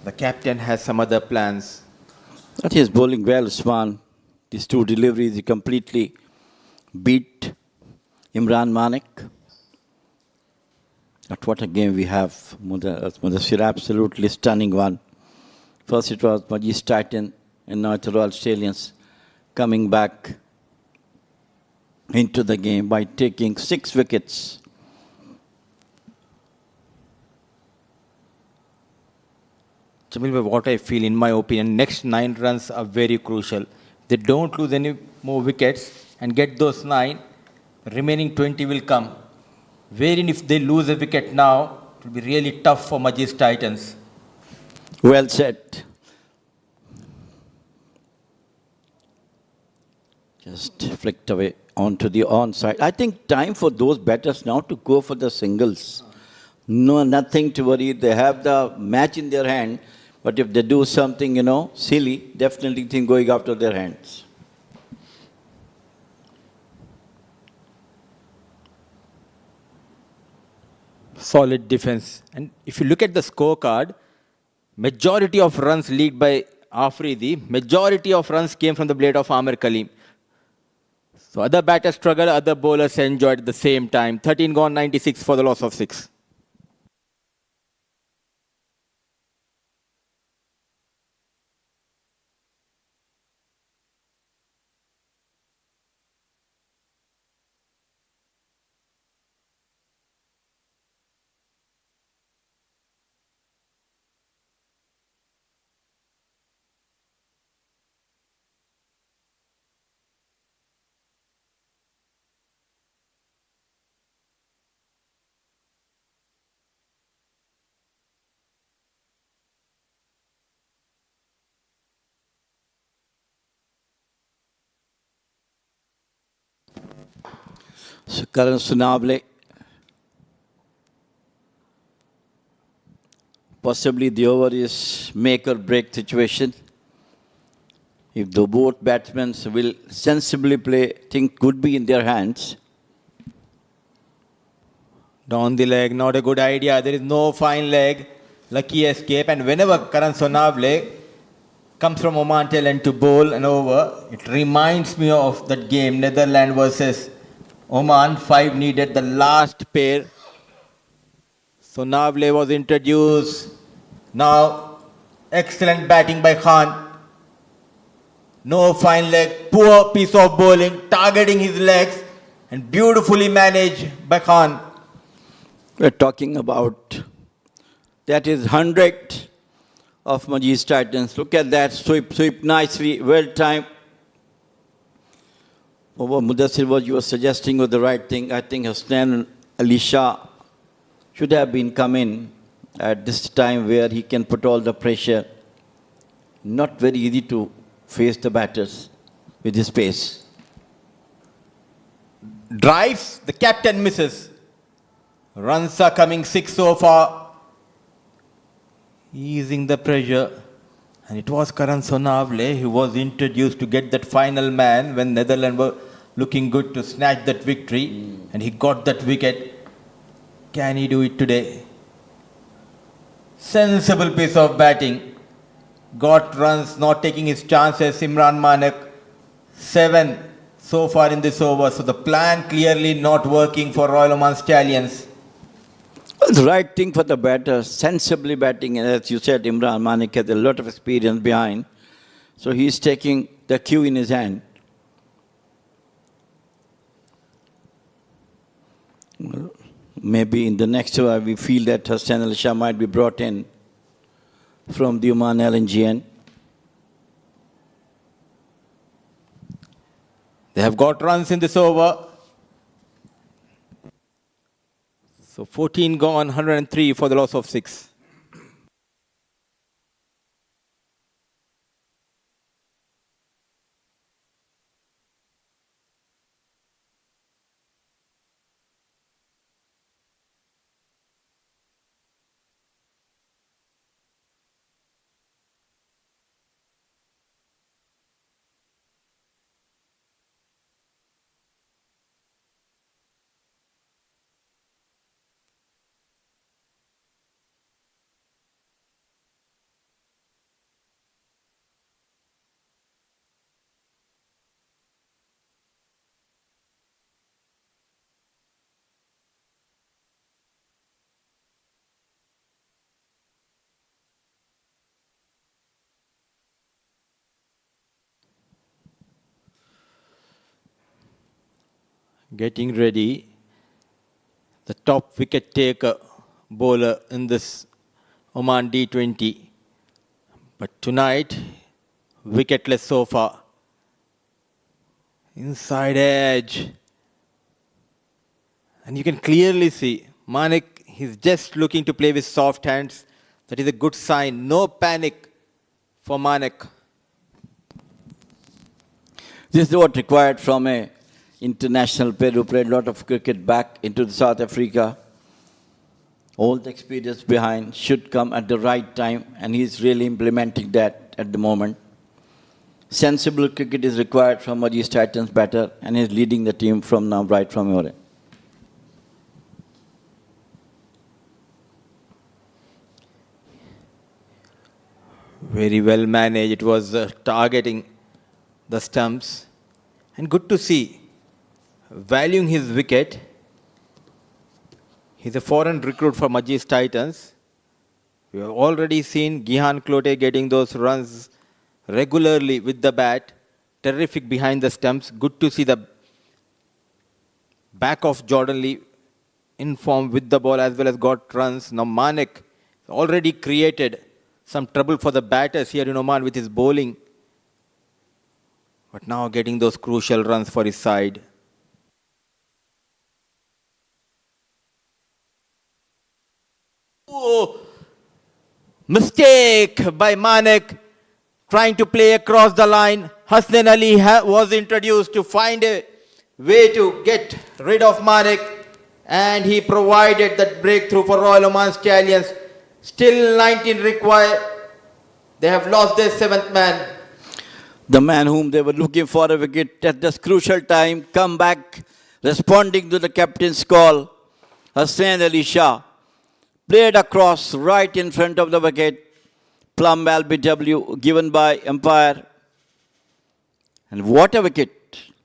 The captain has some other plans. That is bowling well, Usman. These 2 deliveries, he completely beat Imran Manik. But what a game we have. Mudassir, absolutely stunning one. First it was Majees Titan, and now it's the Royal Stallions coming back into the game by taking 6 wickets. Jamil, what I feel, in my opinion, next 9 runs are very crucial. They don't lose any more wickets and get those 9, the remaining 20 will come. Wherein if they lose a wicket now, it will be really tough for Majees Titans. Well said. Just flicked away onto the onside. I think time for those batters now to go for the singles. No, nothing to worry. They have the match in their hand. But if they do something, silly, definitely think going after their hands. Solid defense. And if you look at the scorecard, majority of runs lead by Afridi, majority of runs came from the blade of Amir Kaleem. So other batters struggled, other bowlers enjoyed at the same time. 13 gone, 96 for the loss of 6. So Karan Sunable, possibly the over is make or break situation. If the both batsmen will sensibly play, think could be in their hands. Down the leg, not a good idea. There is no fine leg. Lucky escape. And whenever Karan Sonavle comes from Oman Stallions to bowl and over, it reminds me of that game, Netherlands versus Oman. 5 needed, the last pair. Sonavle was introduced. Now, excellent batting by Khan. No fine leg, poor piece of bowling, targeting his legs, and beautifully managed by Khan. We're talking about that is 100 of Majees Titans. Look at that sweep nicely, well timed. What Mudassir was you were suggesting was the right thing. I think Hussain and Ali Shah should have been come in at this time where he can put all the pressure. Not very easy to face the batters with his pace. Drives, the captain misses. Runs are coming 6 so far. Easing the pressure. And it was Karan Sonavle who was introduced to get that final man when Netherlands were looking good to snatch that victory. And he got that wicket. Can he do it today? Sensible piece of batting. Got runs, not taking his chances. Imran Manek, 7 so far in this over. So the plan clearly not working for Royal Oman Stallions. The right thing for the batter, sensibly batting, and as you said, Imran Manik has a lot of experience behind. So he's taking the cue in his hand. Well, maybe in the next over we feel that Hussain Ali Shah might be brought in from the Oman LNGN. They have got runs in this over. So 14 gone, 103 for the loss of 6. Getting ready, the top wicket taker bowler in this Oman D20. But tonight, wicketless so far. Inside edge. And you can clearly see Manik, he's just looking to play with soft hands. That is a good sign. No panic for Manik. This is what required from a international player who played a lot of cricket back into South Africa. All the experience behind should come at the right time, and he's really implementing that at the moment. Sensible cricket is required from Majees Titans batter, and he's leading the team from now, right from your end. Very well managed. It was targeting the stumps. And good to see. Valuing his wicket. He's a foreign recruit for Majees Titans. We have already seen Gihan Clote getting those runs regularly with the bat. Terrific behind the stumps. Good to see the back of Jordan Lee in form with the ball as well as got runs. Now Manik already created some trouble for the batters here in Oman with his bowling. But now getting those crucial runs for his side. Oh, mistake by Manik, trying to play across the line. Hussain Ali was introduced to find a way to get rid of Manik, and he provided that breakthrough for Royal Oman Stallions. Still 19 required. They have lost their seventh man. The man whom they were looking for a wicket at this crucial time, come back, responding to the captain's call. Hussain Ali Shah played across right in front of the wicket. Plum LBW given by umpire. And what a wicket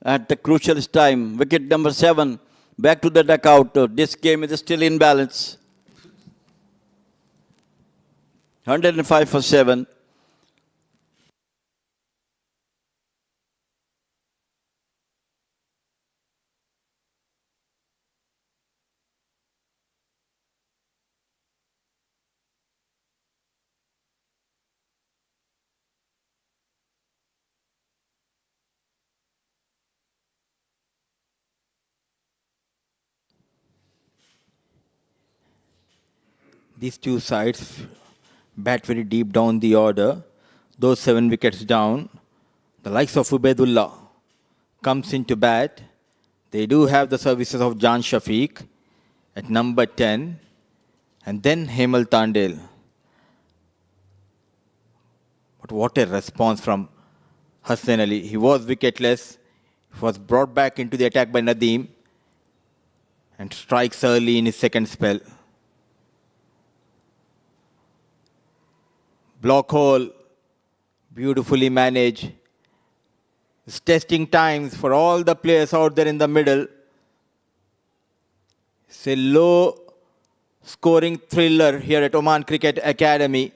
at the crucial time. Wicket number 7. Back to the dugout. This game is still in balance. 105 for 7. These two sides bat very deep down the order. Those 7 wickets down. The likes of Ubaidullah comes into bat. They do have the services of Jan Shafiq at number 10. And then Hemal Tandel. But what a response from Hussain Ali. He was wicketless. He was brought back into the attack by Nadeem. And strikes early in his second spell. Block hole, beautifully managed. It's testing times for all the players out there in the middle. It's a low scoring thriller here at Oman Cricket Academy.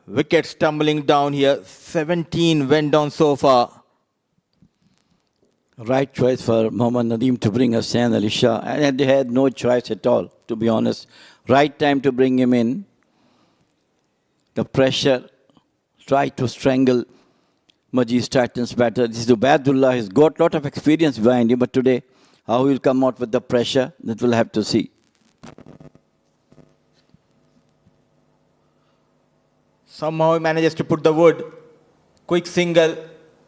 Wickets tumbling down here. 17 went down so far. Right choice for Mohammad Nadeem to bring Hussain Ali Shah. And they had no choice at all, to be honest. Right time to bring him in. The pressure, try to strangle Majees Titans batter. This is Ubaidullah. He's got a lot of experience behind him, but today, how he will come out with the pressure, that we'll have to see. Somehow he manages to put the wood. Quick single.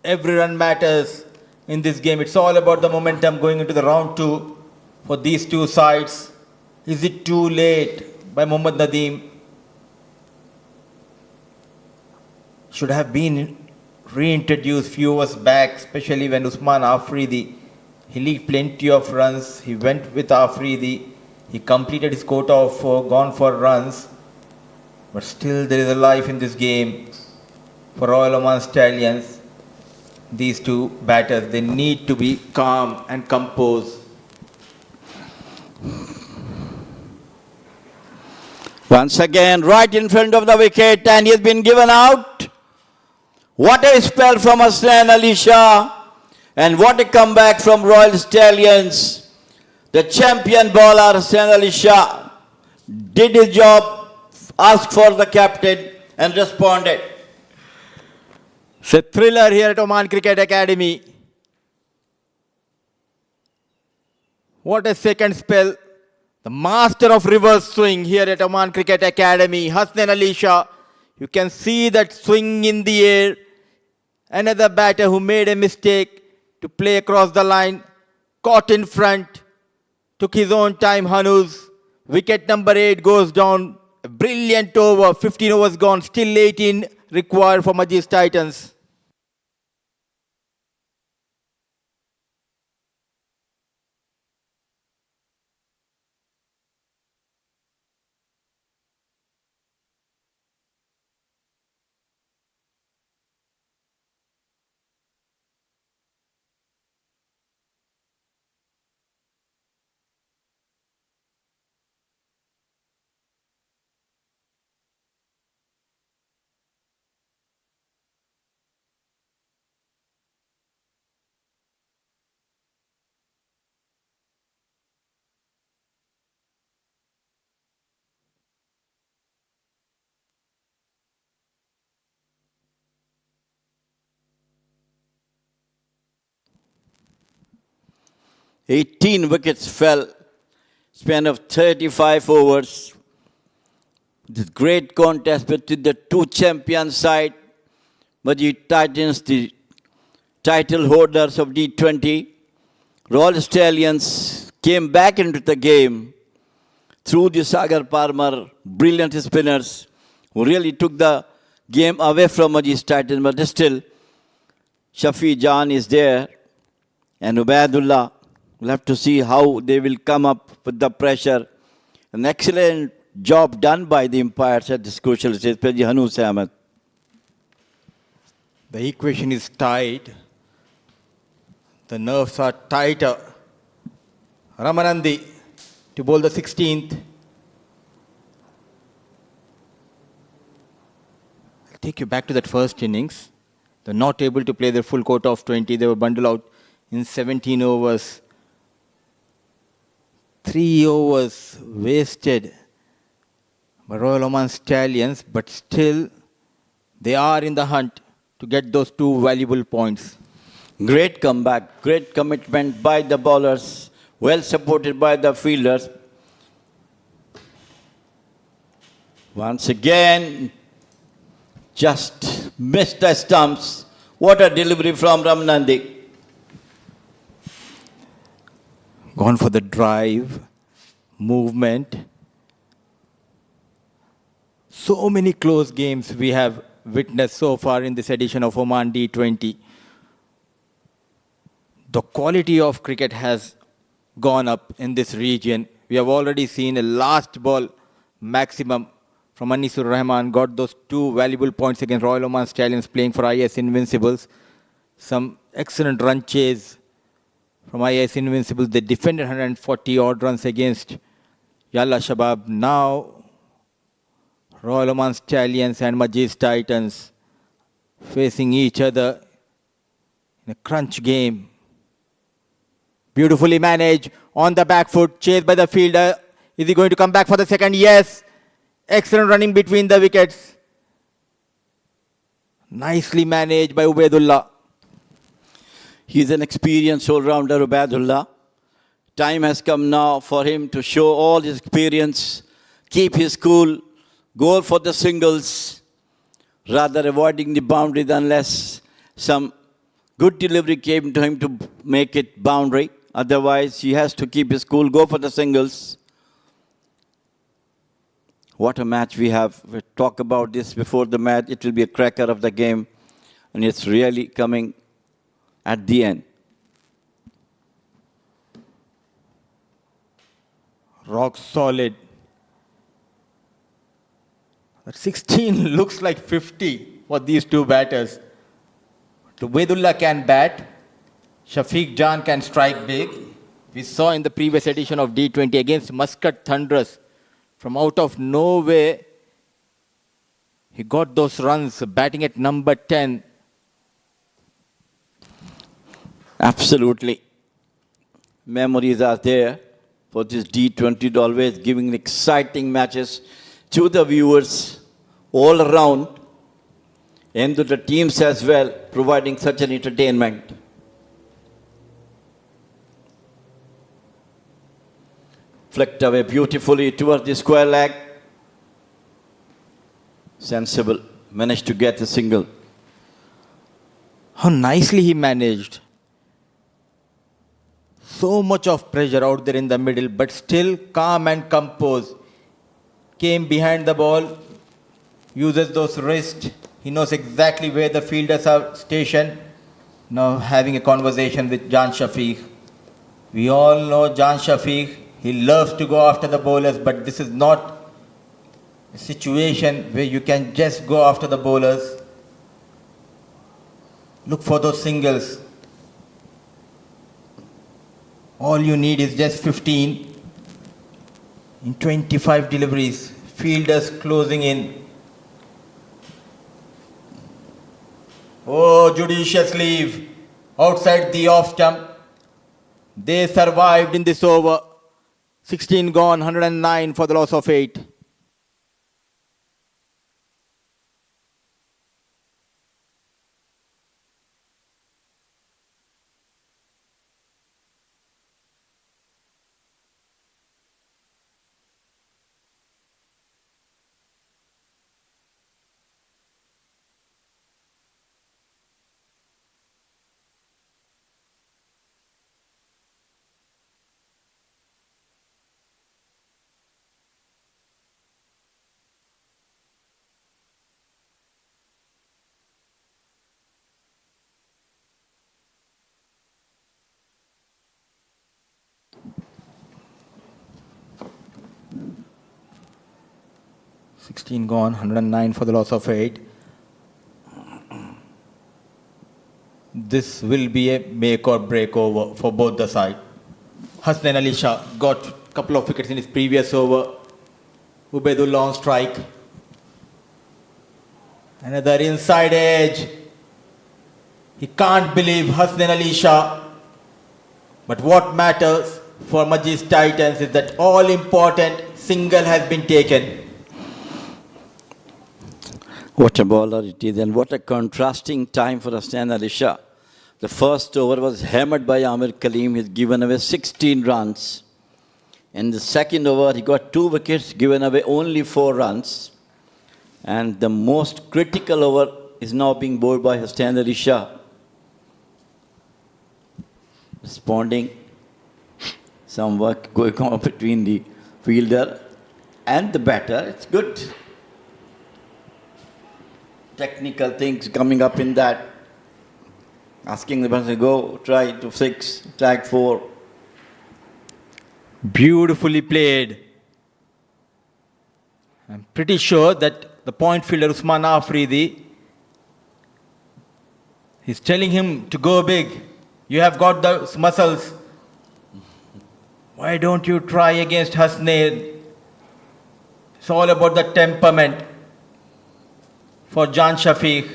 Every run matters in this game. It's all about the momentum going into the round 2 for these two sides. Is it too late by Mohammad Nadeem? Should have been reintroduced few years back, especially when Usman Afridi, he leaked plenty of runs. He went with Afridi. He completed his quota of gone for runs. But still there is a life in this game for Royal Oman Stallions. These two batters, they need to be calm and composed. Once again, right in front of the wicket, and he's been given out. What a spell from Hussain Ali Shah, and what a comeback from Royal Stallions. The champion bowler Hussain Ali Shah did his job, asked for the captain, and responded. It's a thriller here at Oman Cricket Academy. What a second spell. The master of reverse swing here at Oman Cricket Academy, Hussain Ali Shah. You can see that swing in the air. Another batter who made a mistake to play across the line. Caught in front. Took his own time, Hanuz. Wicket number 8 goes down. A brilliant over. 15 overs gone. Still 18 required for Majees Titans. "18 wickets fell, span of 35 overs. This great contest between the two champion side, Majees Titans, the title holders of D20, Royal Stallions came back into the game through the Sagar Parmar, brilliant spinners who really took the game away from Majees Titans. But still, Shafi Jan is there and Ubaidullah. We'll have to see how they will come up with the pressure. An excellent job done by the umpires at this crucial stage, especially Hanus Ahmed. The equation is tight. The nerves are tighter. Ramanandi to bowl the 16th. I'll take you back to that first innings. They're not able to play their full quota of 20. They were bundled out in 17 overs. 3 overs wasted by Royal Oman Stallions, but still they are in the hunt to get those 2 valuable points. Great comeback, great commitment by the bowlers, well supported by the fielders. Once again, just missed the stumps. What a delivery from Ramanandi. Gone for the drive, movement. So many close games we have witnessed so far in this edition of Oman D20. The quality of cricket has gone up in this region. We have already seen a last ball maximum from Anisur Rahman, got those 2 valuable points against Royal Oman Stallions playing for IS Invincibles. Some excellent run chase from IS Invincibles. They defended 140 odd runs against Yalla Shabab. Now, Royal Oman Stallions and Majees Titans facing each other in a crunch game. Beautifully managed on the back foot, chased by the fielder. Is he going to come back for the second? Yes. Excellent running between the wickets. Nicely managed by Ubaidullah. He's an experienced all-rounder, Ubaidullah. Time has come now for him to show all his experience, keep his cool, go for the singles, rather avoiding the boundaries unless some good delivery came to him to make it boundary. Otherwise, he has to keep his cool, go for the singles. What a match we have. We talked about this before the match. It will be a cracker of the game. And it's really coming at the end. Rock solid. That 16 looks like 50 for these 2 batters. Ubaidullah can bat. Shafiq Jan can strike big. We saw in the previous edition of D20 against Muscat Thunderers. From out of nowhere, he got those runs batting at number 10. Absolutely. Memories are there for this D20, always giving exciting matches to the viewers all around and to the teams as well, providing such an entertainment. Flicked away beautifully towards the square leg. Sensible. Managed to get a single. How nicely he managed. So much of pressure out there in the middle, but still calm and composed. Came behind the ball, uses those wrists. He knows exactly where the fielders are stationed. Now having a conversation with Jan Shafiq. We all know Jan Shafiq. He loves to go after the bowlers, but this is not a situation where you can just go after the bowlers. Look for those singles. All you need is just 15 in 25 deliveries. Fielders closing in. Oh, judicious leave outside the off stump. They survived in this over. 16 gone, 109 for the loss of 8. 16 gone, 109 for the loss of 8. This will be a make or break over for both the sides. Hasnain Ali Shah got a couple of wickets in his previous over. Ubaidullah on strike. Another inside edge. He can't believe Hasnain Ali Shah. But what matters for Majees Titans is that all important single has been taken. What a bowler it is, and what a contrasting time for Hasnain Ali Shah. The first over was hammered by Amir Kaleem. He's given away 16 runs. In the second over, he got 2 wickets, given away only 4 runs. And the most critical over is now being bowled by Hasnain Ali Shah. Responding, some work going on between the fielder and the batter. It's good. Technical things coming up in that. Asking the person to go, try to 6, tag 4. Beautifully played. I'm pretty sure that the point fielder Usman Afridi is telling him to go big. You have got those muscles. Why don't you try against Hasnain? It's all about the temperament for Jan Shafiq.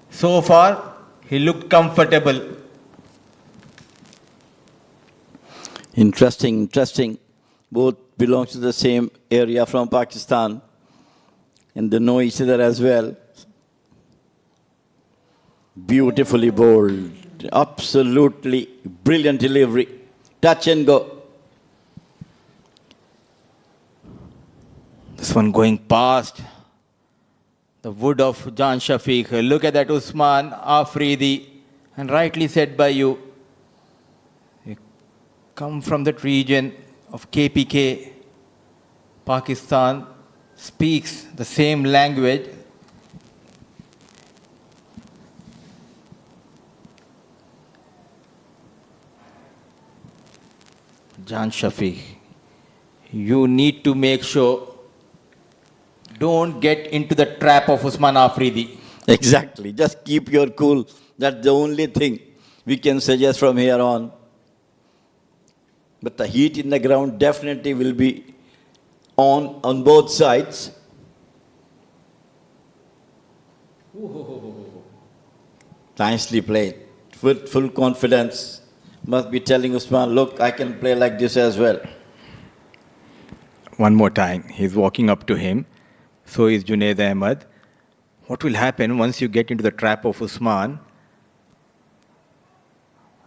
So far, he looked comfortable. Interesting. Both belong to the same area from Pakistan. And they know each other as well. Beautifully bowled. Absolutely brilliant delivery. Touch and go. This one going past the wood of Jan Shafiq. Look at that Usman Afridi. And rightly said by you. You come from that region of KPK. Pakistan speaks the same language. Jan Shafiq, you need to make sure don't get into the trap of Usman Afridi. Exactly. Just keep your cool. That's the only thing we can suggest from here on. But the heat in the ground definitely will be on both sides. Nicely played. With full confidence. Must be telling Usman, look, I can play like this as well. One more time. He's walking up to him. So is Junaid Ahmed. What will happen once you get into the trap of Usman?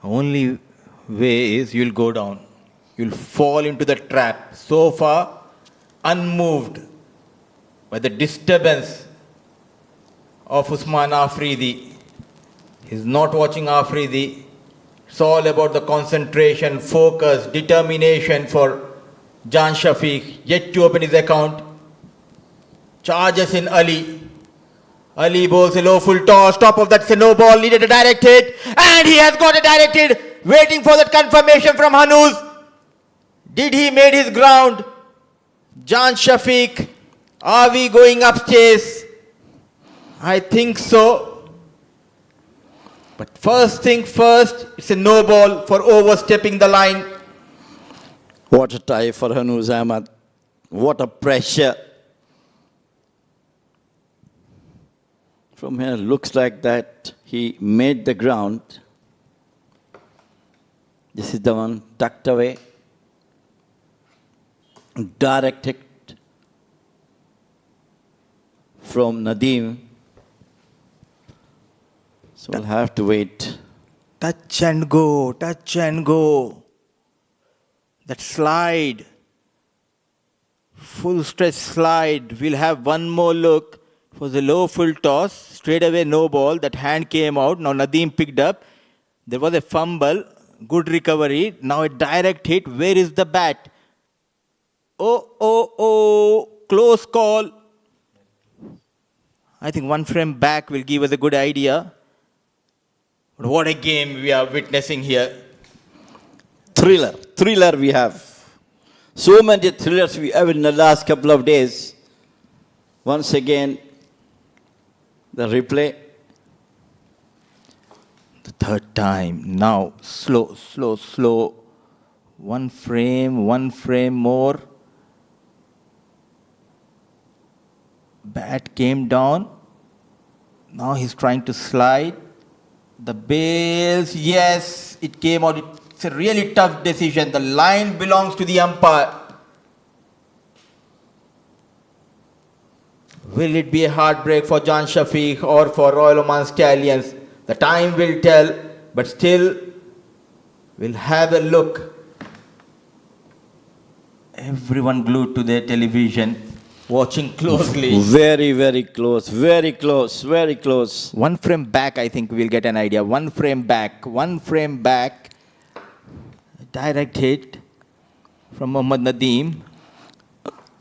Only way is you'll go down. You'll fall into the trap. So far, unmoved by the disturbance of Usman Afridi. He's not watching Afridi. It's all about the concentration, focus, determination for Jan Shafiq. Yet to open his account. Charges in Ali. Ali bowls a low full toss. Top of that no ball. Needed a direct hit. And he has got a direct hit. Waiting for that confirmation from Hanuz. Did he made his ground? Jan Shafiq. Are we going upstairs? I think so. But first thing first, it's a no ball for overstepping the line. What a tie for Hanuz Ahmed. What a pressure. From here, looks like that he made the ground. This is the one tucked away. Direct hit from Nadeem. So we'll have to wait. Touch and go, touch and go. That slide, full stretch slide. We'll have one more look. It was a low full toss, straight away no ball. That hand came out. Now Nadeem picked up. There was a fumble, good recovery. Now a direct hit. Where is the bat? Oh, close call. I think one frame back will give us a good idea. But what a game we are witnessing here. Thriller we have. So many thrillers we have in the last couple of days. Once again, the replay. The third time. Now, slow, slow, slow. One frame more. Bat came down. Now he's trying to slide. The bails, yes, it came out. It's a really tough decision. The line belongs to the umpire. Will it be a heartbreak for Jan Shafiq or for Royal Oman Stallions? The time will tell, but still, we'll have a look. Everyone glued to their television, watching closely. Very, very close, very close, very close. One frame back, I think we'll get an idea. One frame back. Direct hit from Mohammad Nadeem.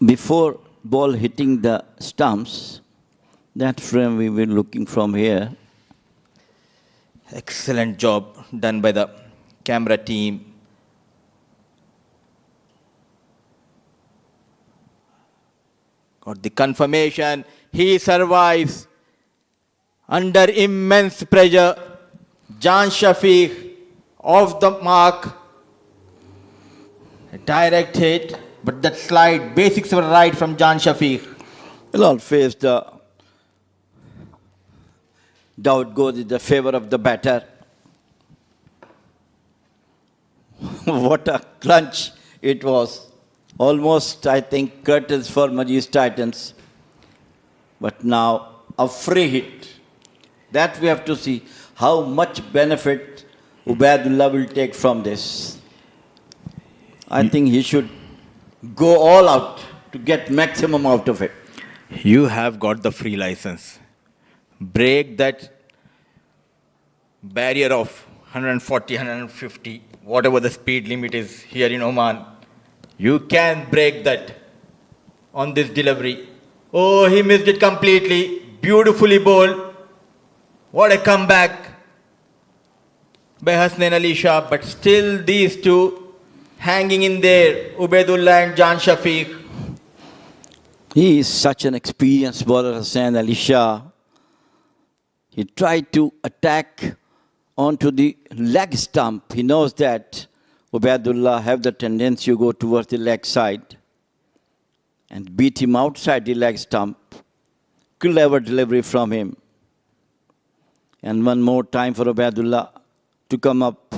Before ball hitting the stumps, that frame we were looking from here. Excellent job done by the camera team. Got the confirmation. He survives under immense pressure. Jan Shafiq off the mark. A direct hit, but that slide, basics were right from Jan Shafiq. We'll all face the doubt goes in the favor of the batter. What a crunch it was. Almost, I think, curtains for Majees Titans. But now, a free hit. That we have to see how much benefit Ubaidullah will take from this. I think he should go all out to get maximum out of it. You have got the free license. Break that barrier of 140, 150, whatever the speed limit is here in Oman. You can break that on this delivery. Oh, he missed it completely. Beautifully bowled. What a comeback by Hasnain Ali Shah. But still these two hanging in there, Ubaidullah and Jan Shafiq. He is such an experienced bowler, Hasnain Ali Shah. He tried to attack onto the leg stump. He knows that Ubaidullah have the tendency to go towards the leg side and beat him outside the leg stump. Clever delivery from him. And one more time for Ubaidullah to come up.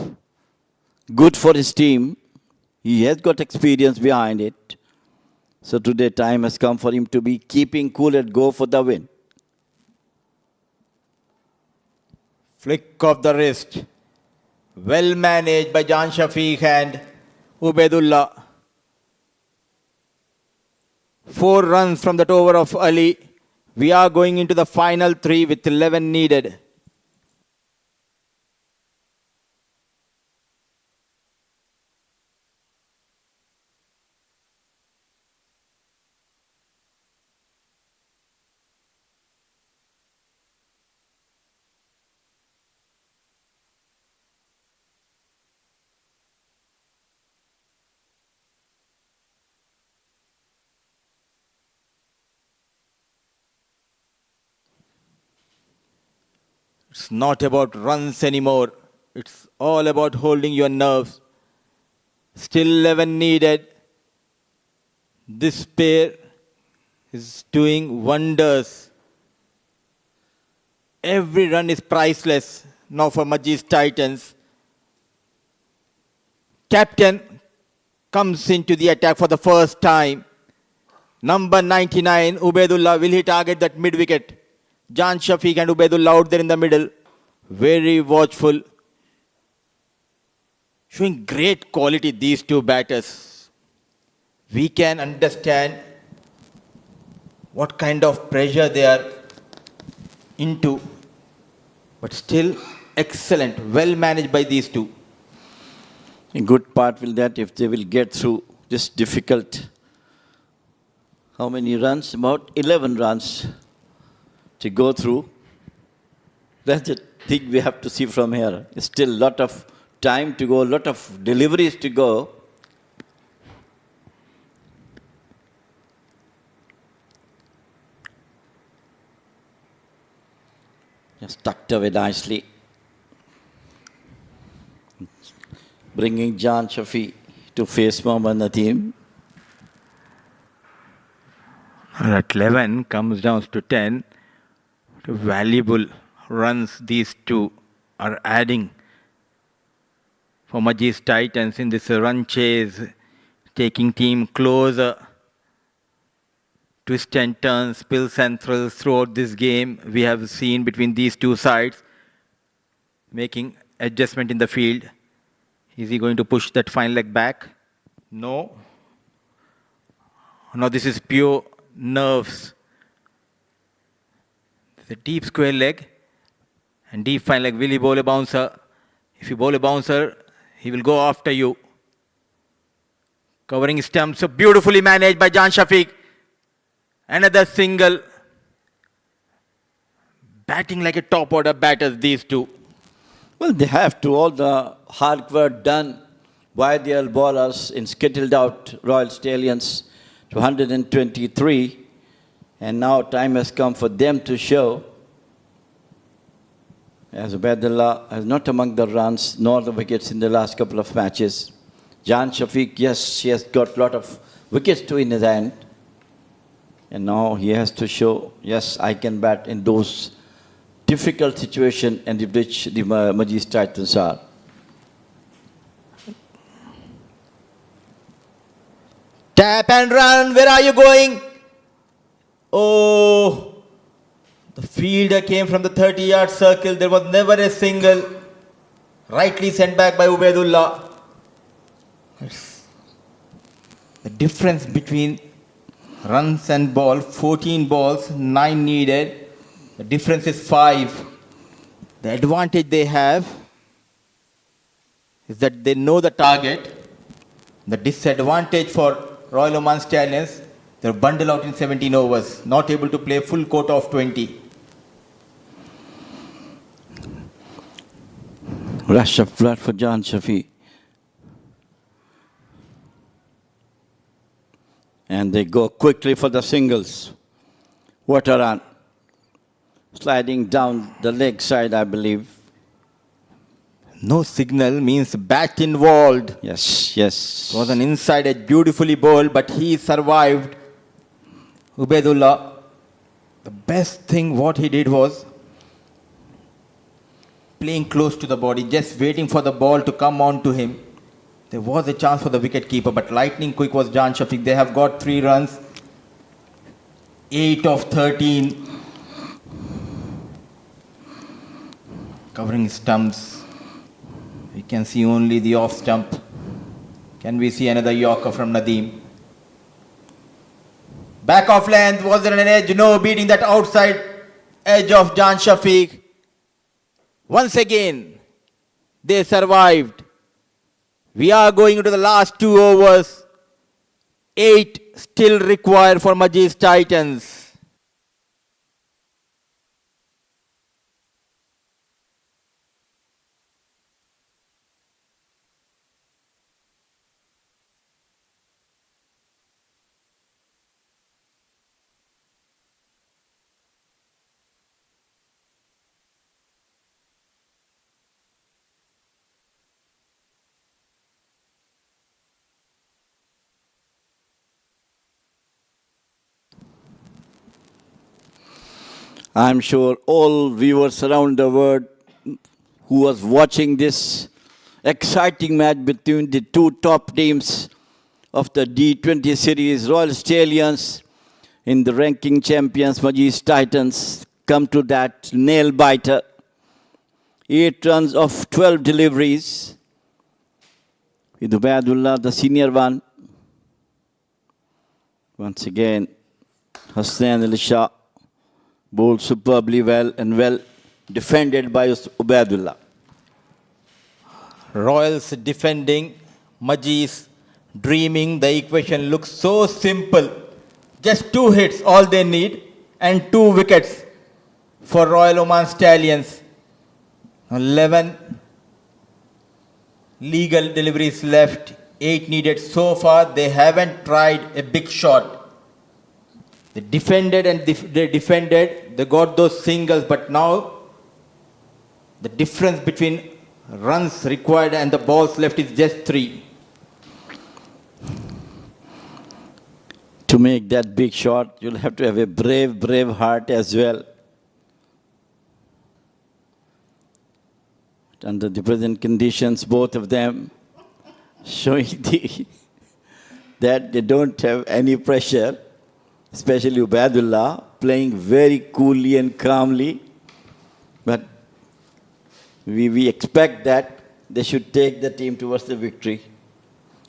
Good for his team. He has got experience behind it. So today time has come for him to be keeping cool and go for the win. Flick of the wrist. Well managed by Jan Shafiq and Ubaidullah. 4 runs from that over of Ali. We are going into the final 3 with 11 needed. It's not about runs anymore. It's all about holding your nerves. Still 11 needed. This pair is doing wonders. Every run is priceless now for Majees Titans. Captain comes into the attack for the first time. Number 99, Ubaidullah, will he target that mid-wicket? Jan Shafiq and Ubaidullah out there in the middle. Very watchful. Showing great quality, these two batters. We can understand what kind of pressure they are into. But still excellent. Well managed by these two. A good part will that if they will get through this difficult. How many runs? About 11 runs to go through. That's the thing we have to see from here. It's still a lot of time to go, a lot of deliveries to go. Just tucked away nicely. Bringing Jan Shafi to face Mohammad Nadeem. At 11 comes down to 10. Valuable runs these two are adding for Majees Titans in this run chase, taking team closer. Twists and turns, spills and thrills throughout this game we have seen between these two sides, making adjustment in the field. Is he going to push that fine leg back? No. No, this is pure nerves. There's a deep square leg and deep fine leg. Will he bowl a bouncer? If you bowl a bouncer, he will go after you. Covering stumps, so beautifully managed by Jan Shafiq. Another single. Batting like a top order batters, these two. Well, they have to. All the hard work done by their bowlers in skittled out Royal Stallions to 123. And now time has come for them to show. As Ubaidullah is not among the runs nor the wickets in the last couple of matches. Jan Shafiq, yes, he has got a lot of wickets too in his hand. And now he has to show, yes, I can bat in those difficult situations in which the Majees Titans are. Tap and run, where are you going? Oh, the fielder came from the 30-yard circle. There was never a single. Rightly sent back by Ubaidullah. The difference between runs and ball, 14 balls, 9 needed. The difference is 5. The advantage they have is that they know the target. The disadvantage for Royal Oman Stallions, they're bundled out in 17 overs, not able to play full quota of 20. Rush of blood for Jan Shafi. And they go quickly for the singles. What a run. Sliding down the leg side, I believe. No signal means bat involved. Yes, yes. It was an inside edge, beautifully bowled, but he survived. Ubaidullah, the best thing what he did was playing close to the body, just waiting for the ball to come on to him. There was a chance for the wicket keeper, but lightning quick was Jan Shafiq. They have got 3 runs, 8 of 13. Covering stumps. We can see only the off stump. Can we see another Yorker from Nadeem? Back off length, was there an edge? No, beating that outside edge of Jan Shafiq. Once again, they survived. We are going into the last 2 overs. 8 still required for Majees Titans. I'm sure all viewers around the world who was watching this exciting match between the two top teams of the D20 series, Royal Stallions in the ranking champions, Majees Titans, come to that nail-biter. 8 runs of 12 deliveries. With Ubaidullah, the senior one. Once again, Hassan Ali Shah bowled superbly well and well defended by Ubaidullah. Royals defending, Majees dreaming. The equation looks so simple. Just 2 hits, all they need, and 2 wickets for Royal Oman Stallions. 11 legal deliveries left, 8 needed. So far, they haven't tried a big shot. They defended and they defended. They got those singles, but now The difference between runs required and the balls left is just 3. To make that big shot, you'll have to have a brave heart as well. But under the present conditions, both of them showing that they don't have any pressure, especially Ubaidullah, playing very coolly and calmly. But we expect that they should take the team towards the victory.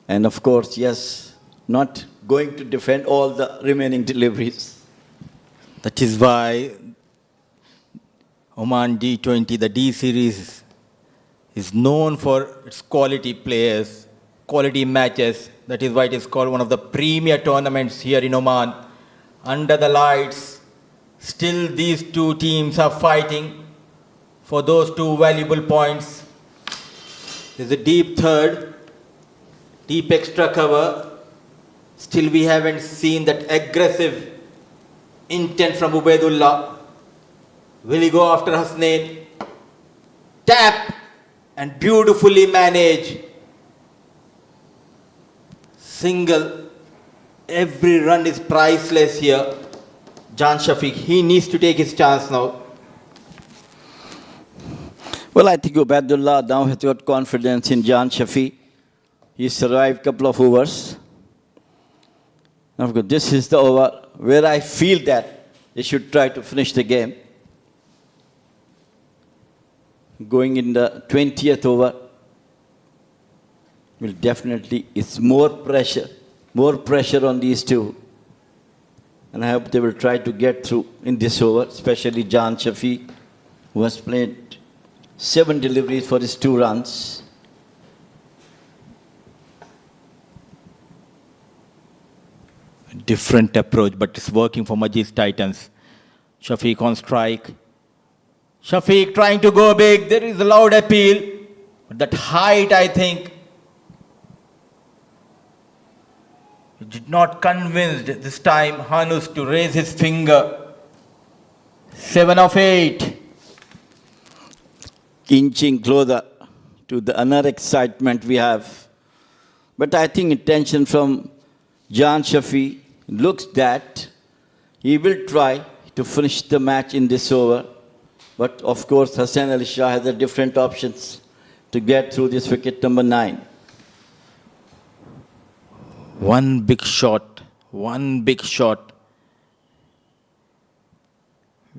And of course, yes, not going to defend all the remaining deliveries. That is why Oman D20, the D series, is known for its quality players, quality matches. That is why it is called one of the premier tournaments here in Oman. Under the lights, still these two teams are fighting for those 2 valuable points. There's a deep third, deep extra cover. Still we haven't seen that aggressive intent from Ubaidullah. Will he go after Hasnain? Tap and beautifully manage. Single. Every run is priceless here. Jan Shafiq, he needs to take his chance now. Well, I think Ubaidullah now has got confidence in Jan Shafi. He survived a couple of overs. Now, of course, this is the over where I feel that they should try to finish the game. Going in the 20th over will definitely, it's more pressure on these two. And I hope they will try to get through in this over, especially Jan Shafi, who has played 7 deliveries for his 2 runs. Different approach, but it's working for Majees Titans. Shafiq on strike. Shafiq trying to go big. There is a loud appeal. But that height, I think, he did not convince this time Hanus to raise his finger. 7 of 8. Inching closer to the another excitement we have. But I think intention from Jan Shafi looks that he will try to finish the match in this over. But of course, Hassan Ali Shah has a different options to get through this wicket number 9. One big shot. One big shot.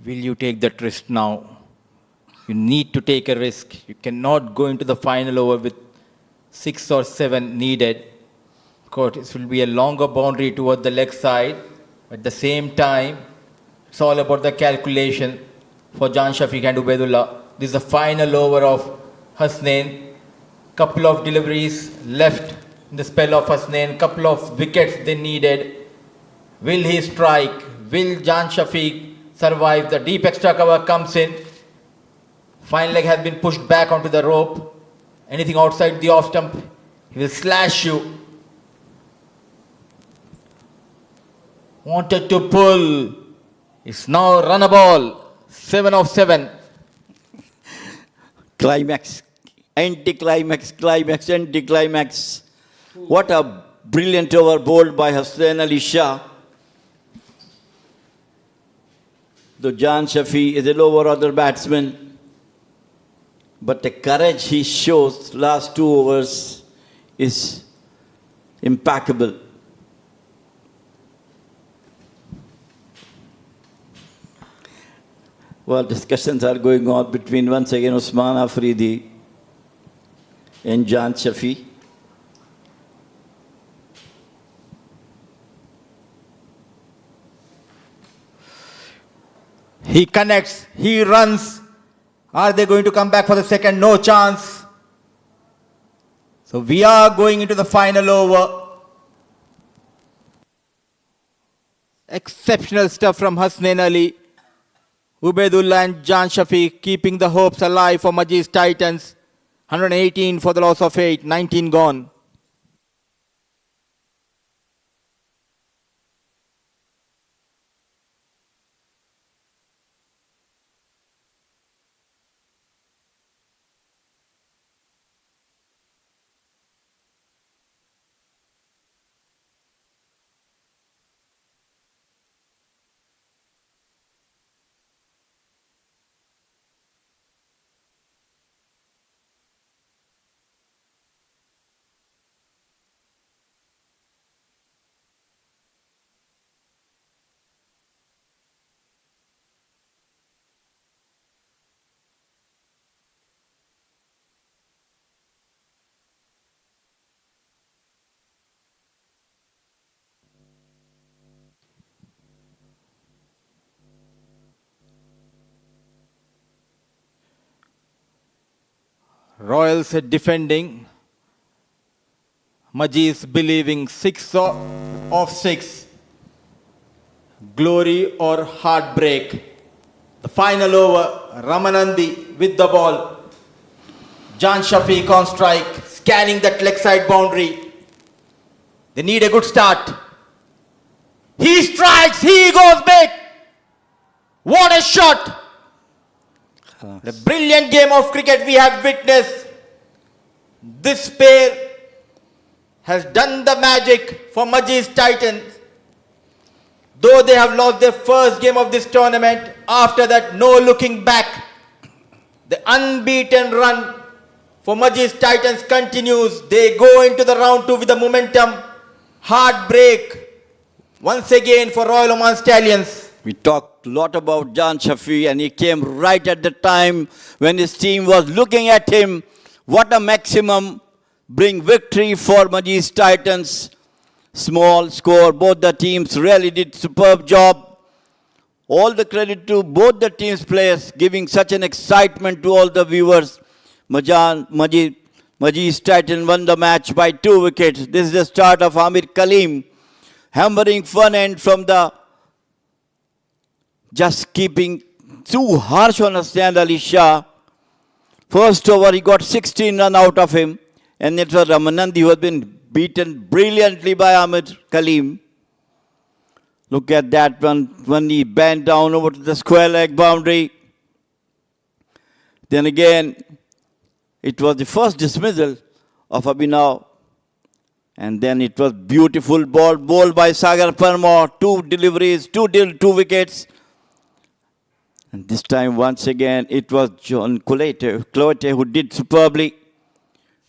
Will you take that risk now? You need to take a risk. You cannot go into the final over with 6 or 7 needed. Of course, it will be a longer boundary toward the leg side. At the same time, it's all about the calculation for Jan Shafiq and Ubaidullah. This is the final over of Hasnain. Couple of deliveries left in the spell of Hasnain. Couple of wickets they needed. Will he strike? Will Jan Shafiq survive? The deep extra cover comes in. Fine leg has been pushed back onto the rope. Anything outside the off stump, he will slash you. Wanted to pull. It's now run a ball. 7 of 7. Climax, anti-climax, climax, anti-climax. What a brilliant over bowled by Hassan Ali Shah. Though Jan Shafi is a lower order batsman, but the courage he shows last 2 overs is impeccable. Well, discussions are going on between once again Usman Afridi and Jan Shafi. He connects, he runs. Are they going to come back for the second? No chance. So we are going into the final over. Exceptional stuff from Hasnain Ali. Ubaidullah and Jan Shafiq keeping the hopes alive for Majees Titans. 118 for the loss of 8, 19 gone. Royals defending. Majees believing 6 of 6. Glory or heartbreak. The final over, Ramanandi with the ball. Jan Shafiq on strike, scanning that leg side boundary. They need a good start. He strikes, he goes big. What a shot. The brilliant game of cricket we have witnessed. This pair has done the magic for Majees Titans. Though they have lost their first game of this tournament, after that, no looking back. The unbeaten run for Majees Titans continues. They go into the round 2 with the momentum. Heartbreak once again for Royal Oman Stallions. We talked a lot about Jan Shafi, and he came right at the time when his team was looking at him. What a maximum bring victory for Majees Titans. Small score, both the teams really did superb job. All the credit to both the teams' players, giving such an excitement to all the viewers. Majees Titans won the match by 2 wickets. This is the start of Amerat Cricket, hammering fun end from the just keeping too harsh on Hassan Ali Shah. First over, he got 16 run out of him, and it was Ramanandi who had been beaten brilliantly by Amerat Cricket. Look at that one, when he bent down over to the square leg boundary. Then again, it was the first dismissal of Abhinav. And then it was beautiful ball bowled by Sagar Parmar. 2 deliveries, 2 wickets. And this time, once again, it was John Cloete who did superbly,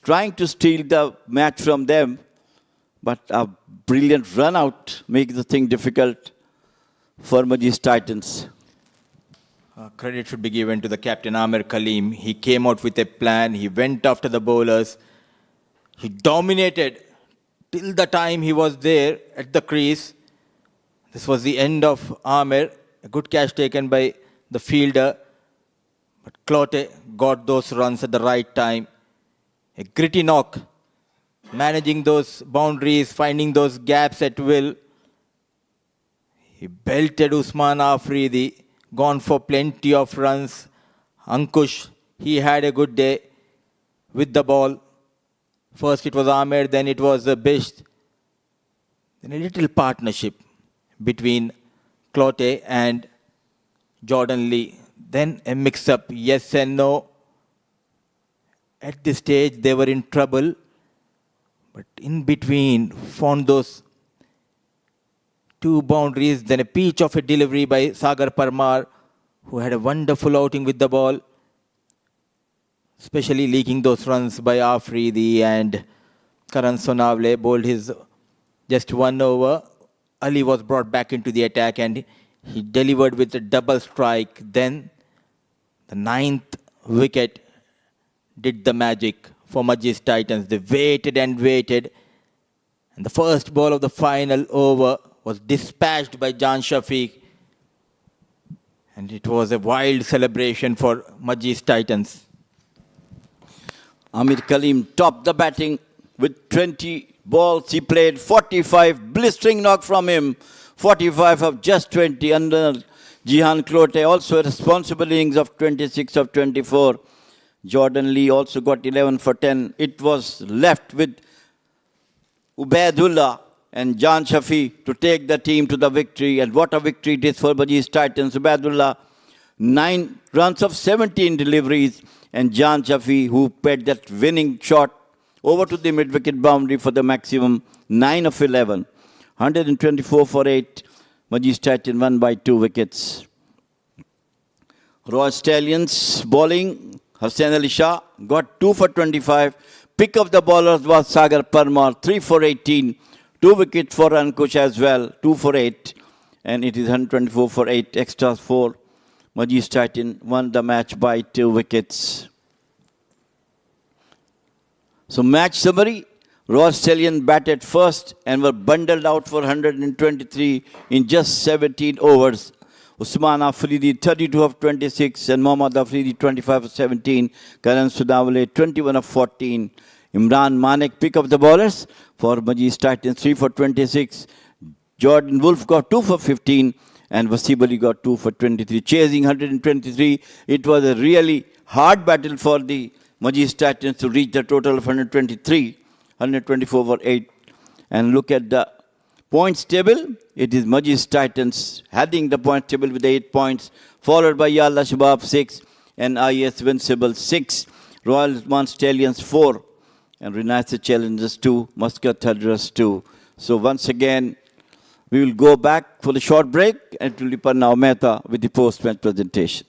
trying to steal the match from them. But a brilliant run out makes the thing difficult for Majees Titans. Credit should be given to the captain Amerat Cricket. He came out with a plan. He went after the bowlers. He dominated till the time he was there at the crease. This was the end of Amer. A good catch taken by the fielder. But Cloete got those runs at the right time. A gritty knock. Managing those boundaries, finding those gaps at will. He belted Usman Afridi. Gone for plenty of runs. Ankush, he had a good day with the ball. First it was Amer, then it was Bisht. Then a little partnership between Cloete and Jordan Lee. Then a mix-up, yes and no. At this stage, they were in trouble. But in between, found those 2 boundaries, then a peach of a delivery by Sagar Parmar, who had a wonderful outing with the ball, especially leaking those runs by Afridi, and Karan Sonavle bowled his just 1 over. Ali was brought back into the attack and he delivered with a double strike. Then the 9th wicket did the magic for Majees Titans. They waited and waited, and the first ball of the final over was dispatched by Jan Shafiq, and it was a wild celebration for Majees Titans. Amerat Cricket topped the batting with 20 balls. He played 45, blistering knock from him, 45 of just 20 under Jihan Cloete, also a responsible innings of 26 of 24. Jordan Lee also got 11 for 10. It was left with Ubaidullah and Jan Shafi to take the team to the victory. And what a victory it is for Majees Titans. Ubaidullah, 9 runs of 17 deliveries. And Jan Shafi, who played that winning shot over to the mid-wicket boundary for the maximum, 9 of 11. 124 for 8. Majees Titans won by 2 wickets. Royal Stallions bowling. Hassan Ali Shah got 2 for 25. Pick of the bowlers was Sagar Parmar, 3 for 18. 2 wickets for Ankush as well, 2 for 8. And it is 124 for 8, extras 4. Majees Titans won the match by 2 wickets. So match summary, Royal Stallions batted first and were bundled out for 123 in just 17 overs. Usman Afridi 32 of 26 and Mohammad Afridi 25 of 17. Karan Sudawale 21 of 14. Imran Manek pick up the bowlers for Majees Titans 3 for 26. Jordan Wolf got 2 for 15 and Wasib Ali got 2 for 23. Chasing 123. It was a really hard battle for the Majees Titans to reach the total of 123. 124 for 8. And look at the points table. It is Majees Titans heading the points table with 8 points, followed by Yalla Shabab 6 and IS Invincible 6. Royal Oman Stallions 4 and Renaissance Challengers 2, Muscat Thunderers 2. So once again, we will go back for the short break and it will be Parnav Mehta with the post-match presentation.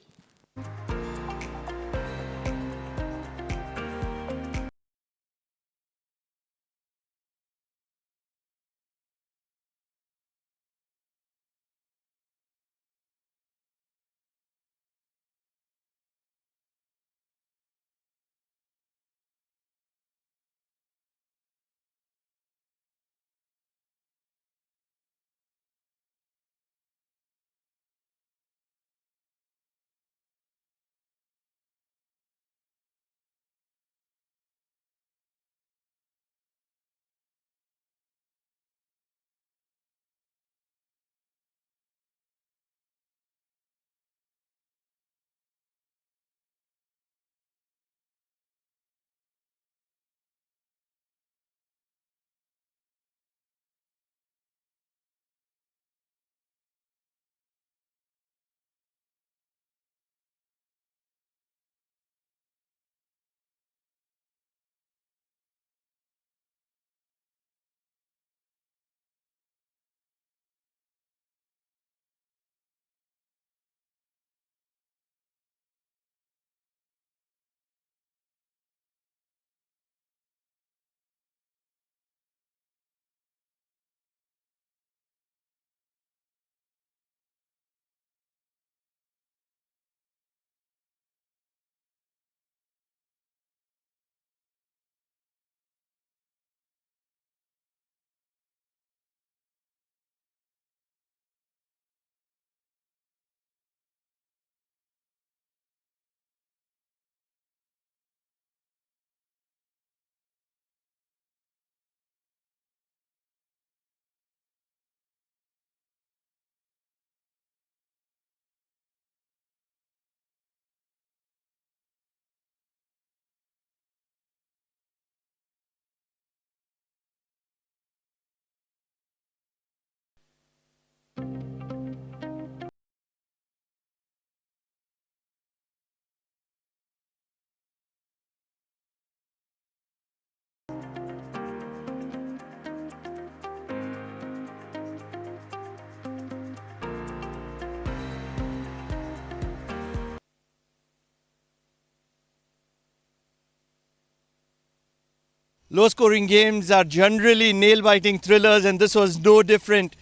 Low-scoring games are generally nail-biting thrillers, and this was no different.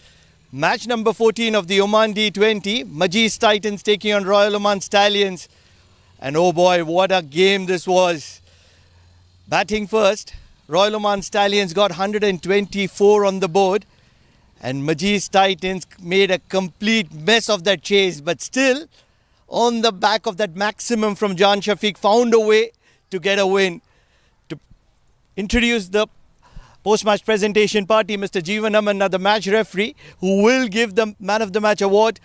Match number 14 of the Oman D20, Majees Titans taking on Royal Oman Stallions. And oh boy, what a game this was. Batting first, Royal Oman Stallions got 124 on the board, and Majees Titans made a complete mess of that chase, but still, on the back of that maximum from Jan Shafiq, found a way to get a win. Introduce the post-match presentation party, Mr. Jeevan Amanna, the match referee, who will give the Man of the Match award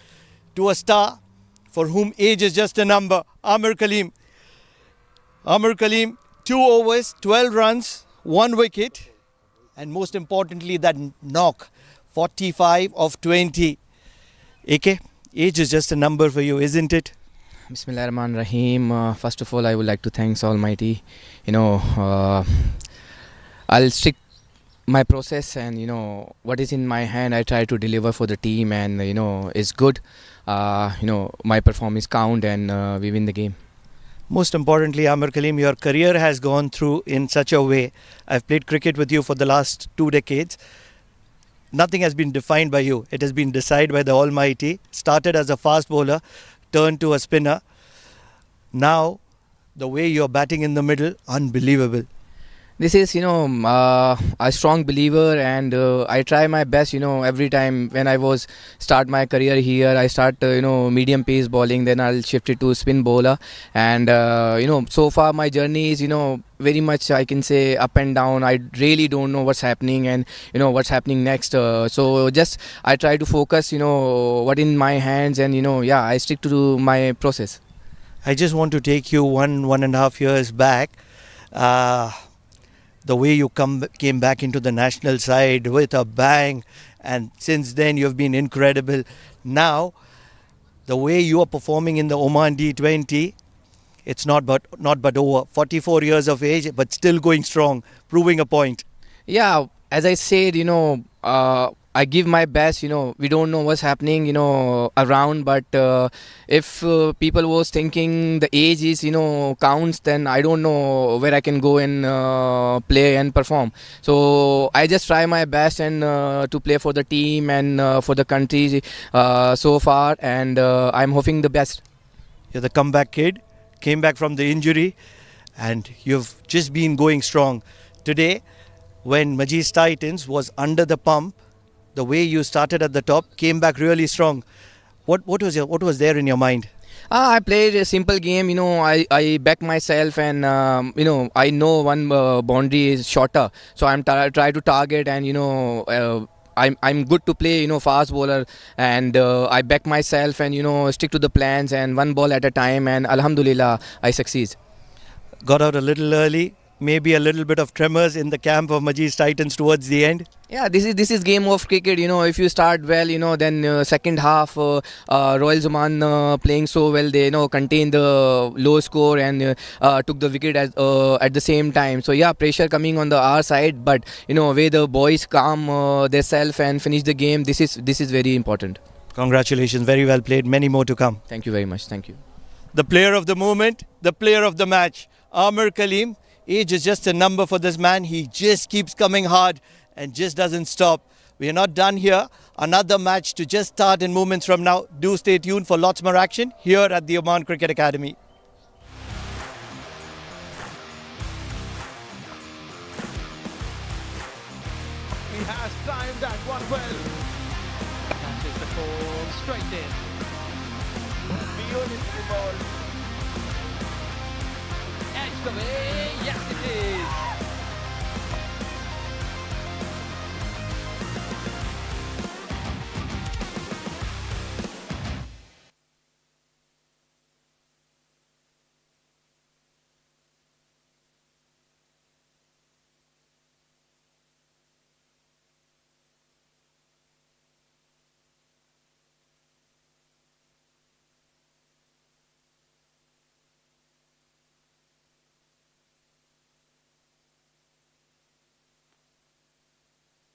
to a star for whom age is just a number, Amir Kaleem. Amir Kaleem, 2 overs, 12 runs, 1 wicket, and most importantly, that knock, 45 of 20. AK, age is just a number for you, isn't it? Bismillahirrahmanirrahim. First of all, I would like to thank Almighty. I'll stick my process, and what is in my hand I try to deliver for the team, and it's good. My performance count, and we win the game. Most importantly, Amir Kaleem, your career has gone through in such a way. I've played cricket with you for the last 2 decades. Nothing has been defined by you. It has been decided by the Almighty. Started as a fast bowler, turned to a spinner. Now, the way you're batting in the middle, unbelievable. This is, a strong believer, and I try my best, every time when I was start my career here. I start, medium pace bowling, then I'll shift it to spin bowler, and so far my journey is, very much, I can say, up and down. I really don't know what's happening and what's happening next. So just I try to focus, what in my hands, and yeah, I stick to my process. I just want to take you 1.5 years back. The way you came back into the national side with a bang, and since then you've been incredible. Now, the way you are performing in the Oman D20, it's not but over. 44 years of age, but still going strong, proving a point. Yeah, as I said, I give my best. We don't know what's happening, around, but if people was thinking the age is, counts, then I don't know where I can go and play and perform. So I just try my best and to play for the team and for the country so far, and I'm hoping the best. You're the comeback kid, came back from the injury, and you've just been going strong. Today, when Majees Titans was under the pump, the way you started at the top, came back really strong. What was there in your mind? I played a simple game. I back myself, and I know one boundary is shorter, so I'm try to target, and I'm good to play, fast bowler, and I back myself and stick to the plans and one ball at a time, and Alhamdulillah I succeed. Got out a little early, maybe a little bit of tremors in the camp of Majees Titans towards the end. Yeah, this is game of cricket. If you start well, then second half, Royal Oman playing so well, they contained the low score and took the wicket at the same time. So yeah, pressure coming on the our side, but where the boys calm themselves and finish the game. This is very important. Congratulations, very well played. Many more to come. Thank you very much. Thank you. The player of the moment, the player of the match, Amir Kaleem. Age is just a number for this man. He just keeps coming hard and just doesn't stop. We are not done here. Another match to just start in moments from now. Do stay tuned for lots more action here at the Oman Cricket Academy. He has timed that one well. Catches the ball straight in. Beautiful ball. Edged away. Yes, it is.